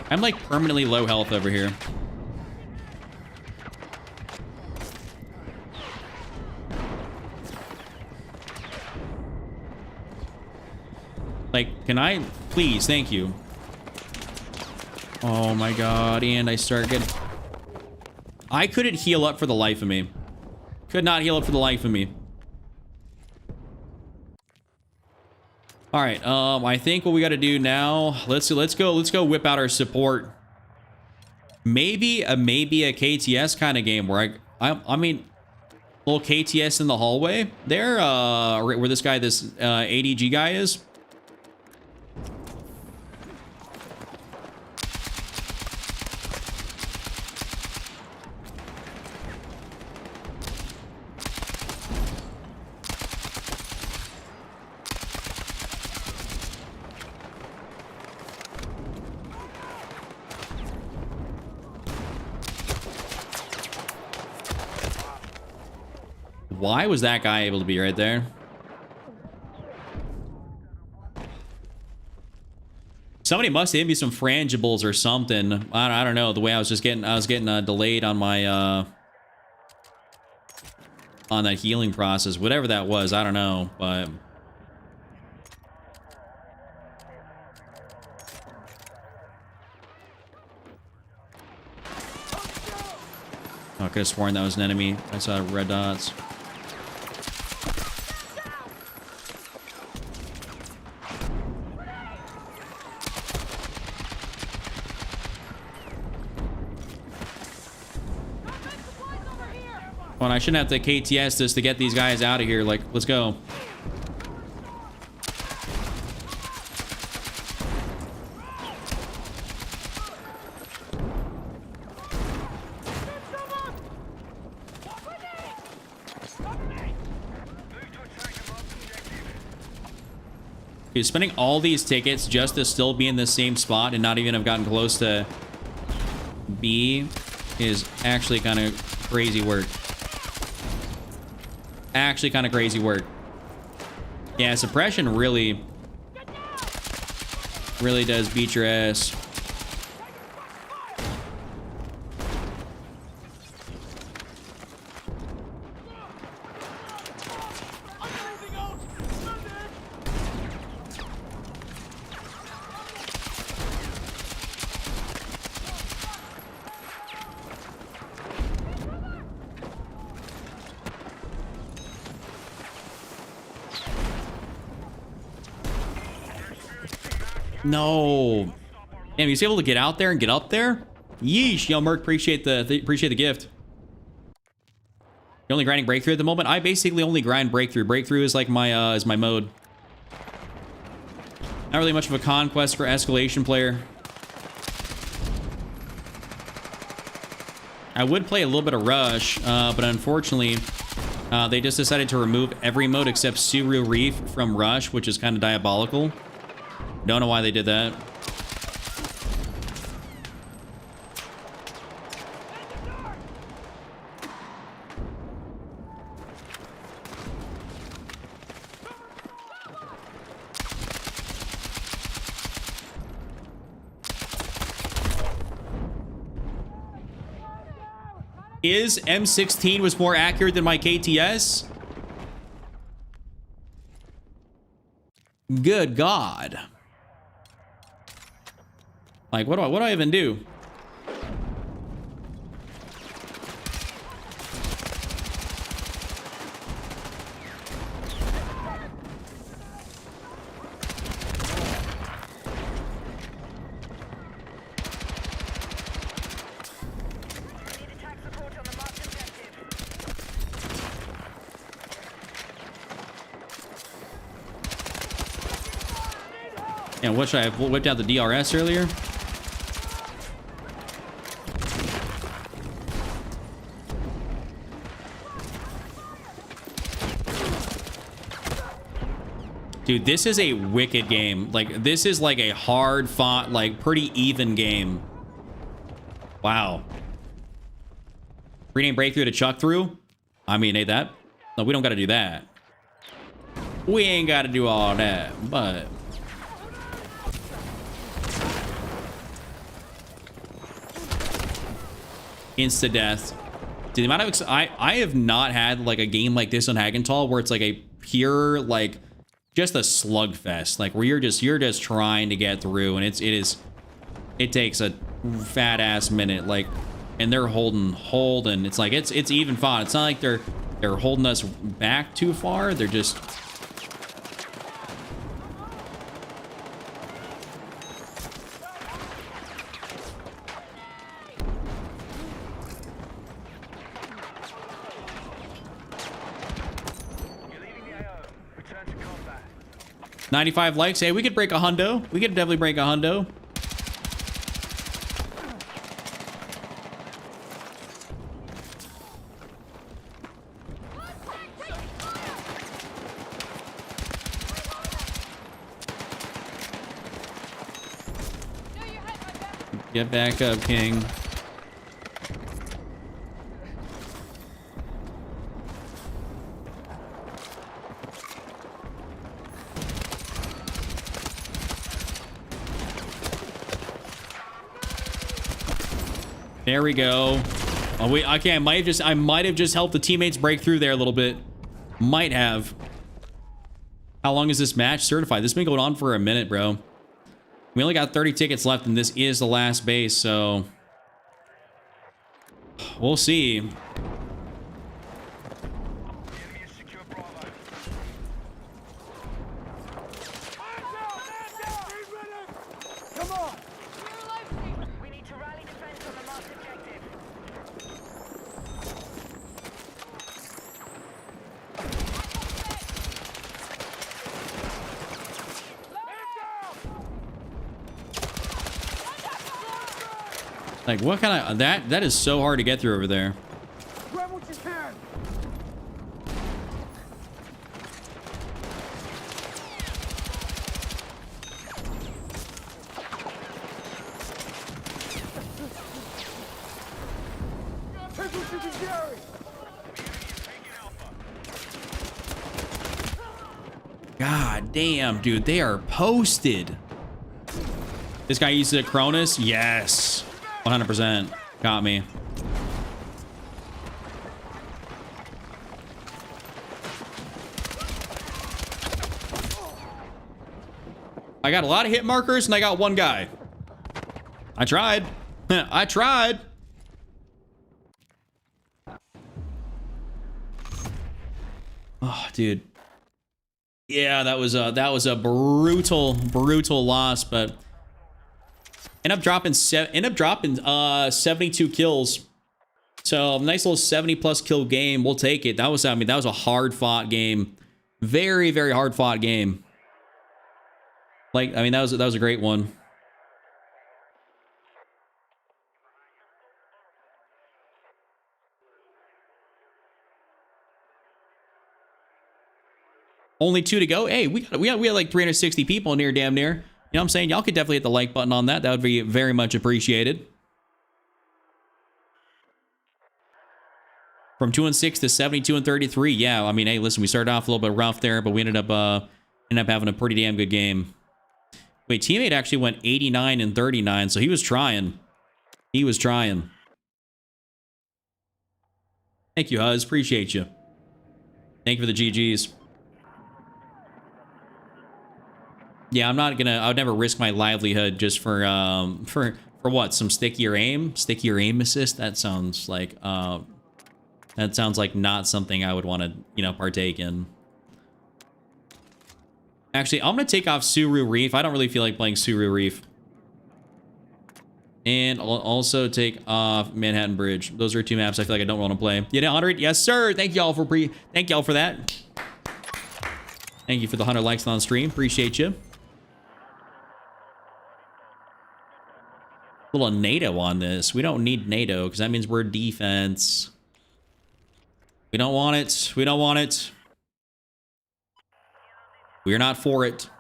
I'm like permanently low health over here. Like, can I please? Thank you. Oh my god, and I start getting... I couldn't heal up for the life of me. Could not heal up for the life of me. All right, I think what we got to do now, let's go whip out our support. Maybe a KTS kind of game where I mean, little KTS in the hallway there, where this ADG guy is. Why was that guy able to be right there? Somebody must have given me some frangibles or something. I don't know. The way I was getting delayed on my on that healing process, whatever that was. I don't know, but I could have sworn that was an enemy. I saw red dots. Well, I shouldn't have to KTS this to get these guys out of here. Like, let's go. Dude, spending all these tickets just to still be in the same spot and not even have gotten close to B is actually kind of crazy work. Actually kind of crazy work. Yeah, suppression really does beat your ass. No. Damn, he's able to get out there and get up there? Yeesh, yo, Merc, appreciate the gift. You're only grinding breakthrough at the moment? I basically only grind breakthrough. Breakthrough is like my mode. Not really much of a conquest or escalation player. I would play a little bit of Rush, but unfortunately, they just decided to remove every mode except Suru Reef from Rush, which is kind of diabolical. Don't know why they did that. Is M16 was more accurate than my KTS? Good God. Like, what do I even do? And wish I whipped out the DRS earlier. Dude, this is a wicked game. Like, this is like a hard fought, like pretty even game. Wow. Rename breakthrough to chuck through. I mean, ain't that? No, we don't got to do that. We ain't got to do all that, but... Insta death. Dude, the amount of I have not had like a game like this on Hagental where it's like a pure like just a slugfest, like where you're just trying to get through, and it takes a fat ass minute, like, and they're holding. It's like it's even fought. It's not like they're holding us back too far. They're just. You're leaving the AO. Return to combat. 95 likes. Hey, we could break a hundo. We could definitely break a hundo. Get back up, King. There we go. Oh wait, okay, I might have just helped the teammates break through there a little bit. Might have. How long is this match certified? This has been going on for a minute, bro. We only got 30 tickets left, and this is the last base, so we'll see. The enemy has secured Bravo. Come on! We need to rally defense on the marked objective. Like, what kind of that is so hard to get through over there. Grab what you can. Take what you can carry. God damn, dude, they are posted. This guy uses a Cronus? Yes. 100%. Got me. I got a lot of hit markers and I got one guy. I tried. I tried. Oh, dude. Yeah, that was a brutal loss, but end up dropping 72 kills. So nice little 70+ kill game. We'll take it. That was, I mean, that was a hard fought game. Very, very hard fought game. Like, I mean, that was a great one. Only 2 to go. Hey, we got like 360 people in here, damn near. You know what I'm saying? Y'all could definitely hit the like button on that. That would be very much appreciated. From 2-6 to 72-33. Yeah, I mean, hey, listen, we started off a little bit rough there, but we ended up having a pretty damn good game. Wait, teammate actually went 89-39, so he was trying. He was trying. Thank you, Huz. Appreciate you. Thank you for the GGs. Yeah, I'm not gonna. I would never risk my livelihood just for what? Some stickier aim assist. That sounds like not something I would want to, you know, partake in. Actually, I'm gonna take off Suru Reef. I don't really feel like playing Suru Reef. And I'll also take off Manhattan Bridge. Those are 2 maps I feel like I don't want to play. Yeah, 100. Yes, sir. Thank y'all for that. Thank you for the 100 likes on stream. Appreciate you. Little NATO on this. We don't need NATO because that means we're defense. We don't want it. We don't want it. We're not for it.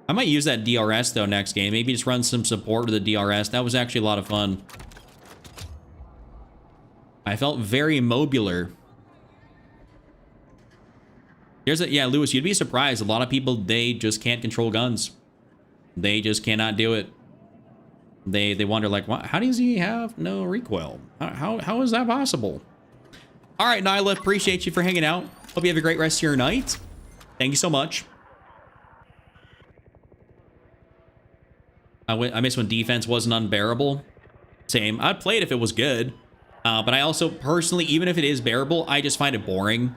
I might use that DRS though next game. Maybe just run some support with the DRS. That was actually a lot of fun. I felt very mobular. Yeah, Lewis, you'd be surprised. A lot of people, they just can't control guns. They just cannot do it. They wonder like, how does he have no recoil? How is that possible? All right, Nyla, appreciate you for hanging out. Hope you have a great rest of your night. Thank you so much. I miss when defense wasn't unbearable. Same. I'd play it if it was good. But I also, personally, even if it is bearable, I just find it boring.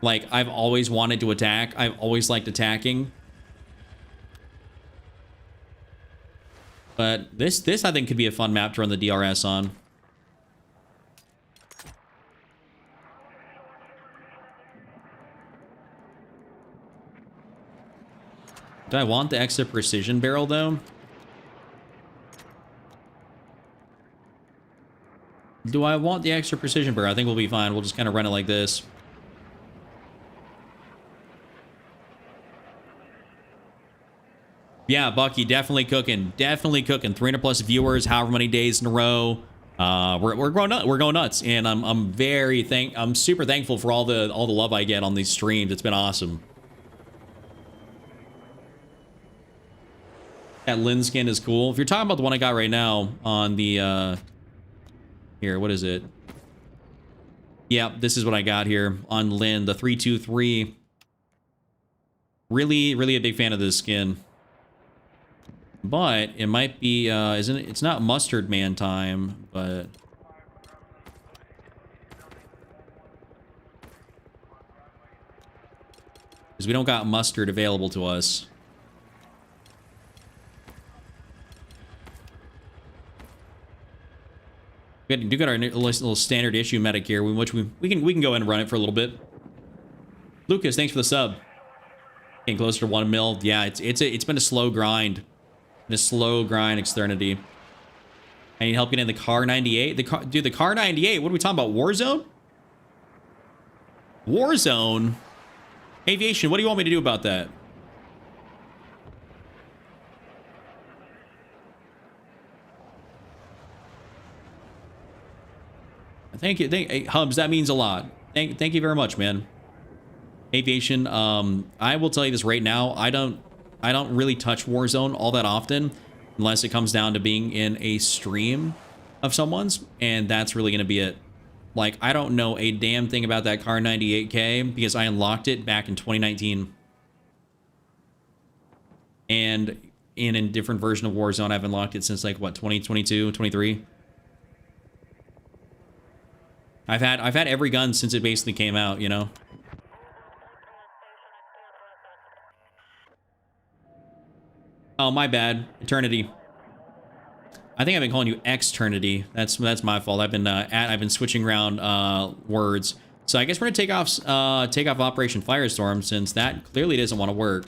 Like, I've always wanted to attack. I've always liked attacking. But this I think could be a fun map to run the DRS on. Do I want the extra precision barrel, though? Do I want the extra precision barrel? I think we'll be fine. We'll just kind of run it like this. Yeah, Bucky, definitely cooking. Definitely cooking. 300 plus viewers, however many days in a row. We're going nuts. We're going nuts, and I'm super thankful for all the love I get on these streams. It's been awesome. That Lin skin is cool. If you're talking about the one I got right now on the here, what is it? Yeah, this is what I got here on Lin, the 323. Really a big fan of this skin. But it might be, isn't it? It's not Mustard Man time, but... because we don't got mustard available to us. We do got our little standard issue medic here, which we can go in and run it for a little bit. Lucas, thanks for the sub. Getting closer to 1 mil. Yeah, it's been a slow grind. A slow grind, Externity. I need help getting in the Car 98. Dude, the Car 98. What are we talking about? Warzone? Warzone? Aviation, what do you want me to do about that? Thank you. Hey, Hubs, that means a lot. Thank you very much, man. Aviation, I will tell you this right now. I don't really touch Warzone all that often unless it comes down to being in a stream of someone's, and that's really going to be it. Like, I don't know a damn thing about that Car 98K because I unlocked it back in 2019. And in a different version of Warzone, I've unlocked it since, like, what, 2022, 23? I've had every gun since it basically came out, you know? Oh, my bad. Eternity. I think I've been calling you Externity. That's my fault. I've been switching around words. So I guess we're gonna take off Operation Firestorm since that clearly doesn't want to work.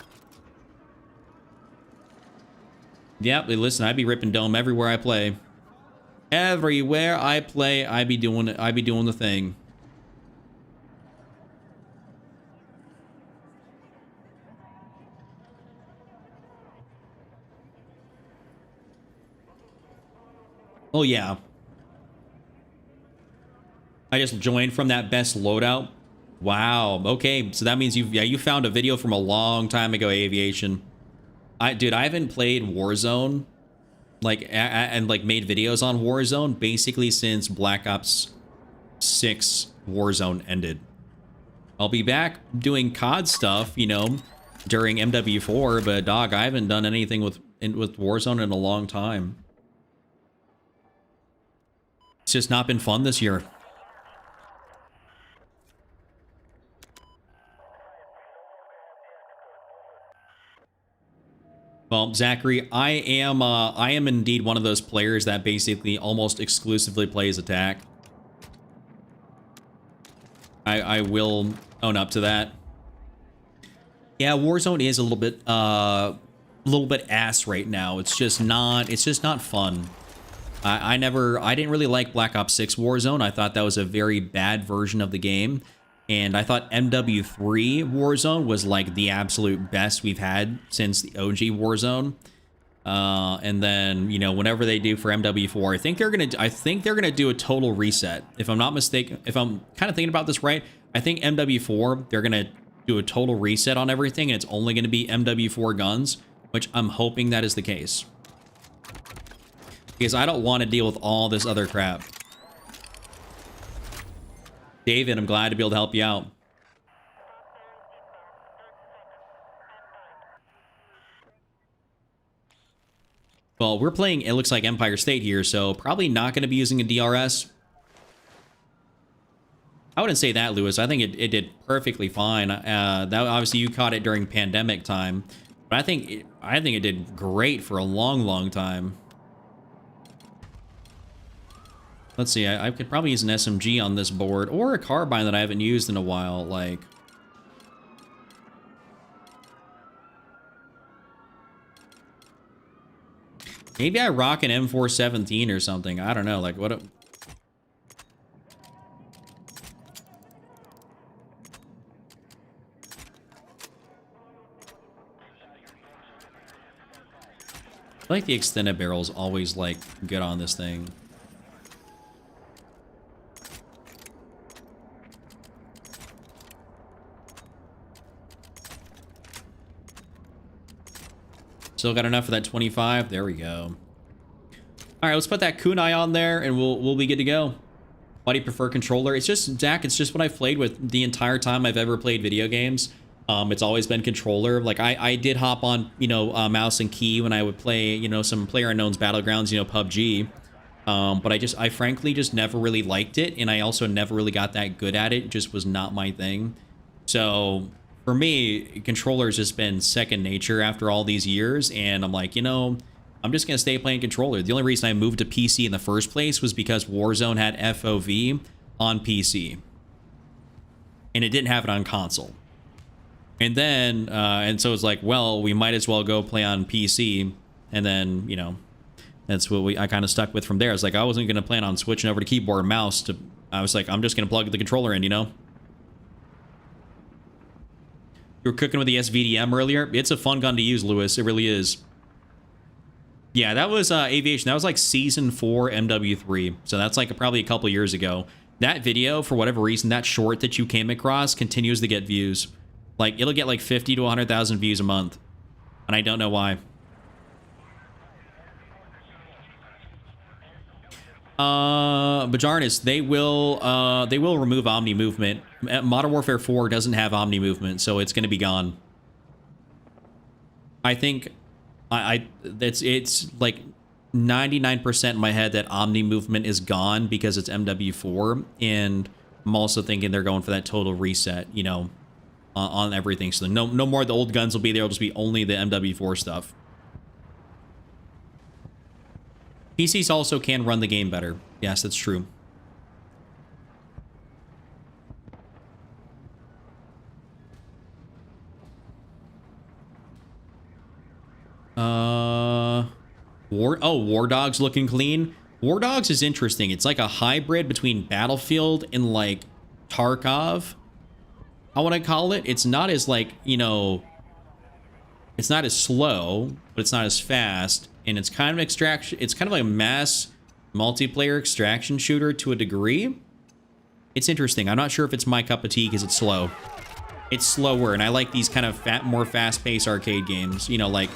Yep, listen, I be ripping dome everywhere I play. Everywhere I play, I be doing the thing. Oh, yeah. I just joined from that best loadout. Wow. Okay, so that means you found a video from a long time ago, Aviation. Dude, I haven't played Warzone, like, and like made videos on Warzone basically since Black Ops 6 Warzone ended. I'll be back doing COD stuff, you know, during MW4, but dog, I haven't done anything with Warzone in a long time. It's just not been fun this year. Well, Zachary, I am indeed one of those players that basically almost exclusively plays attack. I will own up to that. Yeah, Warzone is a little bit ass right now. It's just not fun. I didn't really like Black Ops 6 Warzone. I thought that was a very bad version of the game. And I thought MW3 Warzone was like the absolute best we've had since the OG Warzone. And then, you know, whenever they do for MW4, I think they're gonna do a total reset. If I'm not mistaken, if I'm kind of thinking about this right, I think MW4, they're gonna do a total reset on everything, and it's only gonna be MW4 guns, which I'm hoping that is the case. Because I don't want to deal with all this other crap. David, I'm glad to be able to help you out. Well, we're playing, it looks like Empire State here, so probably not going to be using a DRS. I wouldn't say that, Lewis. I think it did perfectly fine. That obviously you caught it during pandemic time, but I think it did great for a long time. Let's see. I could probably use an SMG on this board or a carbine that I haven't used in a while. Like, maybe I rock an M417 or something. I don't know. Like, what? I like the extended barrel is always like good on this thing. Still got enough for that 25. There we go. All right, let's put that kunai on there, and we'll be good to go. Why do you prefer controller? It's just, Zach, it's just what I've played with the entire time I've ever played video games. It's always been controller. Like, I did hop on, you know, mouse and key when I would play, you know, some PlayerUnknown's Battlegrounds, you know, PUBG. But I frankly just never really liked it, and I also never really got that good at it. It just was not my thing. So for me, controller's just been second nature after all these years, and I'm like, you know, I'm just gonna stay playing controller. The only reason I moved to PC in the first place was because Warzone had FOV on PC, and it didn't have it on console. And then, and so it's like, well, we might as well go play on PC, and then, you know, that's what I kind of stuck with from there. It's like, I wasn't gonna plan on switching over to keyboard and mouse. I was like, I'm just gonna plug the controller in, you know. You were cooking with the SVDM earlier. It's a fun gun to use, Lewis. It really is. Yeah, that was Aviation. That was like Season 4 MW3. So that's like probably a couple years ago. That video, for whatever reason, that short that you came across continues to get views. Like, it'll get like 50 to 100,000 views a month. And I don't know why. Bajarnis, they will remove Omni movement. Modern Warfare 4 doesn't have Omni movement, so it's going to be gone. I think it's like 99% in my head that Omni movement is gone because it's MW4, and I'm also thinking they're going for that total reset, you know, on everything. So no more of the old guns will be there. It'll just be only the MW4 stuff. PCs also can run the game better. Yes, that's true. War Dogs looking clean. War Dogs is interesting. It's like a hybrid between Battlefield and like Tarkov, I want to call it. It's not as like, you know, it's not as slow, but it's not as fast. And it's kind of extraction. It's kind of like a mass multiplayer extraction shooter to a degree. It's interesting. I'm not sure if it's my cup of tea because it's slow. It's slower, and I like these kind of more fast-paced arcade games. You know, like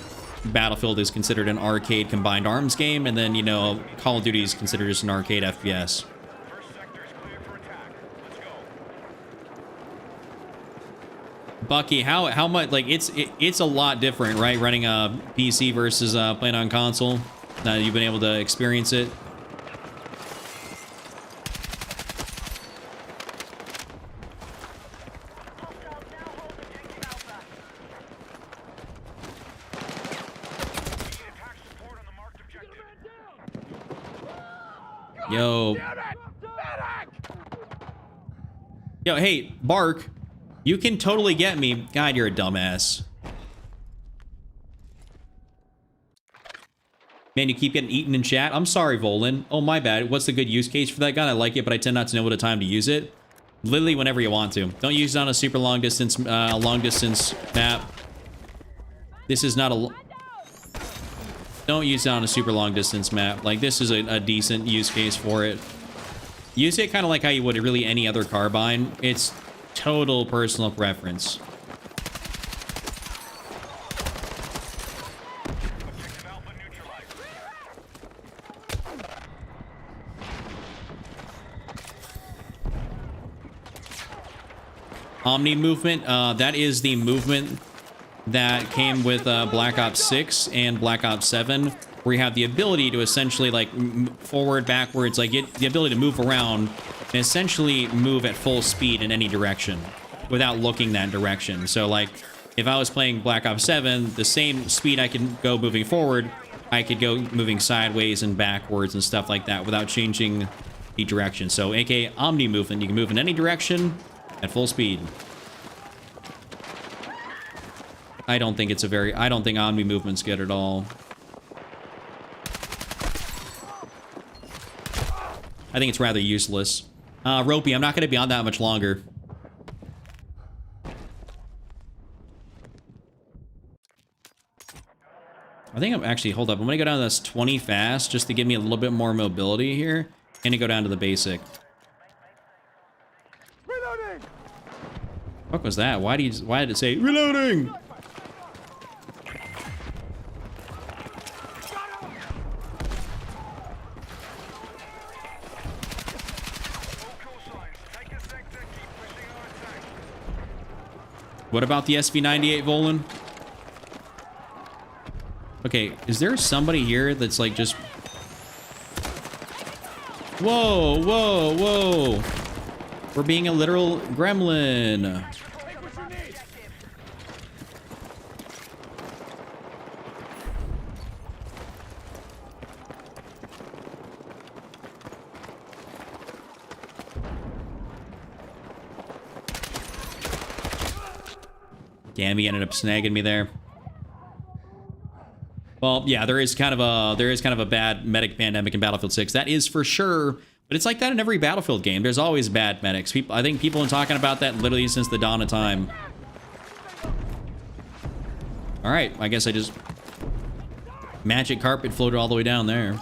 Battlefield is considered an arcade combined arms game, and then, you know, Call of Duty is considered just an arcade FPS. First sector is clear for attack. Let's go. Bucky, how much, like, it's a lot different, right? Running a PC versus playing on console. Now that you've been able to experience it. Hostiles now hold objective Alpha. We need attack support on the marked objective. Yo. Yo, hey, Bark. You can totally get me. God, you're a dumbass. Man, you keep getting eaten in chat. I'm sorry, Volan. Oh, my bad. What's the good use case for that gun? I like it, but I tend not to know what a time to use it. Literally whenever you want to. Don't use it on a super long distance map. This is not a... Don't use it on a super long distance map. Like, this is a decent use case for it. Use it kind of like how you would really any other carbine. It's total personal preference. Objective Alpha neutralized. Omni movement, that is the movement that came with Black Ops 6 and Black Ops 7, where you have the ability to essentially like forward, backwards, like get the ability to move around and essentially move at full speed in any direction without looking that direction. So like if I was playing Black Ops 7, the same speed I could go moving forward, I could go moving sideways and backwards and stuff like that without changing the direction. So aka Omni movement, you can move in any direction at full speed. I don't think Omni movement's good at all. I think it's rather useless. Ropey, I'm not going to be on that much longer. I think I'm actually, hold up. I'm going to go down to this 20 fast just to give me a little bit more mobility here. And to go down to the basic. Reloading! What was that? Why did it say reloading? What about the SV98, Volan? Okay, is there somebody here that's like just... Whoa, whoa, whoa. We're being a literal gremlin. Damn, he ended up snagging me there. Well, yeah, there is kind of a bad medic pandemic in Battlefield 6. That is for sure. But it's like that in every Battlefield game. There's always bad medics. I think people have been talking about that literally since the dawn of time. All right, I guess I just magic carpet floated all the way down there.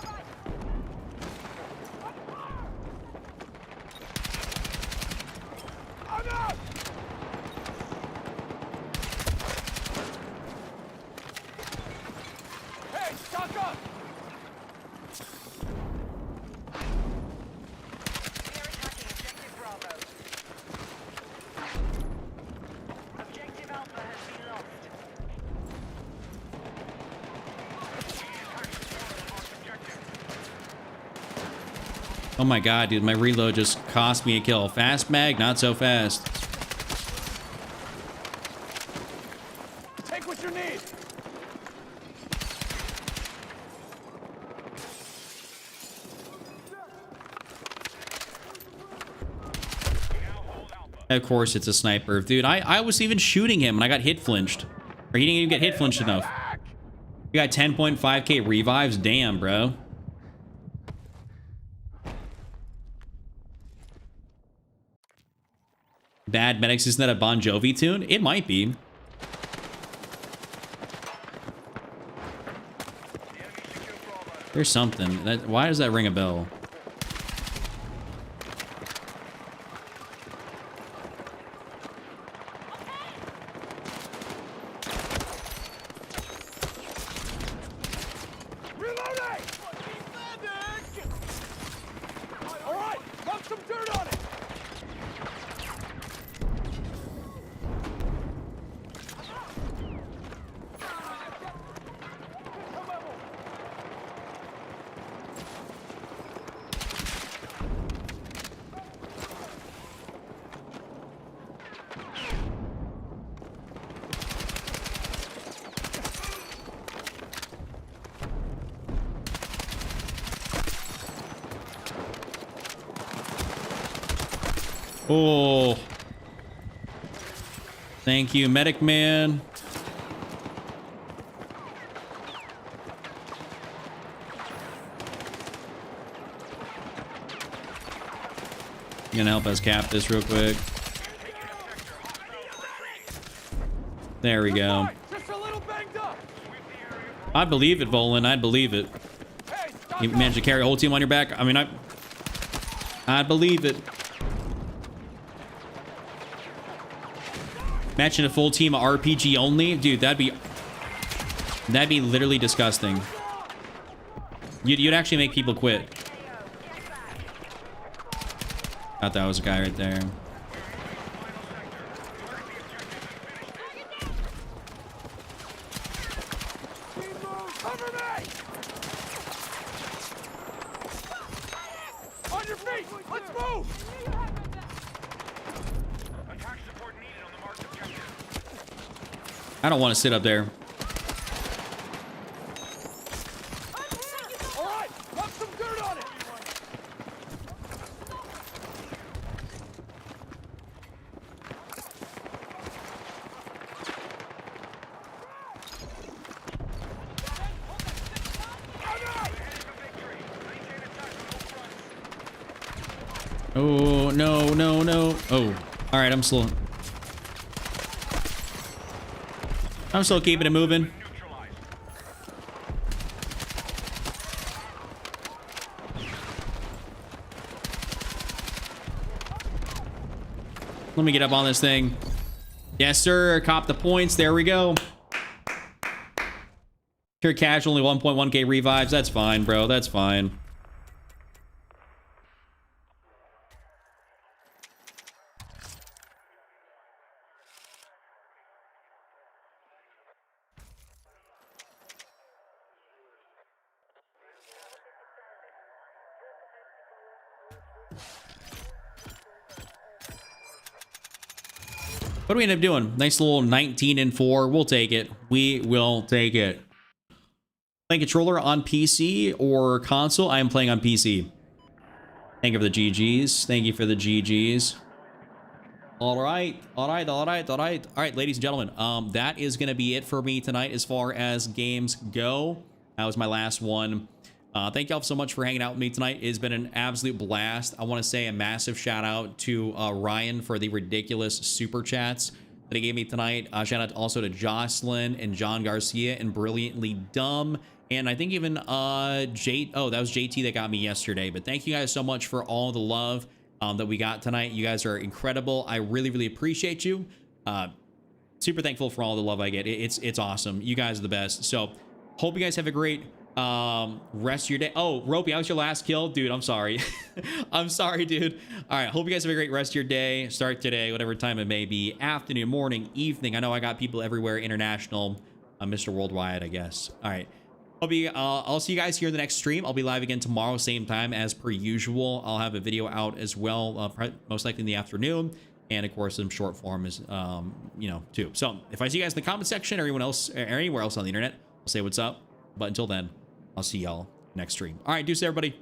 Oh my god, dude, my reload just cost me a kill. Fast mag, not so fast. Take what you need. Of course it's a sniper. Dude, I was even shooting him and I got hit flinched. Or he didn't even get hit flinched enough. You got 10.5k revives? Damn, bro. Bad medics, isn't that a Bon Jovi tune? It might be. There's something. Why does that ring a bell? All right, rub some dirt on it. Oh. Thank you, medic man. You gonna help us cap this real quick? There we go. Just a little banged up. I believe it, Volan. I believe it. Hey, stop You managed to carry a whole team on your back. I mean, I believe it. Matching a full team of RPG only, dude. That'd be literally disgusting. You'd actually make people quit. Thought that was a guy right there. Cover me! On your feet! Let's move! Attack support needed on the marked objective. I don't want to sit up there. All right, rub some dirt on it. Oh, no, no, no. Oh, all right, I'm slow. I'm still keeping it moving. Let me get up on this thing. Yes, sir. Cop the points. There we go. Pure casual, only 1.1k revives. That's fine, bro. That's fine. What do we end up doing? Nice little 19-4. We'll take it. We will take it. Playing controller on PC or console? I am playing on PC. Thank you for the GGs. Thank you for the GGs. All right, ladies and gentlemen. That is going to be it for me tonight as far as games go. That was my last one. Thank y'all so much for hanging out with me tonight. It's been an absolute blast. I want to say a massive shout out to Ryan for the ridiculous super chats that he gave me tonight. Shout out also to Jocelyn and John Garcia and Brilliantly Dumb. And I think even that was JT that got me yesterday. But thank you guys so much for all the love that we got tonight. You guys are incredible. I really, really appreciate you. Super thankful for all the love I get. It's awesome. You guys are the best. So hope you guys have a great rest of your day. Oh, Ropey, that was your last kill? Dude, I'm sorry. I'm sorry, dude. All right, hope you guys have a great rest of your day. Start today, whatever time it may be. Afternoon, morning, evening. I know I got people everywhere. International, Mr. Worldwide, I guess. All right. I'll see you guys here in the next stream. I'll be live again tomorrow, same time as per usual. I'll have a video out as well, most likely in the afternoon. And of course, some short form is, too. So if I see you guys in the comment section or anyone else, or anywhere else on the internet, I'll say what's up. But until then, I'll see y'all next stream. All right, deuce everybody.